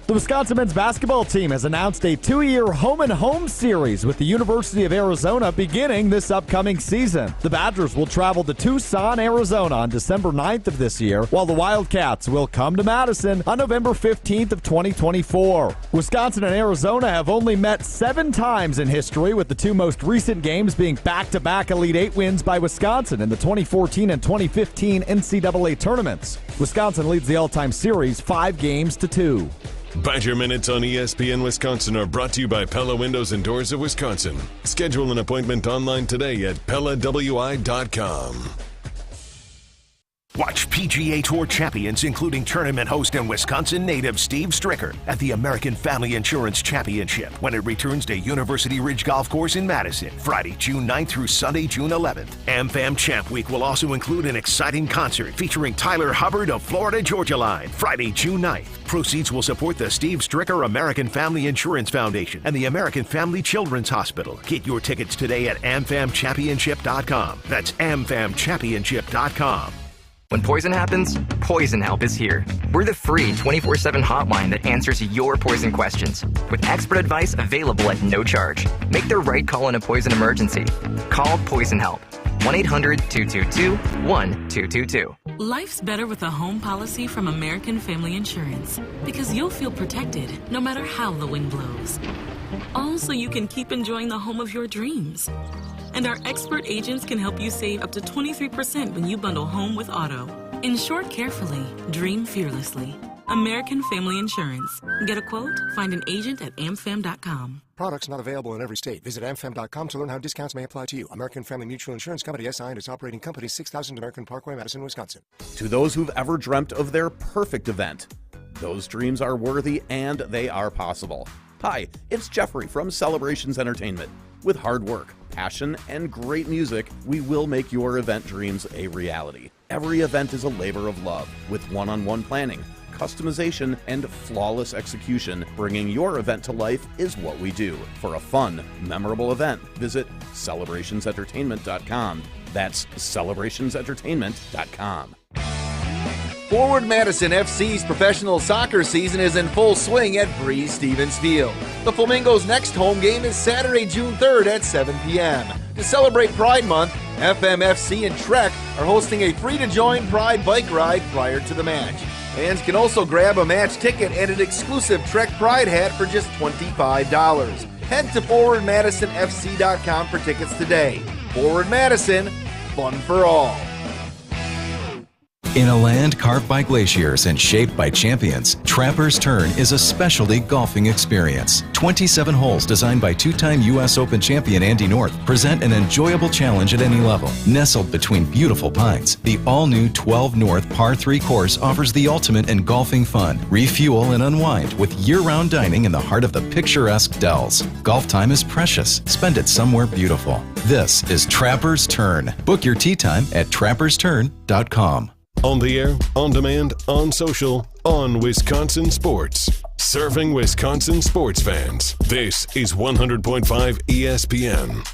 The Wisconsin men's basketball team has announced a 2-year home-and-home series with the University of Arizona beginning this upcoming season. The Badgers will travel to Tucson, Arizona on December 9th of this year, while the Wildcats will come to Madison on November 15th of 2024. Wisconsin and Arizona have only met 7 times in history, with the 2 most recent games being back-to-back Elite 8 wins by Wisconsin in the 2014 and 2015 NCAA tournaments. Wisconsin leads the all-time series 5-2. Badger Minutes on ESPN Wisconsin are brought to you by Pella Windows and Doors of Wisconsin. Schedule an appointment online today at PellaWI.com. Watch PGA Tour champions, including tournament host and Wisconsin native Steve Stricker, at the American Family Insurance Championship when it returns to University Ridge Golf Course in Madison, Friday, June 9th through Sunday, June 11th. AmFam Champ Week will also include an exciting concert featuring Tyler Hubbard of Florida Georgia Line, Friday, June 9th. Proceeds will support the Steve Stricker American Family Insurance Foundation and the American Family Children's Hospital. Get your tickets today at amfamchampionship.com. That's amfamchampionship.com. When poison happens, Poison Help is here. We're the free 24/7 hotline that answers your poison questions, with expert advice available at no charge. Make the right call in a poison emergency. Call Poison Help. 1-800-222-1222. Life's better with a home policy from American Family Insurance, because you'll feel protected no matter how the wind blows. All so you can keep enjoying the home of your dreams. And our expert agents can help you save up to 23% when you bundle home with auto. Insure carefully, dream fearlessly. American Family Insurance. Get a quote? Find an agent at amfam.com. Products not available in every state. Visit amfam.com to learn how discounts may apply to you. American Family Mutual Insurance Company, SI, and its operating company, 6000 American Parkway, Madison, Wisconsin. To those who've ever dreamt of their perfect event, those dreams are worthy and they are possible. Hi, it's Jeffrey from Celebrations Entertainment. With hard work, passion, and great music, we will make your event dreams a reality. Every event is a labor of love, with one-on-one planning, customization, and flawless execution. Bringing your event to life is what we do. For a fun, memorable event, visit celebrationsentertainment.com. That's celebrationsentertainment.com. Forward Madison FC's professional soccer season is in full swing at Breeze Stevens Field. The Flamingos' next home game is Saturday, June 3rd at 7 p.m. To celebrate Pride Month, FMFC and Trek are hosting a free-to-join Pride bike ride prior to the match. Fans can also grab a match ticket and an exclusive Trek Pride hat for just $25. Head to ForwardMadisonFC.com for tickets today. Forward Madison, fun for all. In a land carved by glaciers and shaped by champions, Trapper's Turn is a specialty golfing experience. 27 holes designed by 2-time U.S. Open champion Andy North present an enjoyable challenge at any level. Nestled between beautiful pines, the all-new 12 North Par 3 course offers the ultimate in golfing fun. Refuel and unwind with year-round dining in the heart of the picturesque Dells. Golf time is precious. Spend it somewhere beautiful. This is Trapper's Turn. Book your tee time at trappersturn.com. On the air, on demand, on social, on Wisconsin Sports. Serving Wisconsin sports fans. This is 100.5 ESPN.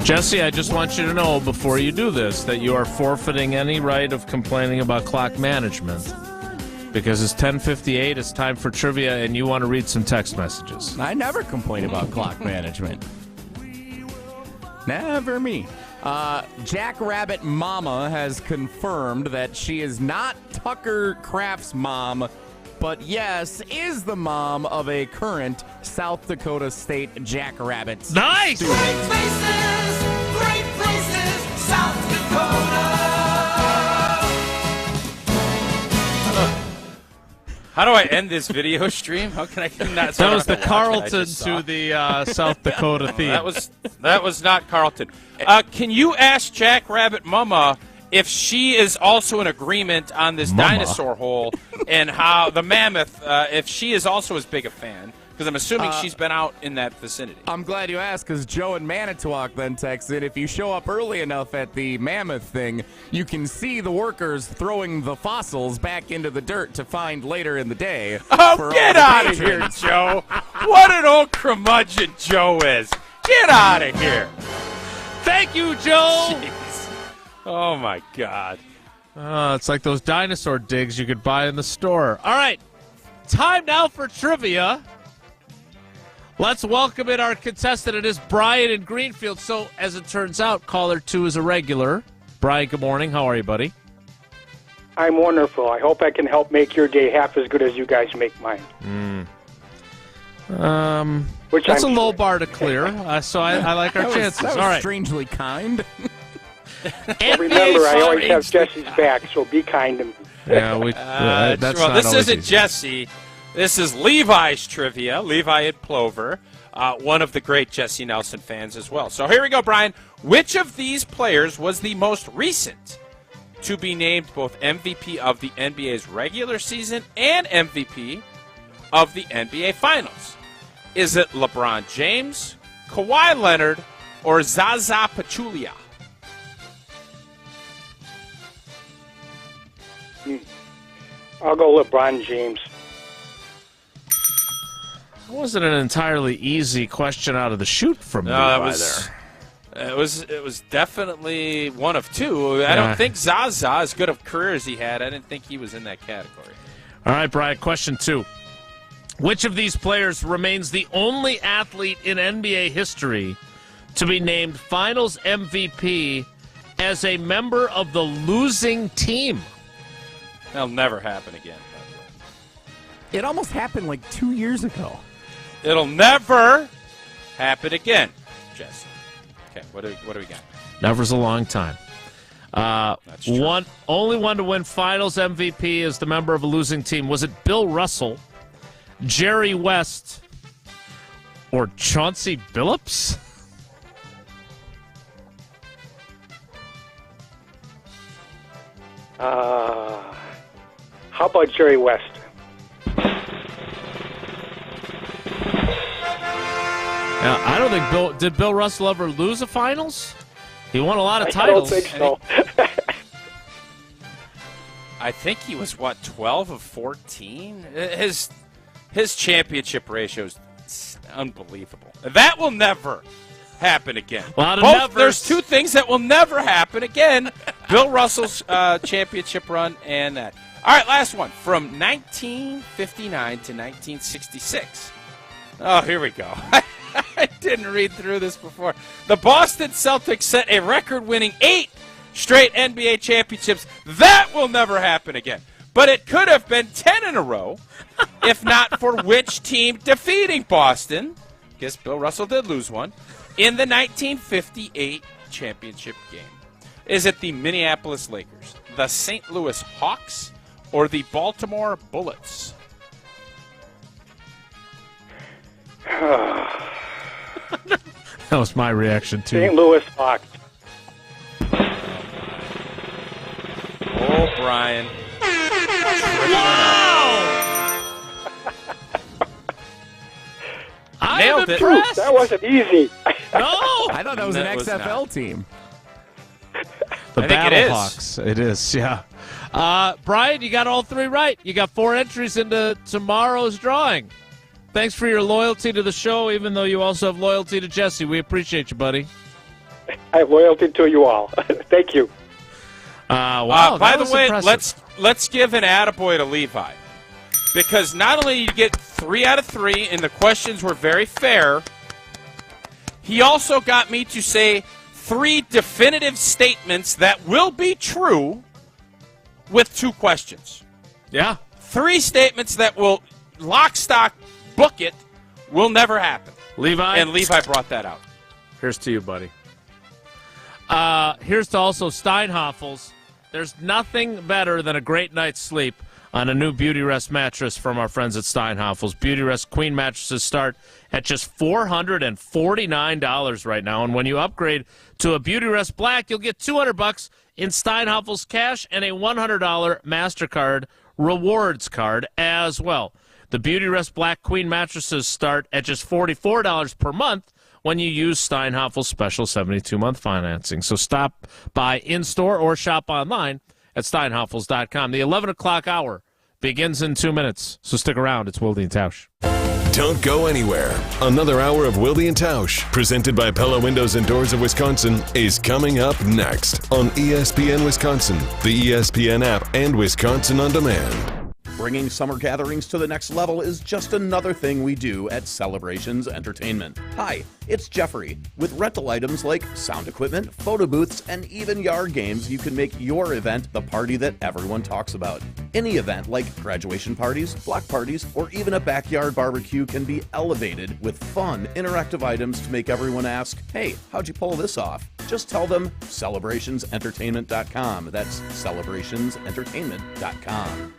Jesse, I just want you to know before you do this that you are forfeiting any right of complaining about clock management, because it's 10:58, it's time for trivia, and you want to read some text messages. I never complain about clock management. Never me. Jackrabbit Mama has confirmed that she is not Tucker Kraft's mom, but yes, is the mom of a current South Dakota State Jackrabbit. Nice! Great places, South Dakota. How do I end this video stream? How can I not? That was the Carlton to the South Dakota theme. That was not Carlton. Can you ask Jackrabbit Mama if she is also in agreement on this dinosaur hole and how the mammoth, if she is also as big a fan, because I'm assuming she's been out in that vicinity. I'm glad you asked, because Joe in Manitowoc then texted, if you show up early enough at the mammoth thing, you can see the workers throwing the fossils back into the dirt to find later in the day. Oh, get out of here, Joe. What an old curmudgeon Joe is. Get out of here. Thank you, Joe. Jeez. Oh, my God. It's like those dinosaur digs you could buy in the store. All right. Time now for trivia. Let's welcome in our contestant. It is Brian in Greenfield. So, as it turns out, caller 2 is a regular. Brian, good morning. How are you, buddy? I'm wonderful. I hope I can help make your day half as good as you guys make mine. That's a low bar to clear, so I like our chances. That was All right. strangely kind. Remember, I always have Jesse's back, so be kind to me. Yeah, that's well, not this always isn't easy. Jesse. This is Levi's trivia. Levi at Plover, one of the great Jesse Nelson fans as well. So here we go, Brian. Which of these players was the most recent to be named both MVP of the NBA's regular season and MVP of the NBA Finals? Is it LeBron James, Kawhi Leonard, or Zaza Pachulia? I'll go LeBron James. That wasn't an entirely easy question out of the chute from Levi there. It was definitely one of two. I don't think Zaza, as good of a career as he had, I didn't think he was in that category. All right, Brian, question 2. Which of these players remains the only athlete in NBA history to be named Finals MVP as a member of the losing team? That'll never happen again. It almost happened like 2 years ago. It'll never happen again, Jesse. Okay, what do we got? Never's a long time. That's true. Only one to win Finals MVP as the member of a losing team. Was it Bill Russell, Jerry West, or Chauncey Billups? How about Jerry West? Now, I don't think did Bill Russell ever lose a Finals? He won a lot of titles. I don't think so. I think he was, 12 of 14? His championship ratio is unbelievable. That will never happen again. A lot of nevers. There's two things that will never happen again. Bill Russell's championship run and that. All right, last one. From 1959 to 1966. Oh, here we go. I didn't read through this before. The Boston Celtics set a record-winning 8 straight NBA championships. That will never happen again. But it could have been 10 in a row if not for which team defeating Boston. Guess Bill Russell did lose one. In the 1958 championship game. Is it the Minneapolis Lakers, the St. Louis Hawks, or the Baltimore Bullets? That was my reaction, too. St. Louis Hawks. Oh, Brian. Nailed it. That wasn't easy. No! I thought that was an was XFL not. team. The I think it is. Battlehawks. It is, yeah. Brian, you got all 3 right. You got 4 entries into tomorrow's drawing. Thanks for your loyalty to the show, even though you also have loyalty to Jesse. We appreciate you, buddy. I have loyalty to you all. Thank you. Wow, by that the was way, impressive. let's give an attaboy to Levi. Because not only did you get 3 out of 3, and the questions were very fair, he also got me to say 3 definitive statements that will be true with 2 questions. Yeah. 3 statements that will lock, stock, book it, will never happen. Levi? And Levi brought that out. Here's to you, buddy. Here's to also Steinhoffels. There's nothing better than a great night's sleep on a new Beauty Rest mattress from our friends at Steinhafels. Beauty Rest Queen mattresses start at just $449 right now. And when you upgrade to a Beauty Rest Black, you'll get $200 in Steinhafels cash and a $100 MasterCard rewards card as well. The Beauty Rest Black Queen mattresses start at just $44 per month when you use Steinhafels' special 72-month financing. So stop by in-store or shop online at steinhafels.com. The 11 o'clock hour begins in 2 minutes, so stick around. It's Wilde Tausch. Don't go anywhere. Another hour of Wilde Tausch, presented by Pella Windows and Doors of Wisconsin, is coming up next on ESPN Wisconsin, the ESPN app, and Wisconsin On Demand. Bringing summer gatherings to the next level is just another thing we do at Celebrations Entertainment. Hi, it's Jeffrey. With rental items like sound equipment, photo booths, and even yard games, you can make your event the party that everyone talks about. Any event like graduation parties, block parties, or even a backyard barbecue can be elevated with fun, interactive items to make everyone ask, hey, how'd you pull this off? Just tell them celebrationsentertainment.com. That's celebrationsentertainment.com.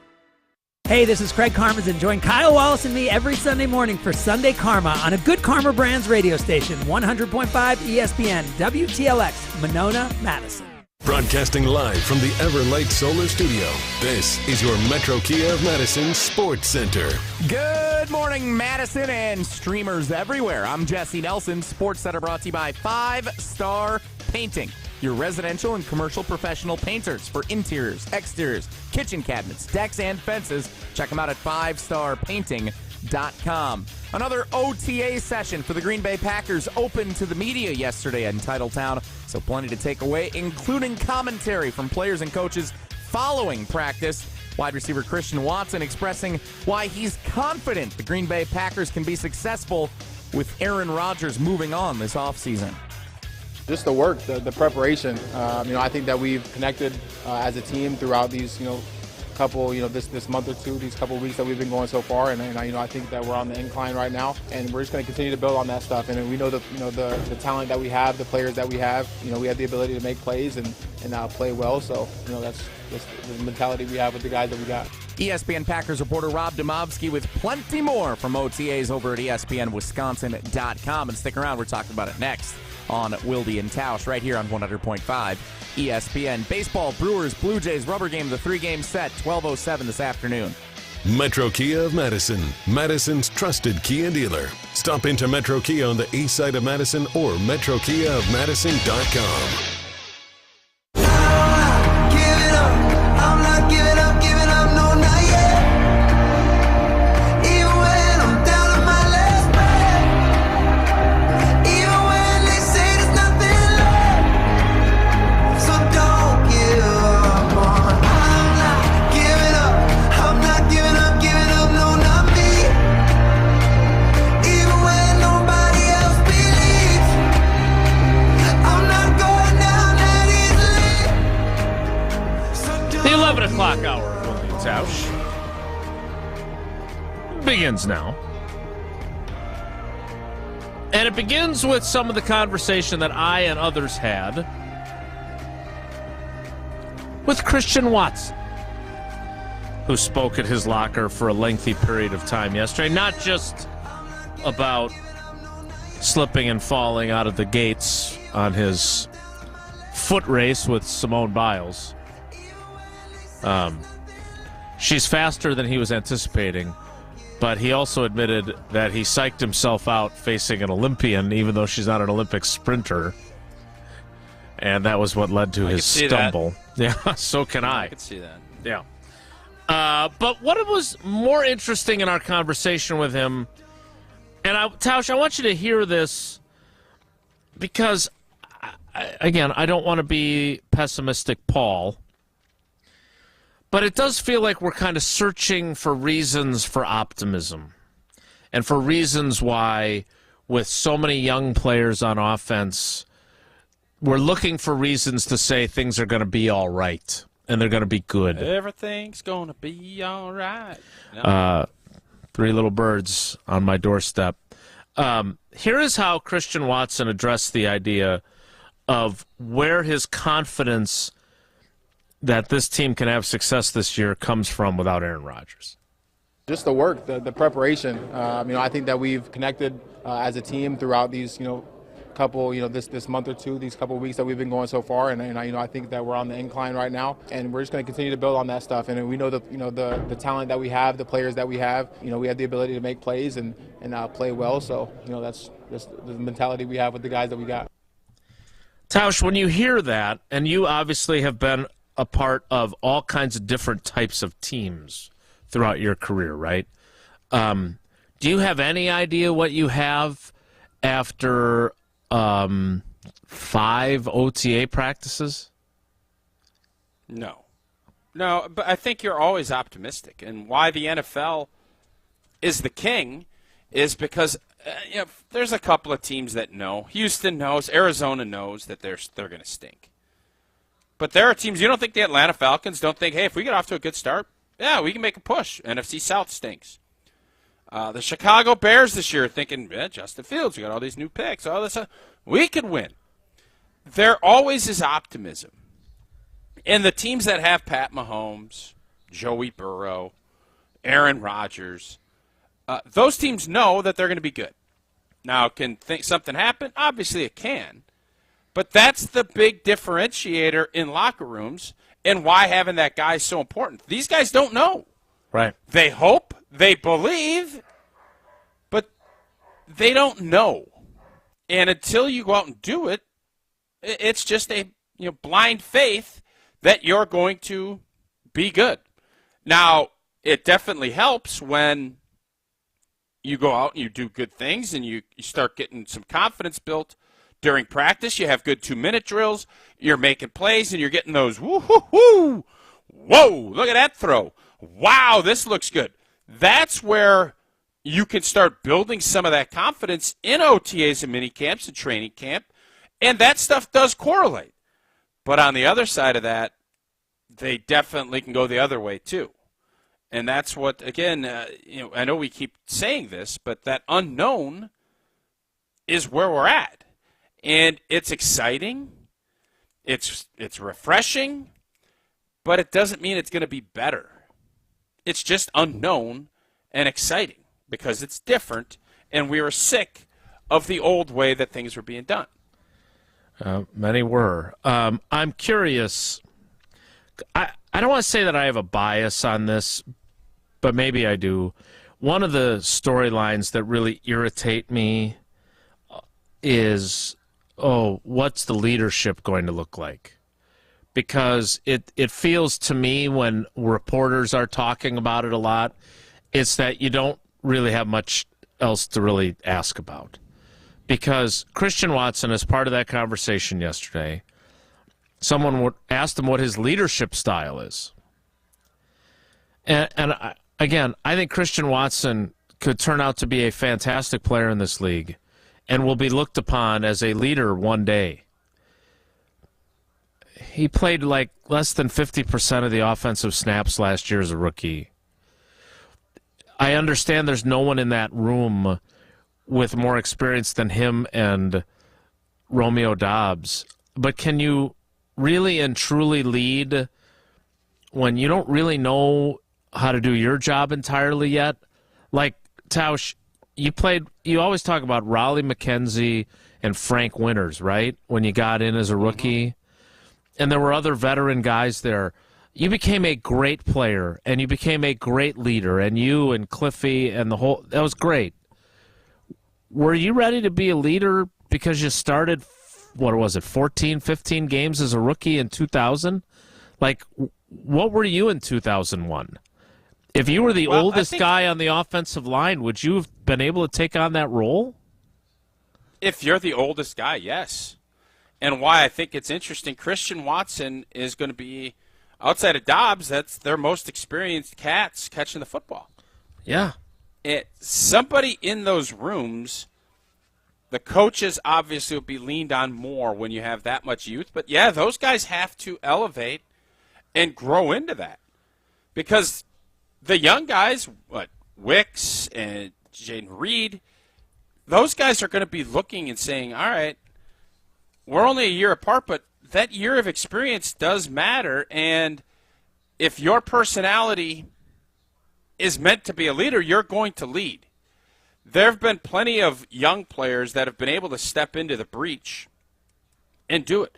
Hey, this is Craig Karmans, and join Kyle Wallace and me every Sunday morning for Sunday Karma on a Good Karma Brands radio station, 100.5 ESPN, WTLX, Monona, Madison. Broadcasting live from the Everlight Solar Studio, this is your Metro Kia of Madison Sports Center. Good morning, Madison and streamers everywhere. I'm Jesse Nelson. Sports Center brought to you by 5 Star Painting, your residential and commercial professional painters for interiors, exteriors, kitchen cabinets, decks, and fences. Check them out at 5starpainting.com. Another OTA session for the Green Bay Packers open to the media yesterday in Titletown, so plenty to take away, including commentary from players and coaches following practice. Wide receiver Christian Watson expressing why he's confident the Green Bay Packers can be successful with Aaron Rodgers moving on this offseason. Just the work, the preparation. I think that we've connected as a team throughout these, couple, this month or two, these couple of weeks that we've been going so far, and I think that we're on the incline right now, and we're just going to continue to build on that stuff. And we know that the talent that we have, the players that we have, we have the ability to make plays and play well. So that's the mentality we have with the guys that we got. ESPN Packers reporter Rob Demovsky with plenty more from OTAs over at ESPNWisconsin.com. And stick around, we're talking about it next on Wilde and Tausch right here on 100.5 ESPN. Baseball, Brewers, Blue Jays, rubber game, the 3-game set, 12:07 this afternoon. Metro Kia of Madison, Madison's trusted Kia dealer. Stop into Metro Kia on the east side of Madison or metrokiaofmadison.com. Clock hour of Wilde Tausch begins now. And it begins with some of the conversation that I and others had with Christian Watson, who spoke at his locker for a lengthy period of time yesterday, not just about slipping and falling out of the gates on his foot race with Simone Biles. She's faster than he was anticipating, but he also admitted that he psyched himself out facing an Olympian, even though she's not an Olympic sprinter. And that was what led to his stumble. That. Yeah, so can I. I can see that. Yeah. But what was more interesting in our conversation with him, and Tausch, I want you to hear this because, again, I don't want to be pessimistic, Paul. But it does feel like we're kind of searching for reasons for optimism and for reasons why, with so many young players on offense, we're looking for reasons to say things are going to be all right and they're going to be good. Everything's going to be all right. No. 3 little birds on my doorstep. Here is how Christian Watson addressed the idea of where his confidence that this team can have success this year comes from without Aaron Rodgers? Just the work, the preparation. I think that we've connected as a team throughout these, couple, this month or two, these couple of weeks that we've been going so far, and I think that we're on the incline right now, and we're just going to continue to build on that stuff. And we know the talent that we have, the players that we have. We have the ability to make plays and play well. So that's just the mentality we have with the guys that we got. Tausch, when you hear that, and you obviously have been a part of all kinds of different types of teams throughout your career, right? Do you have any idea what you have after 5 OTA practices? No, but I think you're always optimistic. And why the NFL is the king is because there's a couple of teams that know. Houston knows, Arizona knows that they're going to stink. But there are teams, you don't think the Atlanta Falcons don't think, hey, if we get off to a good start, yeah, we can make a push. NFC South stinks. The Chicago Bears this year thinking, Justin Fields, we got all these new picks, all this, we could win. There always is optimism. And the teams that have Pat Mahomes, Joey Burrow, Aaron Rodgers, those teams know that they're going to be good. Now, can something happen? Obviously it can. But that's the big differentiator in locker rooms and why having that guy is so important. These guys don't know. Right. They hope, they believe, but they don't know. And until you go out and do it, it's just a blind faith that you're going to be good. Now, it definitely helps when you go out and you do good things and you start getting some confidence built during practice. You have good 2-minute drills. You're making plays and you're getting those woo-hoo-hoo. Whoa, look at that throw. Wow, this looks good. That's where you can start building some of that confidence in OTAs and mini camps and training camp, and that stuff does correlate. But on the other side of that, they definitely can go the other way too. And that's what, again, I know we keep saying this, but that unknown is where we're at. And it's exciting, it's refreshing, but it doesn't mean it's going to be better. It's just unknown and exciting because it's different, and we were sick of the old way that things were being done. Many were. I'm curious. I don't want to say that I have a bias on this, but maybe I do. One of the storylines that really irritate me is, what's the leadership going to look like? Because it feels to me when reporters are talking about it a lot, it's that you don't really have much else to really ask about. Because Christian Watson, as part of that conversation yesterday, someone asked him what his leadership style is. And again, I think Christian Watson could turn out to be a fantastic player in this league and will be looked upon as a leader one day. He played like less than 50% of the offensive snaps last year as a rookie. I understand there's no one in that room with more experience than him and Romeo Doubs. But can you really and truly lead when you don't really know how to do your job entirely yet? Like, Tausch, you always talk about Raleigh McKenzie and Frank Winters, right? When you got in as a rookie. And there were other veteran guys there. You became a great player, and you became a great leader, and you and Cliffy and the whole – that was great. Were you ready to be a leader because you started, 14, 15 games as a rookie in 2000? Like, what were you in 2001? If you were the oldest guy on the offensive line, would you have been able to take on that role? If you're the oldest guy, yes. And why I think it's interesting, Christian Watson is going to be, outside of Dobbs, that's their most experienced cats catching the football. Yeah. Somebody in those rooms, the coaches obviously will be leaned on more when you have that much youth. But, yeah, those guys have to elevate and grow into that. Because the young guys, Wicks and Jaden Reed, those guys are going to be looking and saying, all right, we're only a year apart, but that year of experience does matter. And if your personality is meant to be a leader, you're going to lead. There have been plenty of young players that have been able to step into the breach and do it.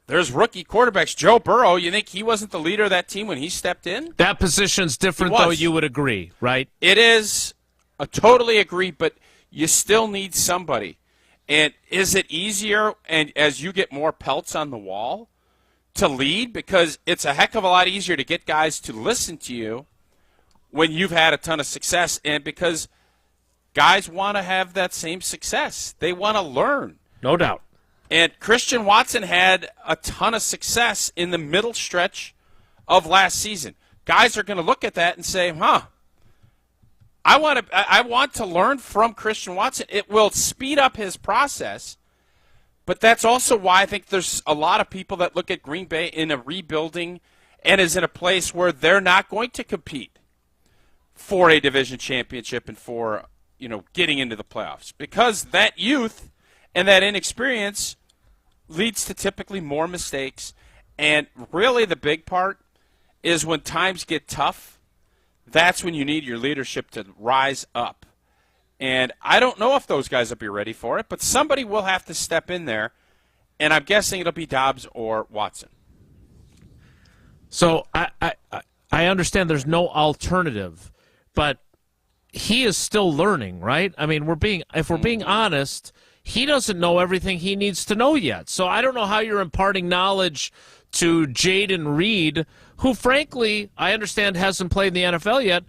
There's rookie quarterbacks. Joe Burrow, you think he wasn't the leader of that team when he stepped in? That position's different, though, you would agree, right? It is. I totally agree, but you still need somebody. And is it easier, and as you get more pelts on the wall, to lead? Because it's a heck of a lot easier to get guys to listen to you when you've had a ton of success, and because guys want to have that same success. They want to learn. No doubt. And Christian Watson had a ton of success in the middle stretch of last season. Guys are going to look at that and say, I want to learn from Christian Watson. It will speed up his process, but that's also why I think there's a lot of people that look at Green Bay in a rebuilding and is in a place where they're not going to compete for a division championship and for getting into the playoffs, because that youth and that inexperience leads to typically more mistakes. And really the big part is when times get tough, that's when you need your leadership to rise up. And I don't know if those guys will be ready for it, but somebody will have to step in there, and I'm guessing it'll be Dobbs or Watson. So I understand there's no alternative, but he is still learning, right? I mean, if we're being honest, he doesn't know everything he needs to know yet. So I don't know how you're imparting knowledge to Jaden Reed, who, frankly, I understand hasn't played in the NFL yet,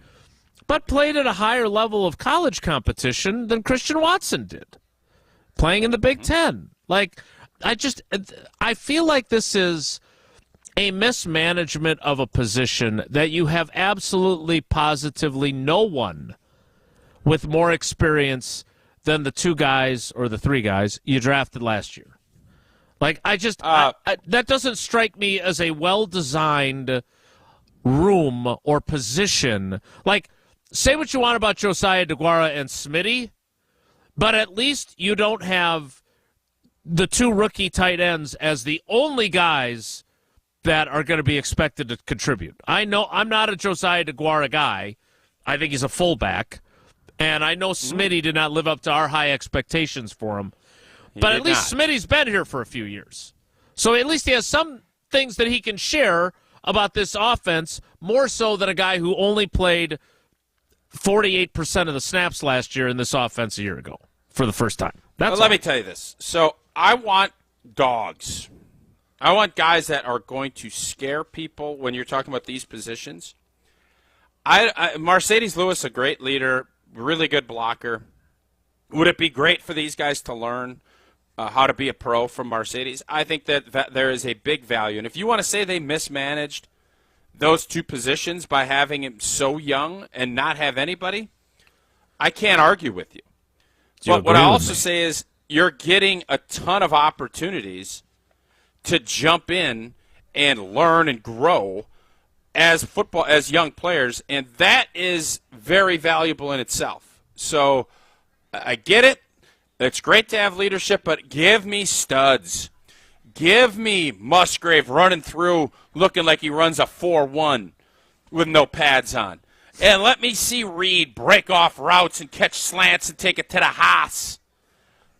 but played at a higher level of college competition than Christian Watson did, playing in the Big Ten. I feel like this is a mismanagement of a position that you have absolutely, positively no one with more experience than the two guys or the three guys you drafted last year. That doesn't strike me as a well-designed room or position. Say what you want about Josiah DeGuara and Smitty, but at least you don't have the two rookie tight ends as the only guys that are going to be expected to contribute. I know I'm not a Josiah DeGuara guy. I think he's a fullback. And I know Smitty did not live up to our high expectations for him. But at least Smitty's been here for a few years. So at least he has some things that he can share about this offense, more so than a guy who only played 48% of the snaps last year in this offense a year ago for the first time. Let me tell you this. So I want dogs. I want guys that are going to scare people when you're talking about these positions. Mercedes Lewis, a great leader, really good blocker. Would it be great for these guys to learn how to be a pro from Mercedes? I think that there is a big value. And if you want to say they mismanaged those two positions by having him so young and not have anybody, I can't argue with you. But what I also say is you're getting a ton of opportunities to jump in and learn and grow as young players, and that is very valuable in itself. So I get it. It's great to have leadership, but give me studs. Give me Musgrave running through looking like he runs a 4-1 with no pads on. And let me see Reed break off routes and catch slants and take it to the Haas.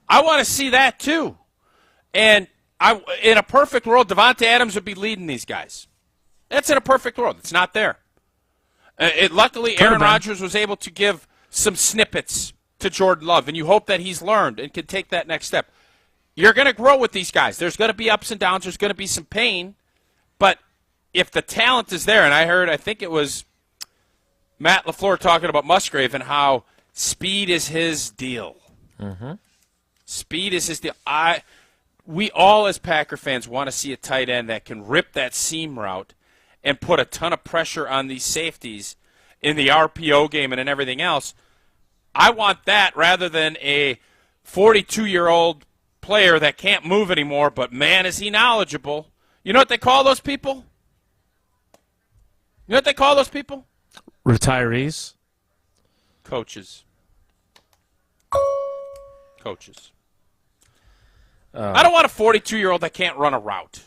I want to see that too. And in a perfect world, Devontae Adams would be leading these guys. That's in a perfect world. It's not there. Luckily, Aaron Rodgers was able to give some snippets to Jordan Love, and you hope that he's learned and can take that next step. You're going to grow with these guys. There's going to be ups and downs. There's going to be some pain. But if the talent is there, and I think it was Matt LaFleur talking about Musgrave and how speed is his deal. Mm-hmm. Speed is his deal. We all as Packer fans want to see a tight end that can rip that seam route and put a ton of pressure on these safeties in the RPO game and in everything else. I want that rather than a 42-year-old player that can't move anymore, but, man, is he knowledgeable. You know what they call those people? Retirees. Coaches. I don't want a 42-year-old that can't run a route.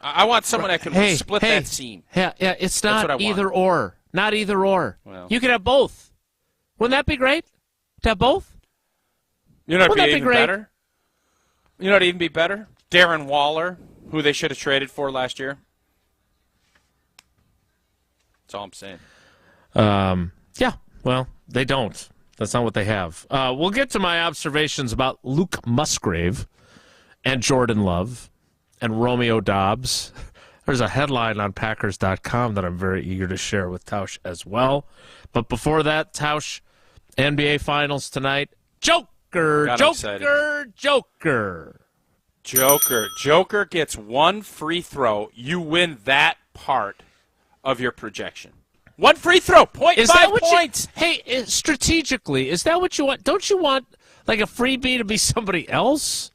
I want someone that can split that seam. Yeah, it's not either want. or. Not either or. Well. You could have both. Wouldn't that be great? To have both? You know Wouldn't what'd that be be great? better? You know what'd even be better? Darren Waller, who they should have traded for last year. That's all I'm saying. Yeah, well, they don't. That's not what they have. We'll get to my observations about Luke Musgrave and Jordan Love and Romeo Dobbs. There's a headline on Packers.com that I'm very eager to share with Tausch as well. But before that, Tausch, NBA Finals tonight. Joker gets one free throw. You win that part of your projection. One free throw, 0.5 points. Hey, strategically, is that what you want? Don't you want like a freebie to be somebody else?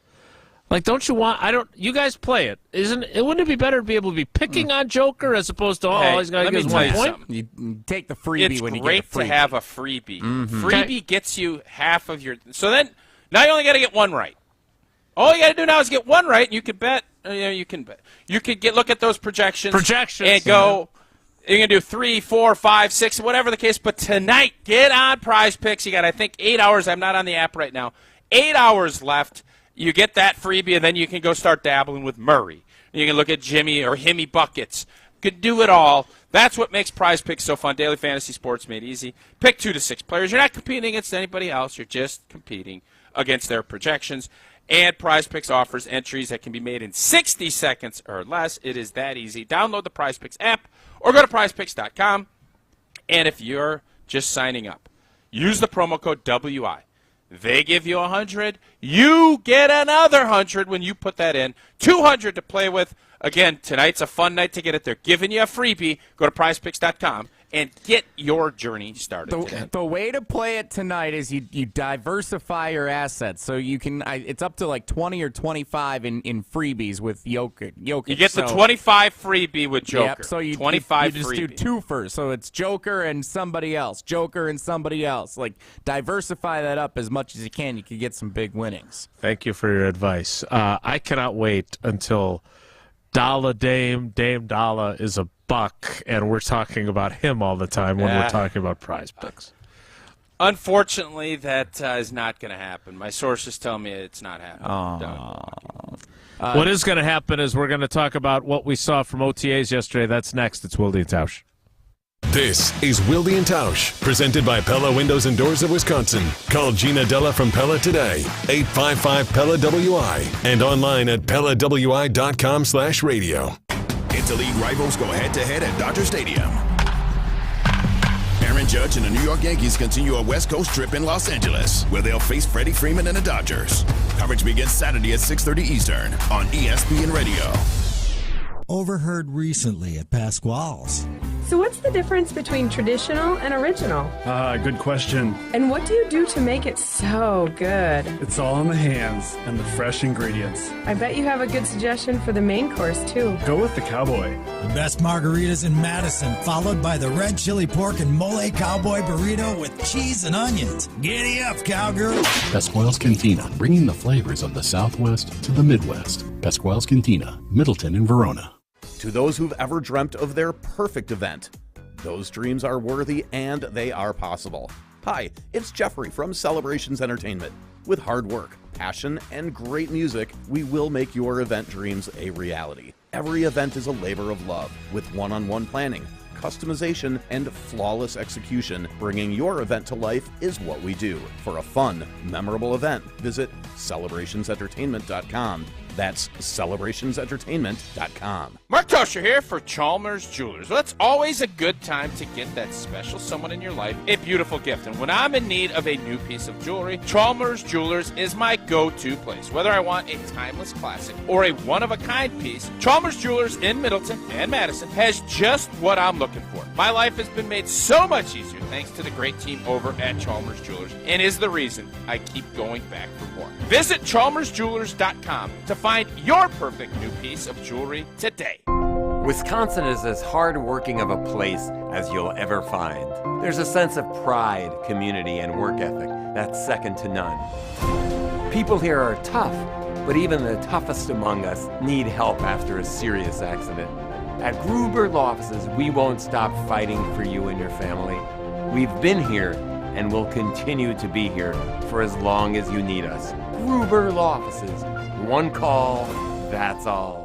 Like, don't you want? You guys play it. Wouldn't it be better to be able to be picking on Joker as opposed to he's got to get 1 point? You take the freebie when you get a freebie. It's great to have a freebie. Freebie gets you half of your. So then, now you only got to get one right. All you got to do now is get one right, and you can bet. You can bet. You could look at those projections and go. You're going to do 3, 4, 5, 6, whatever the case. But tonight, get on Prize Picks. You got, I think, 8 hours. I'm not on the app right now. 8 hours left. You get that freebie, and then you can go start dabbling with Murray. You can look at Jimmy or Himmy buckets. Could do it all. That's what makes Prize Picks so fun. Daily fantasy sports made easy. Pick 2 to 6 players. You're not competing against anybody else. You're just competing against their projections. And Prize Picks offers entries that can be made in 60 seconds or less. It is that easy. Download the Prize Picks app or go to prizepicks.com. And if you're just signing up, use the promo code WI. They give you 100. You get another 100 when you put that in. 200 to play with. Again, tonight's a fun night to get it. They're giving you a freebie. Go to prizepicks.com and get your journey started. The way to play it tonight is you diversify your assets. So you can it's up to like 20 or 25 in freebies with Jokic. You get the 25 freebie with Joker. Yep, so you 25 you just freebie. do 2 first. So it's Joker and somebody else. Joker and somebody else. Like, diversify that up as much as you can. You can get some big winnings. Thank you for your advice. I cannot wait until Dame Dalla is a buck, and we're talking about him all the time when we're talking about Prize Picks. Unfortunately, that is not going to happen. My sources tell me it's not happening. What is going to happen is we're going to talk about what we saw from OTAs yesterday. That's next. It's Wilde Tausch. This is Wilde Tausch, presented by Pella Windows and Doors of Wisconsin. Call Gina Della from Pella today, 855-PELLA-WI, and online at PellaWI.com/radio. Interleague rivals go head-to-head at Dodger Stadium. Aaron Judge and the New York Yankees continue a West Coast trip in Los Angeles, where they'll face Freddie Freeman and the Dodgers. Coverage begins Saturday at 6:30 Eastern on ESPN Radio. Overheard recently at Pasquale's. So what's the difference between traditional and original? Good question. And what do you do to make it so good? It's all in the hands and the fresh ingredients. I bet you have a good suggestion for the main course, too. Go with the Cowboy. The best margaritas in Madison, followed by the red chili pork and mole cowboy burrito with cheese and onions. Giddy up, cowgirl. Pasquale's Cantina, bringing the flavors of the Southwest to the Midwest. Pasquale's Cantina, Middleton and Verona. To those who've ever dreamt of their perfect event, those dreams are worthy and they are possible. Hi, it's Jeffrey from Celebrations Entertainment. With hard work, passion, and great music, we will make your event dreams a reality. Every event is a labor of love, with one-on-one planning, customization, and flawless execution. Bringing your event to life is what we do. For a fun, memorable event, visit celebrationsentertainment.com. That's celebrationsentertainment.com. Mark Tosher here for Chalmers Jewelers. Well, it's always a good time to get that special someone in your life a beautiful gift. And when I'm in need of a new piece of jewelry, Chalmers Jewelers is my go-to place. Whether I want a timeless classic or a one-of-a-kind piece, Chalmers Jewelers in Middleton and Madison has just what I'm looking for. My life has been made so much easier thanks to the great team over at Chalmers Jewelers, and is the reason I keep going back for more. Visit chalmersjewelers.com to find your perfect new piece of jewelry today. Wisconsin is as hard-working of a place as you'll ever find. There's a sense of pride, community, and work ethic that's second to none. People here are tough, But even the toughest among us need help after a serious accident. At Gruber Law Offices, we won't stop fighting for you and your family. We've been here and will continue to be here for as long as you need us. Gruber Law Offices. One call, that's all.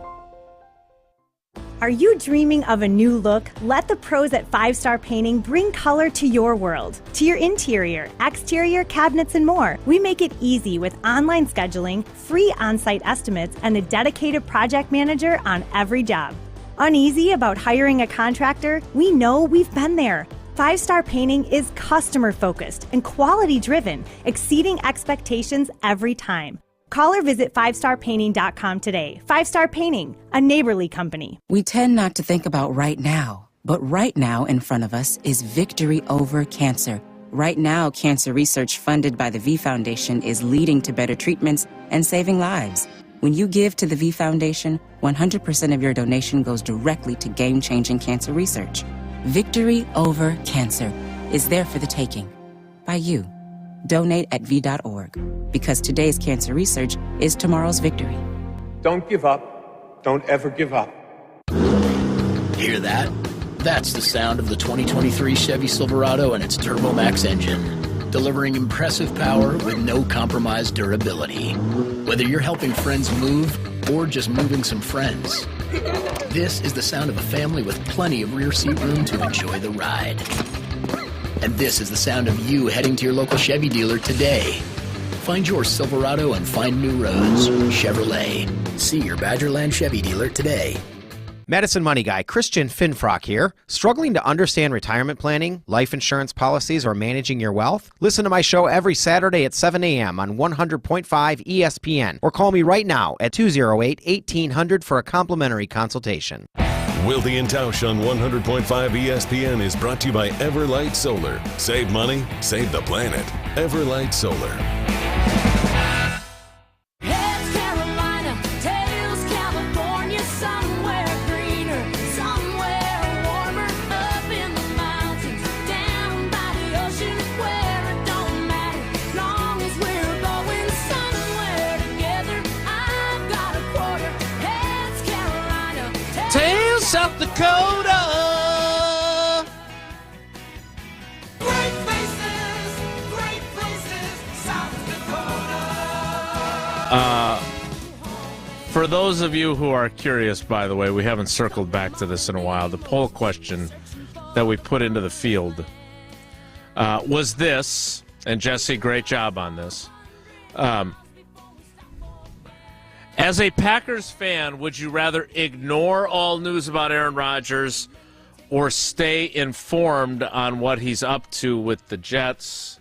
Are you dreaming of a new look? Let the pros at 5 Star Painting bring color to your world, to your interior, exterior, cabinets, and more. We make it easy with online scheduling, free on-site estimates, and a dedicated project manager on every job. Uneasy about hiring a contractor? We know, we've been there. 5 Star Painting is customer-focused and quality-driven, exceeding expectations every time. Call or visit 5starpainting.com today. 5 Star Painting, a neighborly company. We tend not to think about right now, but right now in front of us is victory over cancer. Right now, cancer research funded by the V Foundation is leading to better treatments and saving lives. When you give to the V Foundation, 100% of your donation goes directly to game-changing cancer research. Victory over cancer is there for the taking by you. Donate at V.org, because today's cancer research is tomorrow's victory. Don't give up. Don't ever give up. Hear that? That's the sound of the 2023 Chevy Silverado and its Turbo Max engine, delivering impressive power with no compromised durability. Whether you're helping friends move or just moving some friends, this is the sound of a family with plenty of rear seat room to enjoy the ride. And this is the sound of you heading to your local Chevy dealer today. Find your Silverado and find new roads. Chevrolet. See your Badgerland Chevy dealer today. Medicine Money Guy Christian Finfrock here. Struggling to understand retirement planning, life insurance policies, or managing your wealth? Listen to my show every Saturday at 7 a.m. on 100.5 ESPN, or call me right now at 208-1800 for a complimentary consultation. Wilde Tausch on 100.5 ESPN is brought to you by Everlight Solar. Save money, save the planet. Everlight Solar. Heads Carolina, tails California, somewhere greener, somewhere warmer, up in the mountains, down by the ocean, where it don't matter, long as we're going somewhere together. I've got a quarter. Heads Carolina, Tails South Dakota. great places, South Dakota. For those of you who are curious, by the way, we haven't circled back to this in a while. The poll question that we put into the field was this, and Jesse, great job on this. As a Packers fan, would you rather ignore all news about Aaron Rodgers or stay informed on what he's up to with the Jets?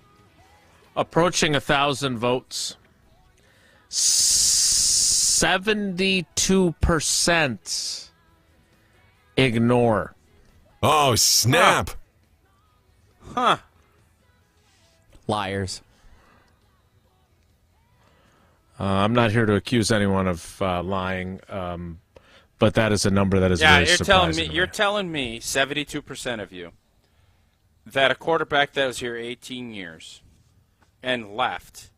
Approaching 1,000 votes. 72% ignore. Oh, snap. Huh. Liars. I'm not here to accuse anyone of lying, but that is a number that is very surprising. You're telling me 72% of you that a quarterback that was here 18 years and left,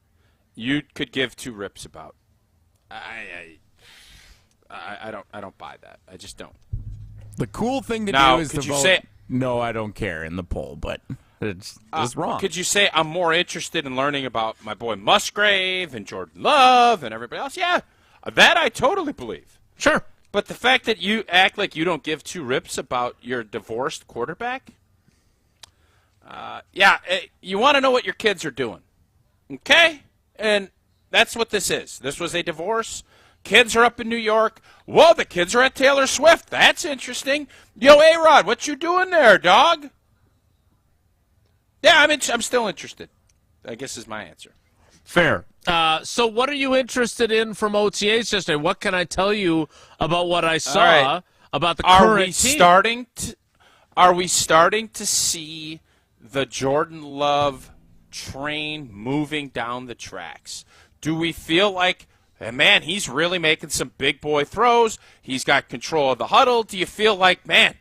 you could give two rips about. I don't buy that. I just don't. The cool thing to Now, do is could to you vote. say- No, I don't care in the poll, but it's wrong. Could you say I'm more interested in learning about my boy Musgrave and Jordan Love and everybody else? Yeah, that I totally believe. Sure. But the fact that you act like you don't give two rips about your divorced quarterback, you want to know what your kids are doing. Okay? And that's what this is. This was a divorce. Kids are up in New York. Whoa, the kids are at Taylor Swift. That's interesting. Yo, A-Rod, what you doing there, dog? Yeah, I'm still interested, I guess is my answer. Fair. So what are you interested in from OTAs yesterday? What can I tell you about what I saw about the current team? Are we starting to see the Jordan Love train moving down the tracks? Do we feel like, man, he's really making some big boy throws? He's got control of the huddle. Do you feel like, man,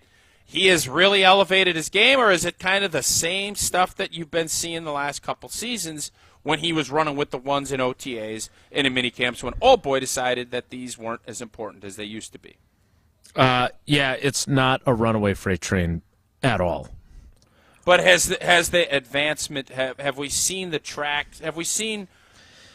he has really elevated his game, or is it kind of the same stuff that you've been seeing the last couple seasons when he was running with the ones in OTAs and in minicamps when old boy decided that these weren't as important as they used to be. Yeah, it's not a runaway freight train at all. But has the advancement, have we seen the tracks? Have we seen,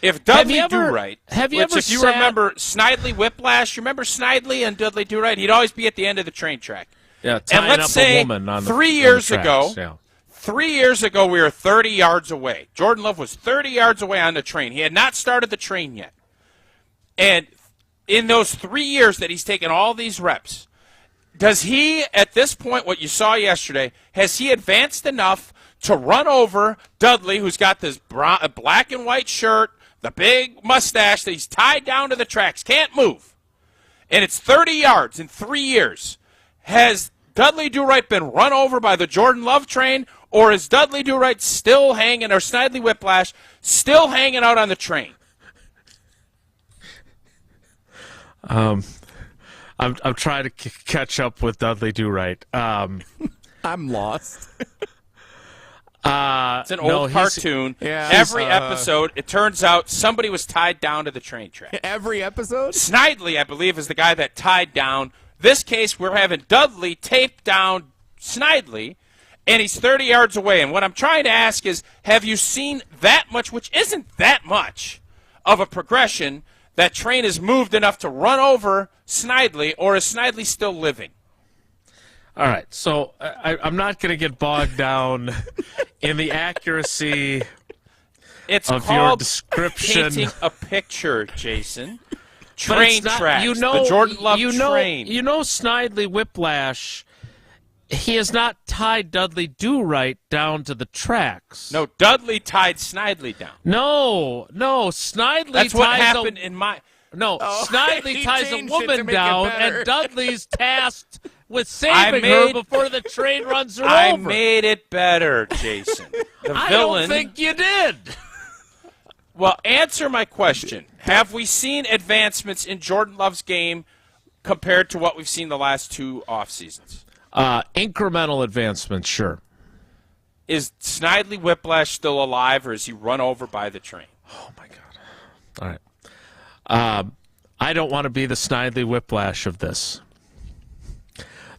if Dudley Do-Right, if you remember Snidely Whiplash, you remember Snidely and Dudley Do-Right? He'd always be at the end of the train track. Yeah, and tying let's up say a woman on the 3 on the years tracks, ago, yeah. 3 years ago, we were 30 yards away. Jordan Love was 30 yards away on the train. He had not started the train yet. And in those 3 years that he's taken all these reps, does he, at this point, what you saw yesterday, has he advanced enough to run over Dudley, who's got this black and white shirt, the big mustache that he's tied down to the tracks, can't move, and it's 30 yards in 3 years? Has Dudley Do-Right been run over by the Jordan Love train, or is Dudley Do-Right still hanging, or Snidely Whiplash still hanging out on the train? I'm trying to catch up with Dudley Do-Right. I'm lost. It's an old cartoon. Yeah, every episode, it turns out somebody was tied down to the train track. Every episode? Snidely, I believe, is the guy that tied down. This case, we're having Dudley tape down Snidely, and he's 30 yards away. And what I'm trying to ask is, have you seen that much, which isn't that much, of a progression, that train has moved enough to run over Snidely, or is Snidely still living? All right, so I'm not going to get bogged down in the accuracy of your description. Painting a picture, Jason. Train tracks, the Jordan Love train. You know Snidely Whiplash, he has not tied Dudley Do-Right down to the tracks. No, Dudley tied Snidely down. No, Snidely That's what happened in my... No, Snidely ties a woman down, and Dudley's tasked with made saving her before the train runs her over. I made it better, Jason. The I villain... don't think you did. Well, answer my question. Have we seen advancements in Jordan Love's game compared to what we've seen the last two off seasons? Incremental advancements, sure. Is Snidely Whiplash still alive, or is he run over by the train? Oh, my God. All right. I don't want to be the Snidely Whiplash of this.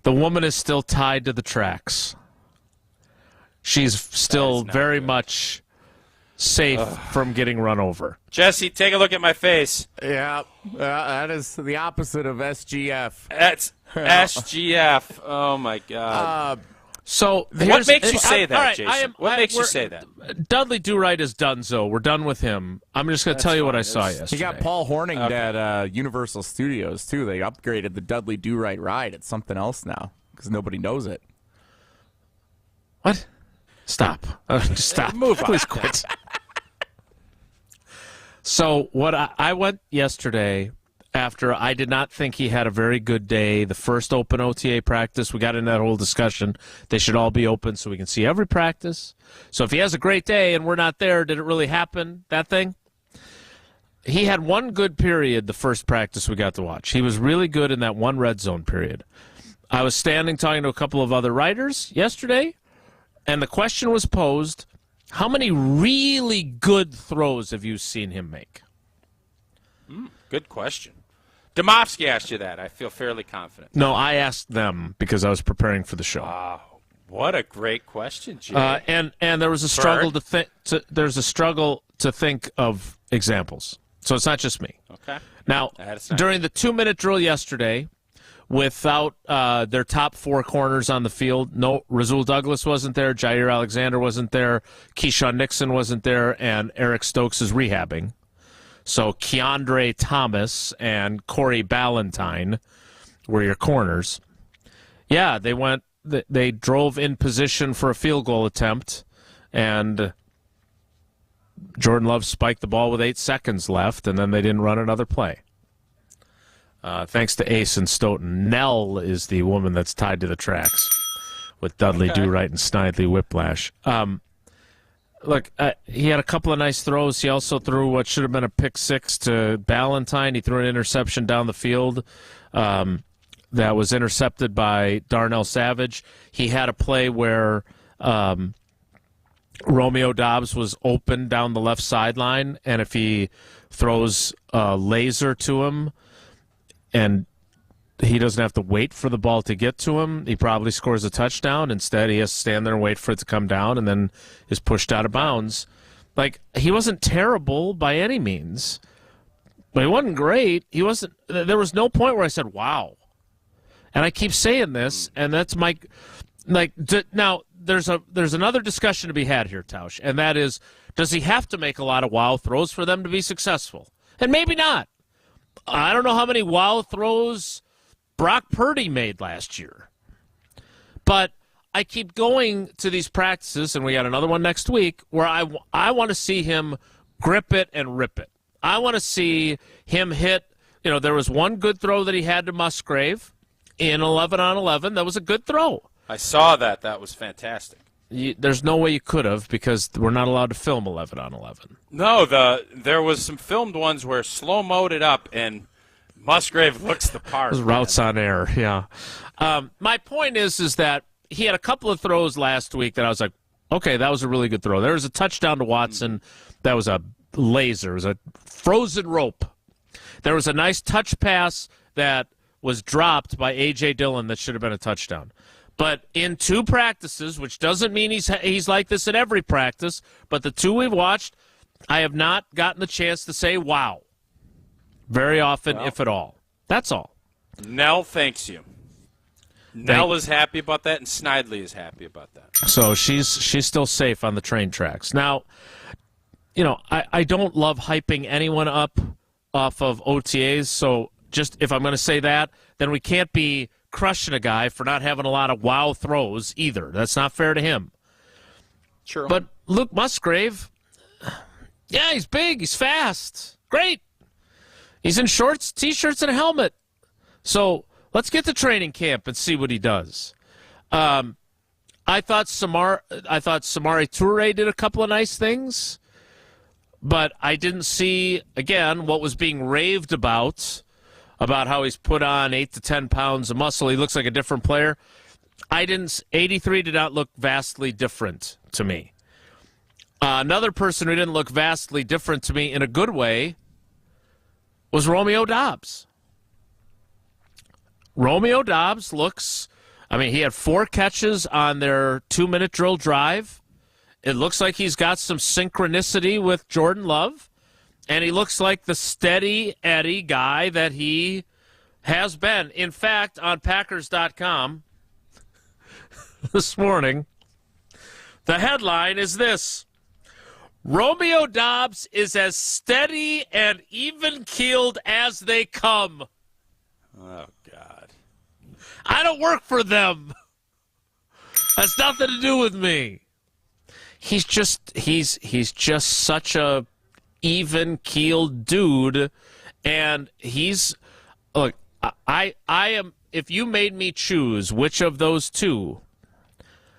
The woman is still tied to the tracks. She's still very much safe from getting run over. Jesse, take a look at my face. Yeah, that is the opposite of SGF. That's SGF. Oh, my God. So what makes you say that, right, Jason? What makes you say that? Dudley Do-Right is donezo. We're done with him. I'm just going to tell you what I saw yesterday. He got Paul Hornung at Universal Studios, too. They upgraded the Dudley Do-Right ride. It's something else now because nobody knows it. What? Stop. Just stop. Move on. Please quit. So what I went yesterday after I did not think he had a very good day, the first open OTA practice, we got in that whole discussion. They should all be open so we can see every practice. So if he has a great day and we're not there, did it really happen, that thing? He had one good period the first practice we got to watch. He was really good in that one red zone period. I was standing talking to a couple of other writers yesterday, and the question was posed, how many really good throws have you seen him make? Good question. Domofsky asked you that. I feel fairly confident. No, I asked them because I was preparing for the show. Wow, what a great question, Jay. And there was a struggle there's a struggle to think of examples. So it's not just me. Okay. Now, during the 2-minute drill yesterday, without their top four corners on the field, no, Rasul Douglas wasn't there, Jair Alexander wasn't there, Keyshawn Nixon wasn't there, and Eric Stokes is rehabbing. So Keandre Thomas and Corey Ballantyne were your corners. Yeah, they drove in position for a field goal attempt, and Jordan Love spiked the ball with 8 seconds left, and then they didn't run another play. Thanks to Ace and Stoughton. Nell is the woman that's tied to the tracks with Dudley Do-Right and Snidely Whiplash. Look, he had a couple of nice throws. He also threw what should have been a pick six to Ballantyne. He threw an interception down the field that was intercepted by Darnell Savage. He had a play where Romeo Doubs was open down the left sideline, and if he throws a laser to him and he doesn't have to wait for the ball to get to him, he probably scores a touchdown. Instead, he has to stand there and wait for it to come down and then is pushed out of bounds. Like, he wasn't terrible by any means, but he wasn't great. There was no point where I said, wow. And I keep saying this, and that's my, now there's another discussion to be had here, Tausch, and that is, does he have to make a lot of wow throws for them to be successful? And maybe not. I don't know how many wow throws Brock Purdy made last year. But I keep going to these practices, and we got another one next week, where I want to see him grip it and rip it. I want to see him hit, there was one good throw that he had to Musgrave in 11-on-11. That was a good throw. I saw that. That was fantastic. There's no way you could have, because we're not allowed to film 11-on-11. No, there was some filmed ones where slow-moed it up, and Musgrave looks the part. Those routes on air, yeah. My point is that he had a couple of throws last week that I was like, okay, that was a really good throw. There was a touchdown to Watson. That was a laser. It was a frozen rope. There was a nice touch pass that was dropped by A.J. Dillon that should have been a touchdown. But in two practices, which doesn't mean he's like this in every practice, but the two we've watched, I have not gotten the chance to say wow. Very often, if at all. That's all. Nell thanks you. Nell is happy about that, and Snidely is happy about that. So she's still safe on the train tracks. Now, I don't love hyping anyone up off of OTAs, so just if I'm going to say that, then we can't be crushing a guy for not having a lot of wow throws either. That's not fair to him. Sure. But Luke Musgrave, yeah, he's big, he's fast, great. He's in shorts, T-shirts, and a helmet. So let's get to training camp and see what he does. I thought Samari Toure did a couple of nice things, but I didn't see, again, what was being raved about how he's put on 8 to 10 pounds of muscle. He looks like a different player. 83 did not look vastly different to me. Another person who didn't look vastly different to me in a good way was Romeo Doubs. Romeo Doubs looks, he had 4 catches on their 2-minute drill drive. It looks like he's got some synchronicity with Jordan Love. And he looks like the steady Eddie guy that he has been. In fact, on Packers.com this morning, the headline is this: Romeo Doubs is as steady and even-keeled as they come. Oh, God. I don't work for them. That's nothing to do with me. He's just such a even-keeled dude, and I am, if you made me choose which of those two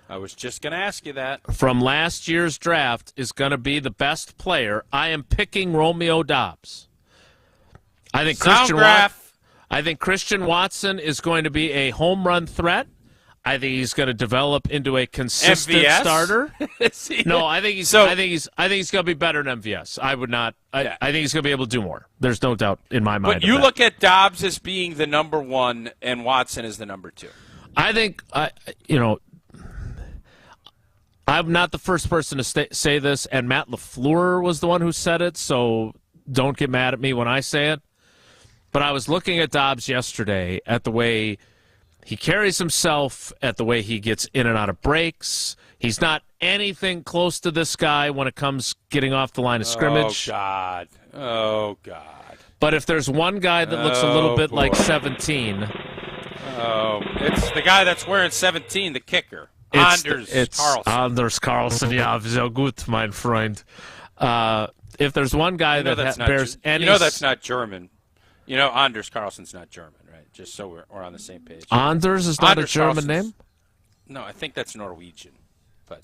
I was just going to ask you that from last year's draft is going to be the best player, I am picking Romeo Doubs. I think Christian Watson is going to be a home run threat. I think he's going to develop into a consistent MVS? Starter. No, I think he's going to be better than MVS. I would not. I think he's going to be able to do more. There's no doubt in my mind. But you look at Doubs as being the number 1 and Watson as the number 2. I think I'm not the first person to say this, and Matt LaFleur was the one who said it, so don't get mad at me when I say it. But I was looking at Doubs yesterday at the way he carries himself, at the way he gets in and out of breaks. He's not anything close to this guy when it comes getting off the line of scrimmage. Oh, God. But if there's one guy that looks a little bit like 17. Oh, it's the guy that's wearing 17, the kicker. Anders Carlson. Anders Carlson, yeah, sehr gut, mein Freund. If there's one guy that bears any... that's not German. Anders Carlson's not German, right? Just so we're on the same page. Anders is not a German name? No, I think that's Norwegian. But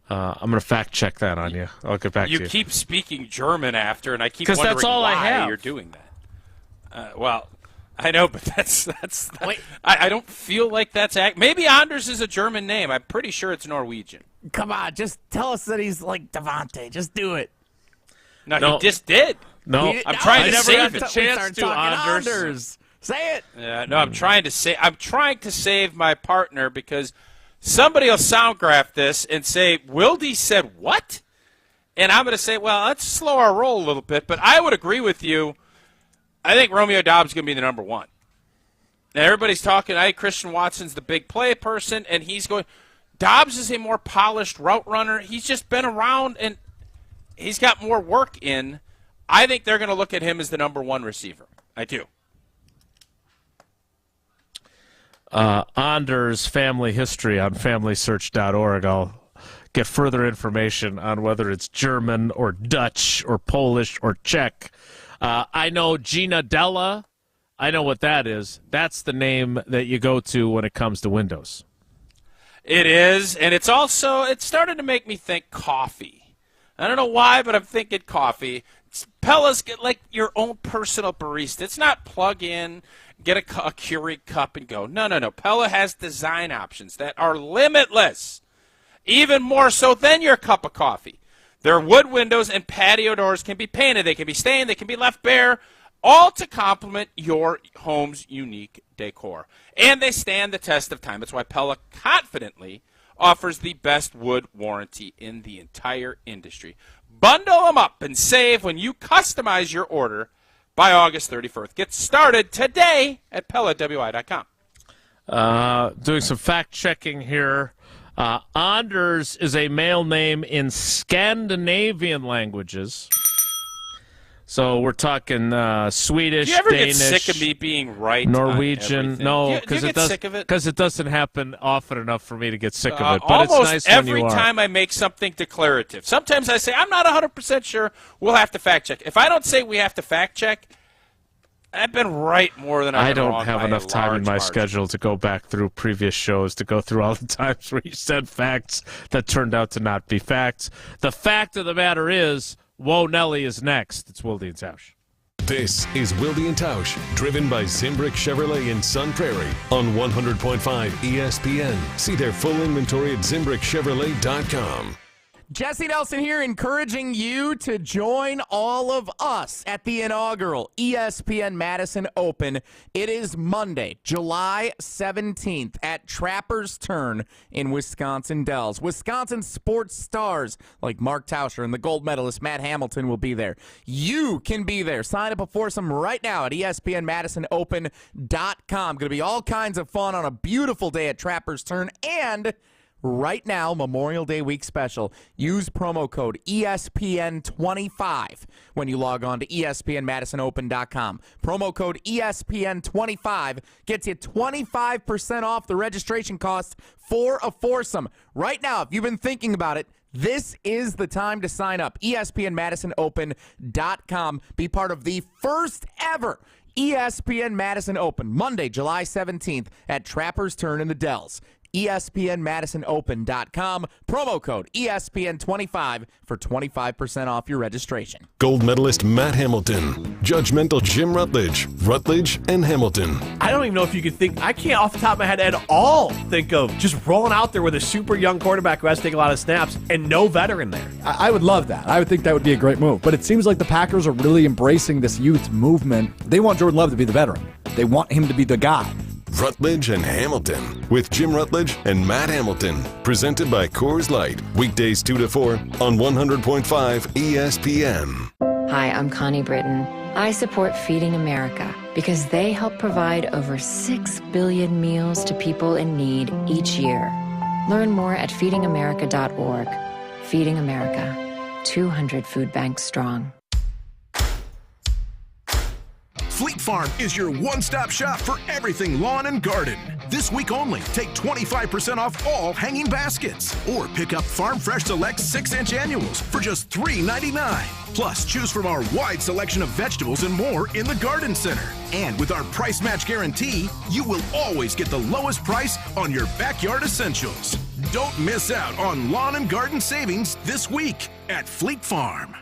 I'm going to fact check that on you. I'll get back to you. You keep speaking German after, and I keep wondering that's all why I have. You're doing that. Well, I know, but that's I don't feel like that's maybe Anders is a German name. I'm pretty sure it's Norwegian. Come on, just tell us that he's like Devontae. Just do it. No, he just did. No, I'm trying to save the it. chance to Anders. Say it. Yeah, no, I'm trying to save my partner because somebody will sound graph this and say, Wilde said what? And I'm going to say, well, let's slow our roll a little bit. But I would agree with you. I think Romeo Doubs is going to be the number one. And everybody's talking, I think Christian Watson's the big play person, and he's going. Doubs is a more polished route runner. He's just been around, and he's got more work in. I think they're going to look at him as the number one receiver. I do. Anders' family history on FamilySearch.org. I'll get further information on whether it's German or Dutch or Polish or Czech. I know Gina Della. I know what that is. That's the name that you go to when it comes to Windows. It is, and it's started to make me think coffee. I don't know why, but I'm thinking coffee. Pella's get like your own personal barista. It's not plug in, get a Keurig cup and go. No. Pella has design options that are limitless, even more so than your cup of coffee. Their wood windows and patio doors can be painted. They can be stained. They can be left bare, all to complement your home's unique decor. And they stand the test of time. That's why Pella confidently offers the best wood warranty in the entire industry. Bundle them up and save when you customize your order by August 31st. Get started today at PellaWI.com. Doing some fact-checking here. Anders is a male name in Scandinavian languages. So we're talking Swedish, Do you ever Danish, get sick of me being right? Norwegian. No, because it doesn't happen often enough for me to get sick of it. But Almost it's nice every when you time I make something declarative. Sometimes I say I'm not 100% sure. We'll have to fact check. If I don't say we have to fact check, I've been right more than I've been wrong. I don't have enough time in my schedule to go back through previous shows to go through all the times where you said facts that turned out to not be facts. The fact of the matter is, Whoa, Nelly is next. It's Wilde and Tausch. This is Wilde and Tausch, driven by Zimbrick Chevrolet in Sun Prairie on 100.5 ESPN. See their full inventory at ZimbrickChevrolet.com. Jesse Nelson here, encouraging you to join all of us at the inaugural ESPN Madison Open. It is Monday, July 17th at Trapper's Turn in Wisconsin Dells. Wisconsin sports stars like Mark Tauscher and the gold medalist Matt Hamilton will be there. You can be there. Sign up a foursome right now at ESPNMadisonOpen.com. Going to be all kinds of fun on a beautiful day at Trapper's Turn, and right now, Memorial Day week special. Use promo code ESPN25 when you log on to ESPNMadisonOpen.com. Promo code ESPN25 gets you 25% off the registration cost for a foursome. Right now, if you've been thinking about it, this is the time to sign up. ESPNMadisonOpen.com. Be part of the first ever ESPN Madison Open, Monday, July 17th at Trapper's Turn in the Dells. ESPNMadisonOpen.com. Promo code ESPN25 for 25% off your registration. Gold medalist Matt Hamilton, judgmental Jim Rutledge, and Hamilton. I don't even know if you could think, I can't off the top of my head at all think of just rolling out there with a super young quarterback who has to take a lot of snaps and no veteran there. I would love that. I would think that would be a great move. But it seems like the Packers are really embracing this youth movement. They want Jordan Love to be the veteran. They want him to be the guy. Rutledge and Hamilton with Jim Rutledge and Matt Hamilton. Presented by Coors Light. Weekdays 2 to 4 on 100.5 ESPN. Hi, I'm Connie Britton. I support Feeding America because they help provide over 6 billion meals to people in need each year. Learn more at feedingamerica.org. Feeding America, 200 food banks strong. Fleet Farm is your one-stop shop for everything lawn and garden. This week only, take 25% off all hanging baskets. Or pick up Farm Fresh Select 6-inch annuals for just $3.99. Plus, choose from our wide selection of vegetables and more in the garden center. And with our price match guarantee, you will always get the lowest price on your backyard essentials. Don't miss out on lawn and garden savings this week at Fleet Farm.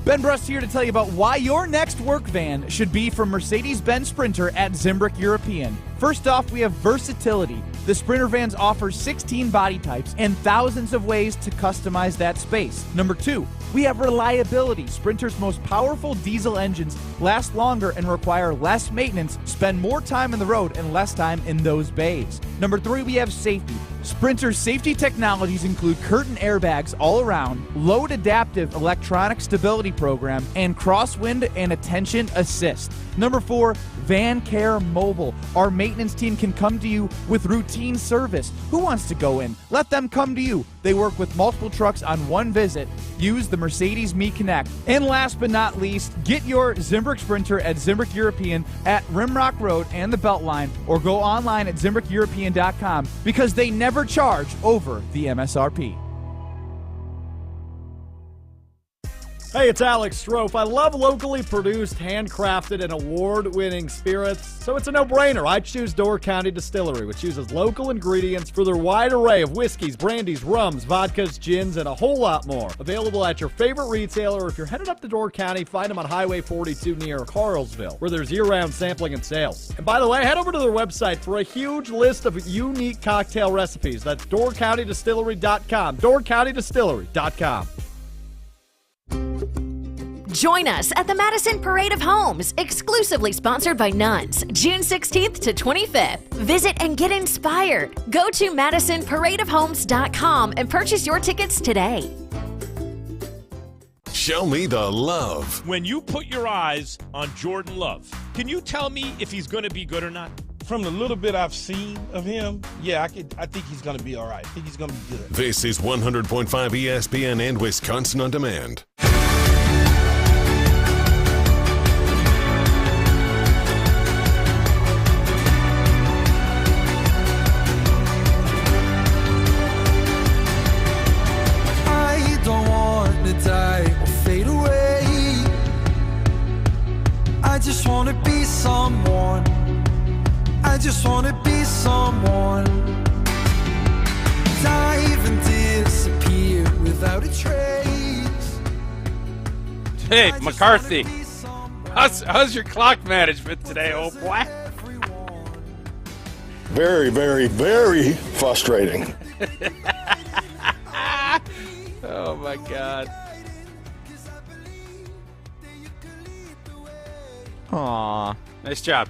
Ben Brust here to tell you about why your next work van should be from Mercedes-Benz Sprinter at Zimbrick European. First off, we have versatility. The Sprinter vans offer 16 body types and thousands of ways to customize that space. Number 2, we have reliability. Sprinter's most powerful diesel engines last longer and require less maintenance, spend more time on the road and less time in those bays. Number 3, we have safety. Sprinter's safety technologies include curtain airbags all around, load adaptive electronic stability program, and crosswind and attention assist. Number 4, Van Care Mobile. Our maintenance team can come to you with routine service. Who wants to go in? Let them come to you. They work with multiple trucks on one visit. Use the Mercedes Me Connect. And last but not least, get your Zimbrick Sprinter at Zimbrick European at Rimrock Road and the Beltline, or go online at ZimbrickEuropean.com because they never charge over the MSRP. Hey, it's Alex Strofe. I love locally produced, handcrafted, and award-winning spirits, so it's a no-brainer. I choose Door County Distillery, which uses local ingredients for their wide array of whiskeys, brandies, rums, vodkas, gins, and a whole lot more. Available at your favorite retailer, or if you're headed up to Door County, find them on Highway 42 near Carlsville, where there's year-round sampling and sales. And by the way, head over to their website for a huge list of unique cocktail recipes. That's DoorCountyDistillery.com. DoorCountyDistillery.com. Join us at the Madison Parade of Homes, exclusively sponsored by Nuns, June 16th to 25th. Visit and get inspired. Go to MadisonParadeOfHomes.com and purchase your tickets today. Show me the love. When you put your eyes on Jordan Love, can you tell me if he's going to be good or not? From the little bit I've seen of him, yeah, I think he's going to be all right. I think he's going to be good. This is 100.5 ESPN and Wisconsin On Demand. I just wanna be someone. I just wanna be someone. Dive and disappear without a trace. Hey, McCarthy. How's your clock management today, old boy? Very, very, very frustrating. Oh, my God. Aw. Nice job.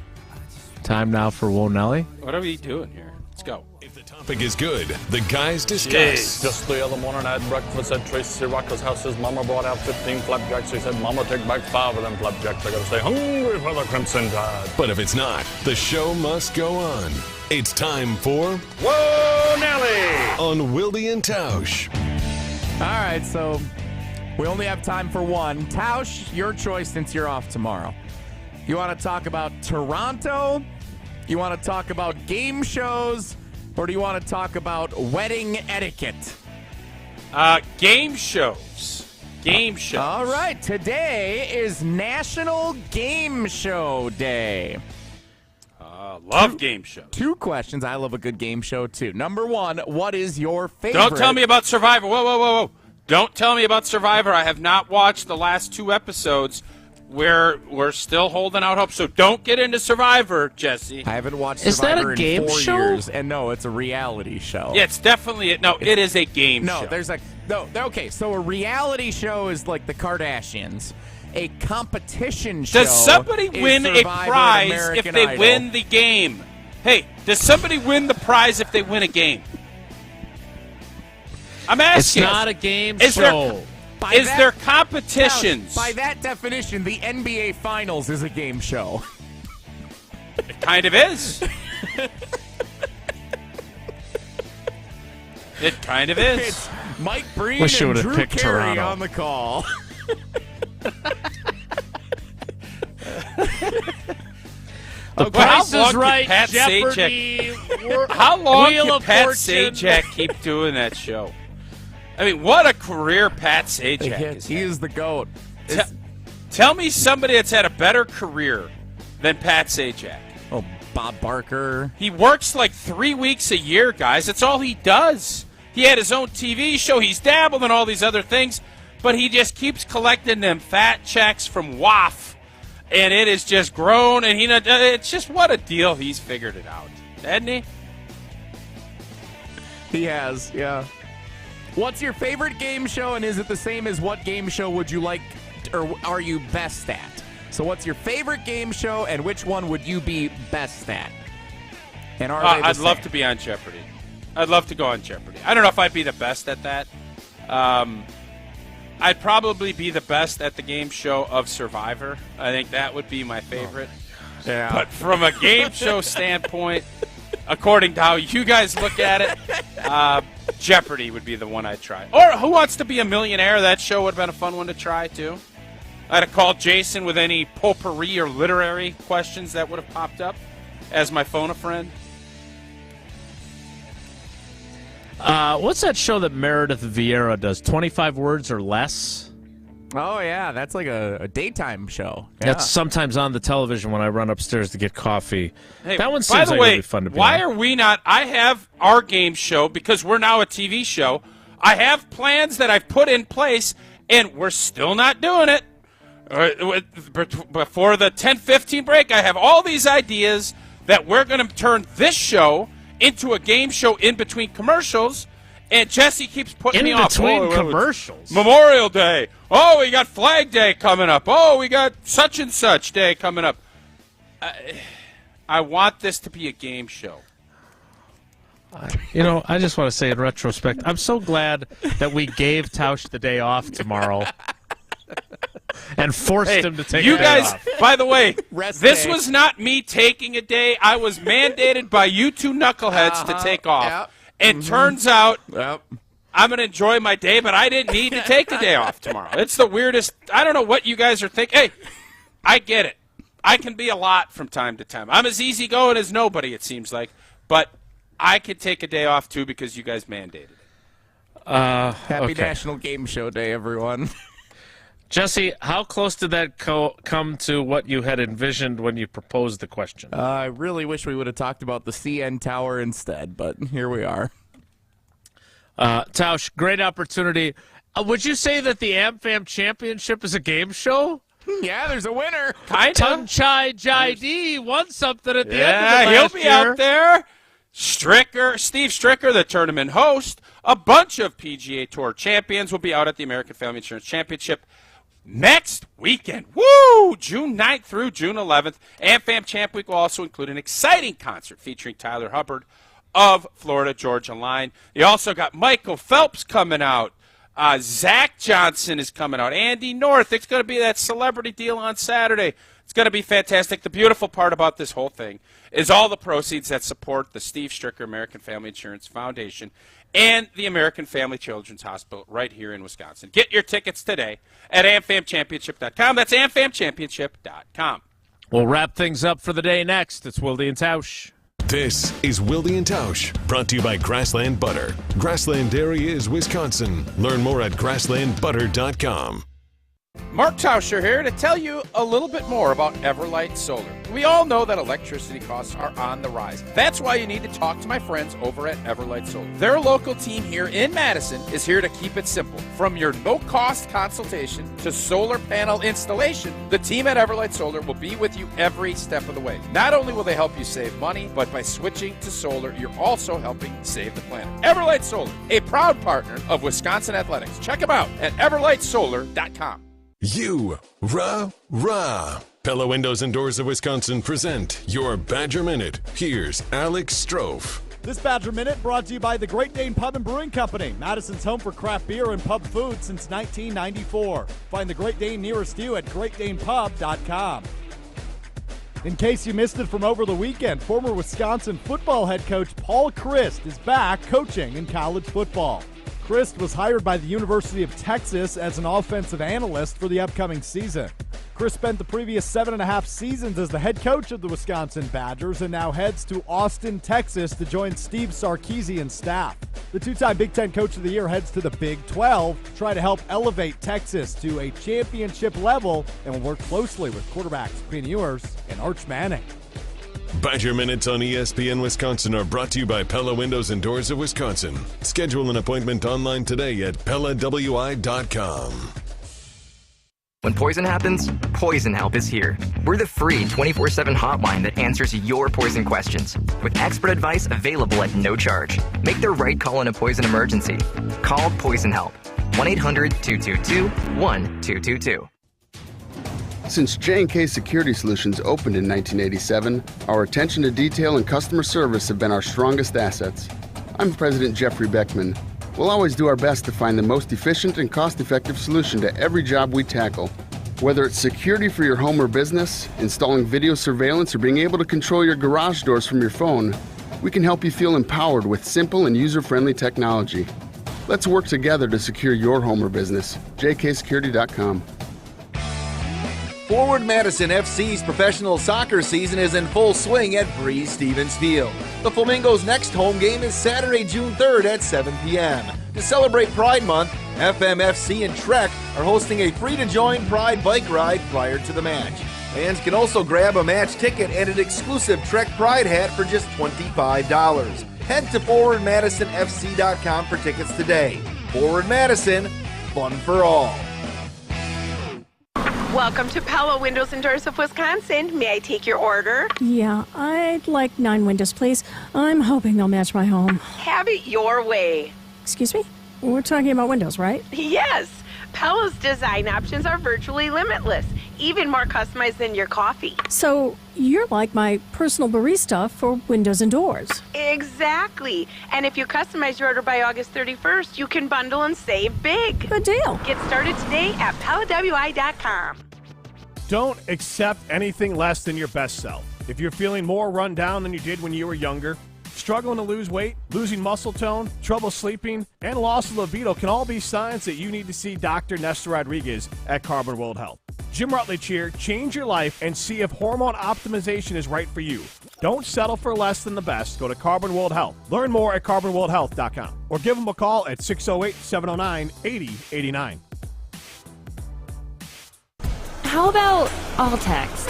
Time now for Whoa Nelly. What are we doing here? Let's go. If the topic is good, the guys discuss. Just the other morning I had breakfast at Tracy Rocker's house. His mama brought out 15 flapjacks. He said, Mama, take back 5 of them flapjacks. I gotta stay hungry for the Crimson Tide. But if it's not, the show must go on. It's time for Whoa Nelly on Wilde Tausch. All right, so we only have time for one. Tausch, your choice since you're off tomorrow. You want to talk about Toronto? You want to talk about game shows? Or do you want to talk about wedding etiquette? Game shows. Game shows. All right. Today is National Game Show Day. Love game shows. 2 questions. I love a good game show, too. Number 1, what is your favorite? Don't tell me about Survivor. Whoa. Don't tell me about Survivor. I have not watched the last 2 episodes. We're still holding out hope, so don't get into Survivor, Jesse. I haven't watched Is that Survivor a game in 4 show? years, and no, it's a reality show. Yeah, it's definitely it. No, it is a game show. No, there's okay, so a reality show is like the Kardashians. A competition show. Does somebody win a prize if they win the game? Hey, does somebody win the prize if they win a game? I'm asking. It's not a game show. Is there competitions? By that definition, the NBA Finals is a game show. It kind of is. It kind of is. It's Mike Breen Wish you and would've Drew picked Carey Toronto. on the call. The Price is Right, Pat Jeopardy, How long Wheel can of Pat Fortune. Sajak keep doing that show? I mean, what a career Pat Sajak is. He is the GOAT. Tell me somebody that's had a better career than Pat Sajak. Oh, Bob Barker. He works like 3 weeks a year, guys. That's all he does. He had his own TV show. He's dabbled in all these other things, but he just keeps collecting them fat checks from WAF and it has just grown. And it's just what a deal. He's figured it out, hasn't he? He has, yeah. What's your favorite game show, and is it the same as what game show would you like, or are you best at? So what's your favorite game show, and which one would you be best at? And are they the I'd same? love to be on Jeopardy. I'd love to go on Jeopardy. I don't know if I'd be the best at that. I'd probably be the best at the game show of Survivor. I think that would be my favorite. Yeah. But from a game show standpoint, according to how you guys look at it, Jeopardy would be the one I'd try. Or Who Wants to Be a Millionaire? That show would have been a fun one to try, too. I'd have called Jason with any potpourri or literary questions that would have popped up as my phone-a-friend. What's that show that Meredith Vieira does? 25 Words or Less? Oh, yeah. That's like a daytime show. Yeah. That's sometimes on the television when I run upstairs to get coffee. Hey, that one by seems the like way, it'd be fun to be why on. are we not? I have our game show because we're now a TV show. I have plans that I've put in place, and we're still not doing it. Before the 10-15 break, I have all these ideas that we're going to turn this show into a game show in between commercials, and Jesse keeps putting me off. In between commercials? Memorial Day. Oh, we got Flag Day coming up. Oh, we got such and such day coming up. I want this to be a game show. I just want to say in retrospect, I'm so glad that we gave Tausch the day off tomorrow and forced him to take you a day guys, off. By the way, Rest this day. was not me taking a day. I was mandated by you two knuckleheads to take off. Yep. And turns out Yep. I'm going to enjoy my day, but I didn't need to take the day off tomorrow. It's the weirdest. I don't know what you guys are thinking. Hey, I get it. I can be a lot from time to time. I'm as easygoing as nobody, it seems like. But I could take a day off, too, because you guys mandated it. Happy National Game Show Day, everyone. Jesse, how close did that come to what you had envisioned when you proposed the question? I really wish we would have talked about the CN Tower instead, but here we are. Tausch, great opportunity. Would you say that the AmFam Championship is a game show? Yeah, there's a winner. Tung Chai Jai D won something at the end of Yeah, the he'll last be year. out there. Steve Stricker, the tournament host. A bunch of PGA Tour champions will be out at the American Family Insurance Championship next weekend. Woo! June 9th through June 11th. AmFam Champ Week will also include an exciting concert featuring Tyler Hubbard of Florida Georgia Line. You also got Michael Phelps coming out. Zach Johnson is coming out. Andy North. It's going to be that celebrity deal on Saturday. It's going to be fantastic. The beautiful part about this whole thing is all the proceeds that support the Steve Stricker American Family Insurance Foundation and the American Family Children's Hospital right here in Wisconsin. Get your tickets today at amfamchampionship.com. That's amfamchampionship.com. We'll wrap things up for the day next. It's Wilde and Tausch. This is Wilde and Tausch, brought to you by Grassland Butter. Grassland Dairy is Wisconsin. Learn more at grasslandbutter.com. Mark Tauscher here to tell you a little bit more about Everlight Solar. We all know that electricity costs are on the rise. That's why you need to talk to my friends over at Everlight Solar. Their local team here in Madison is here to keep it simple. From your no-cost consultation to solar panel installation, the team at Everlight Solar will be with you every step of the way. Not only will they help you save money, but by switching to solar, you're also helping save the planet. Everlight Solar, a proud partner of Wisconsin Athletics. Check them out at everlightsolar.com. Rah. Pella Windows and Doors of Wisconsin present your Badger Minute. Here's Alex Strofe. This Badger Minute brought to you by the Great Dane Pub and Brewing Company, Madison's home for craft beer and pub food since 1994. Find the Great Dane nearest you at greatdanepub.com. In case you missed it from over the weekend, former Wisconsin football head coach Paul Christ is back coaching in college football. Christ was hired by the University of Texas as an offensive analyst for the upcoming season. Christ spent the previous 7.5 seasons as the head coach of the Wisconsin Badgers and now heads to Austin, Texas to join Steve Sarkisian's staff. The two-time Big Ten Coach of the Year heads to the Big 12 to try to help elevate Texas to a championship level and will work closely with quarterbacks Quinn Ewers and Arch Manning. Badger Minutes on ESPN Wisconsin are brought to you by Pella Windows and Doors of Wisconsin. Schedule an appointment online today at PellaWI.com. When poison happens, Poison Help is here. We're the free 24/7 hotline that answers your poison questions, with expert advice available at no charge. Make the right call in a poison emergency. Call Poison Help. 1-800-222-1222. Since J&K Security Solutions opened in 1987, our attention to detail and customer service have been our strongest assets. I'm President Jeffrey Beckman. We'll always do our best to find the most efficient and cost-effective solution to every job we tackle. Whether it's security for your home or business, installing video surveillance, or being able to control your garage doors from your phone, we can help you feel empowered with simple and user-friendly technology. Let's work together to secure your home or business. jksecurity.com. Forward Madison FC's professional soccer season is in full swing at Breeze Stevens Field. The Flamingos' next home game is Saturday, June 3rd at 7 p.m. To celebrate Pride Month, FMFC and Trek are hosting a free-to-join Pride bike ride prior to the match. Fans can also grab a match ticket and an exclusive Trek Pride hat for just $25. Head to ForwardMadisonFC.com for tickets today. Forward Madison, fun for all. Welcome to Pella Windows and Doors of Wisconsin. May I take your order? Yeah, I'd like 9 windows, please. I'm hoping they'll match my home. Have it your way. Excuse me? We're talking about windows, right? Yes. Pella's design options are virtually limitless, even more customized than your coffee. So you're like my personal barista for windows and doors. Exactly. And if you customize your order by August 31st, you can bundle and save big. Good deal. Get started today at PellaWI.com. Don't accept anything less than your best self. If you're feeling more run down than you did when you were younger, struggling to lose weight, losing muscle tone, trouble sleeping, and loss of libido can all be signs that you need to see Dr. Nestor Rodriguez at Carbon World Health. Jim Rutledge here. Change your life and see if hormone optimization is right for you. Don't settle for less than the best. Go to Carbon World Health. Learn more at carbonworldhealth.com or give them a call at 608-709-8089. How about all text?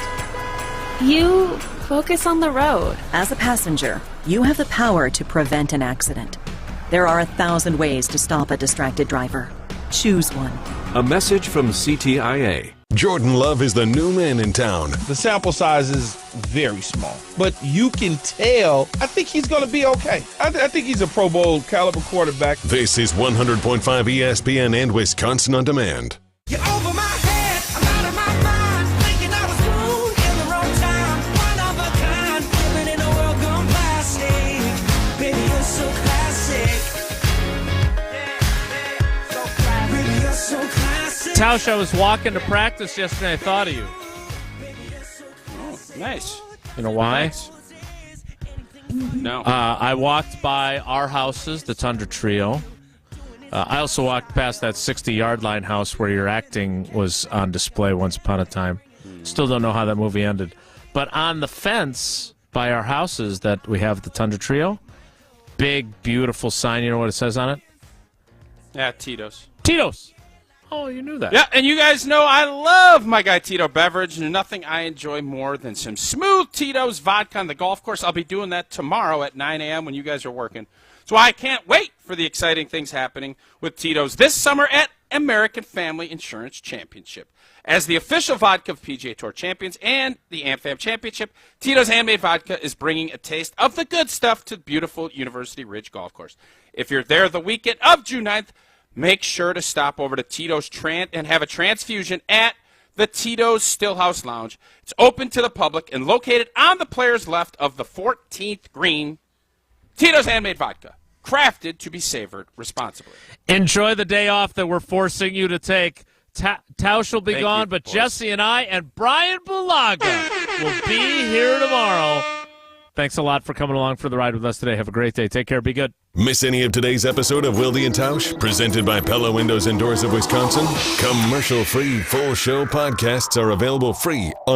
You focus on the road. As a passenger, you have the power to prevent an accident. There are 1,000 ways to stop a distracted driver. Choose one. A message from CTIA. Jordan Love is the new man in town. The sample size is very small, but you can tell, I think he's going to be okay. I think he's a Pro Bowl caliber quarterback. This is 100.5 ESPN and Wisconsin On Demand. You're over my head, I'm out of my mind, thinking I was wrong in the wrong time, one of a kind, living in a world gone plastic, baby you're so classic, baby you're so classic. Tausch, I was walking to practice yesterday, I thought of you. Oh, nice. You know why? Nice. No. I walked by our houses, the Tundra Trio. I also walked past that 60-yard line house where your acting was on display once upon a time. Still don't know how that movie ended. But on the fence by our houses that we have the Tundra Trio, big, beautiful sign. You know what it says on it? Yeah, Tito's. Tito's. Oh, you knew that. Yeah, and you guys know I love my guy Tito beverage, and nothing I enjoy more than some smooth Tito's vodka on the golf course. I'll be doing that tomorrow at 9 a.m. when you guys are working. So I can't wait for the exciting things happening with Tito's this summer at American Family Insurance Championship. As the official vodka of PGA Tour champions and the AmFam Championship, Tito's Handmade Vodka is bringing a taste of the good stuff to beautiful University Ridge Golf Course. If you're there the weekend of June 9th, make sure to stop over to Tito's and have a transfusion at the Tito's Stillhouse Lounge. It's open to the public and located on the player's left of the 14th green. Tito's Handmade Vodka, crafted to be savored responsibly. Enjoy the day off that we're forcing you to take. Tausch will be Thank gone, you, but boys. Jesse and I and Brian Bulaga will be here tomorrow. Thanks a lot for coming along for the ride with us today. Have a great day. Take care. Be good. Miss any of today's episode of Wilde Tausch, presented by Pella Windows and Doors of Wisconsin? Commercial-free full show podcasts are available free on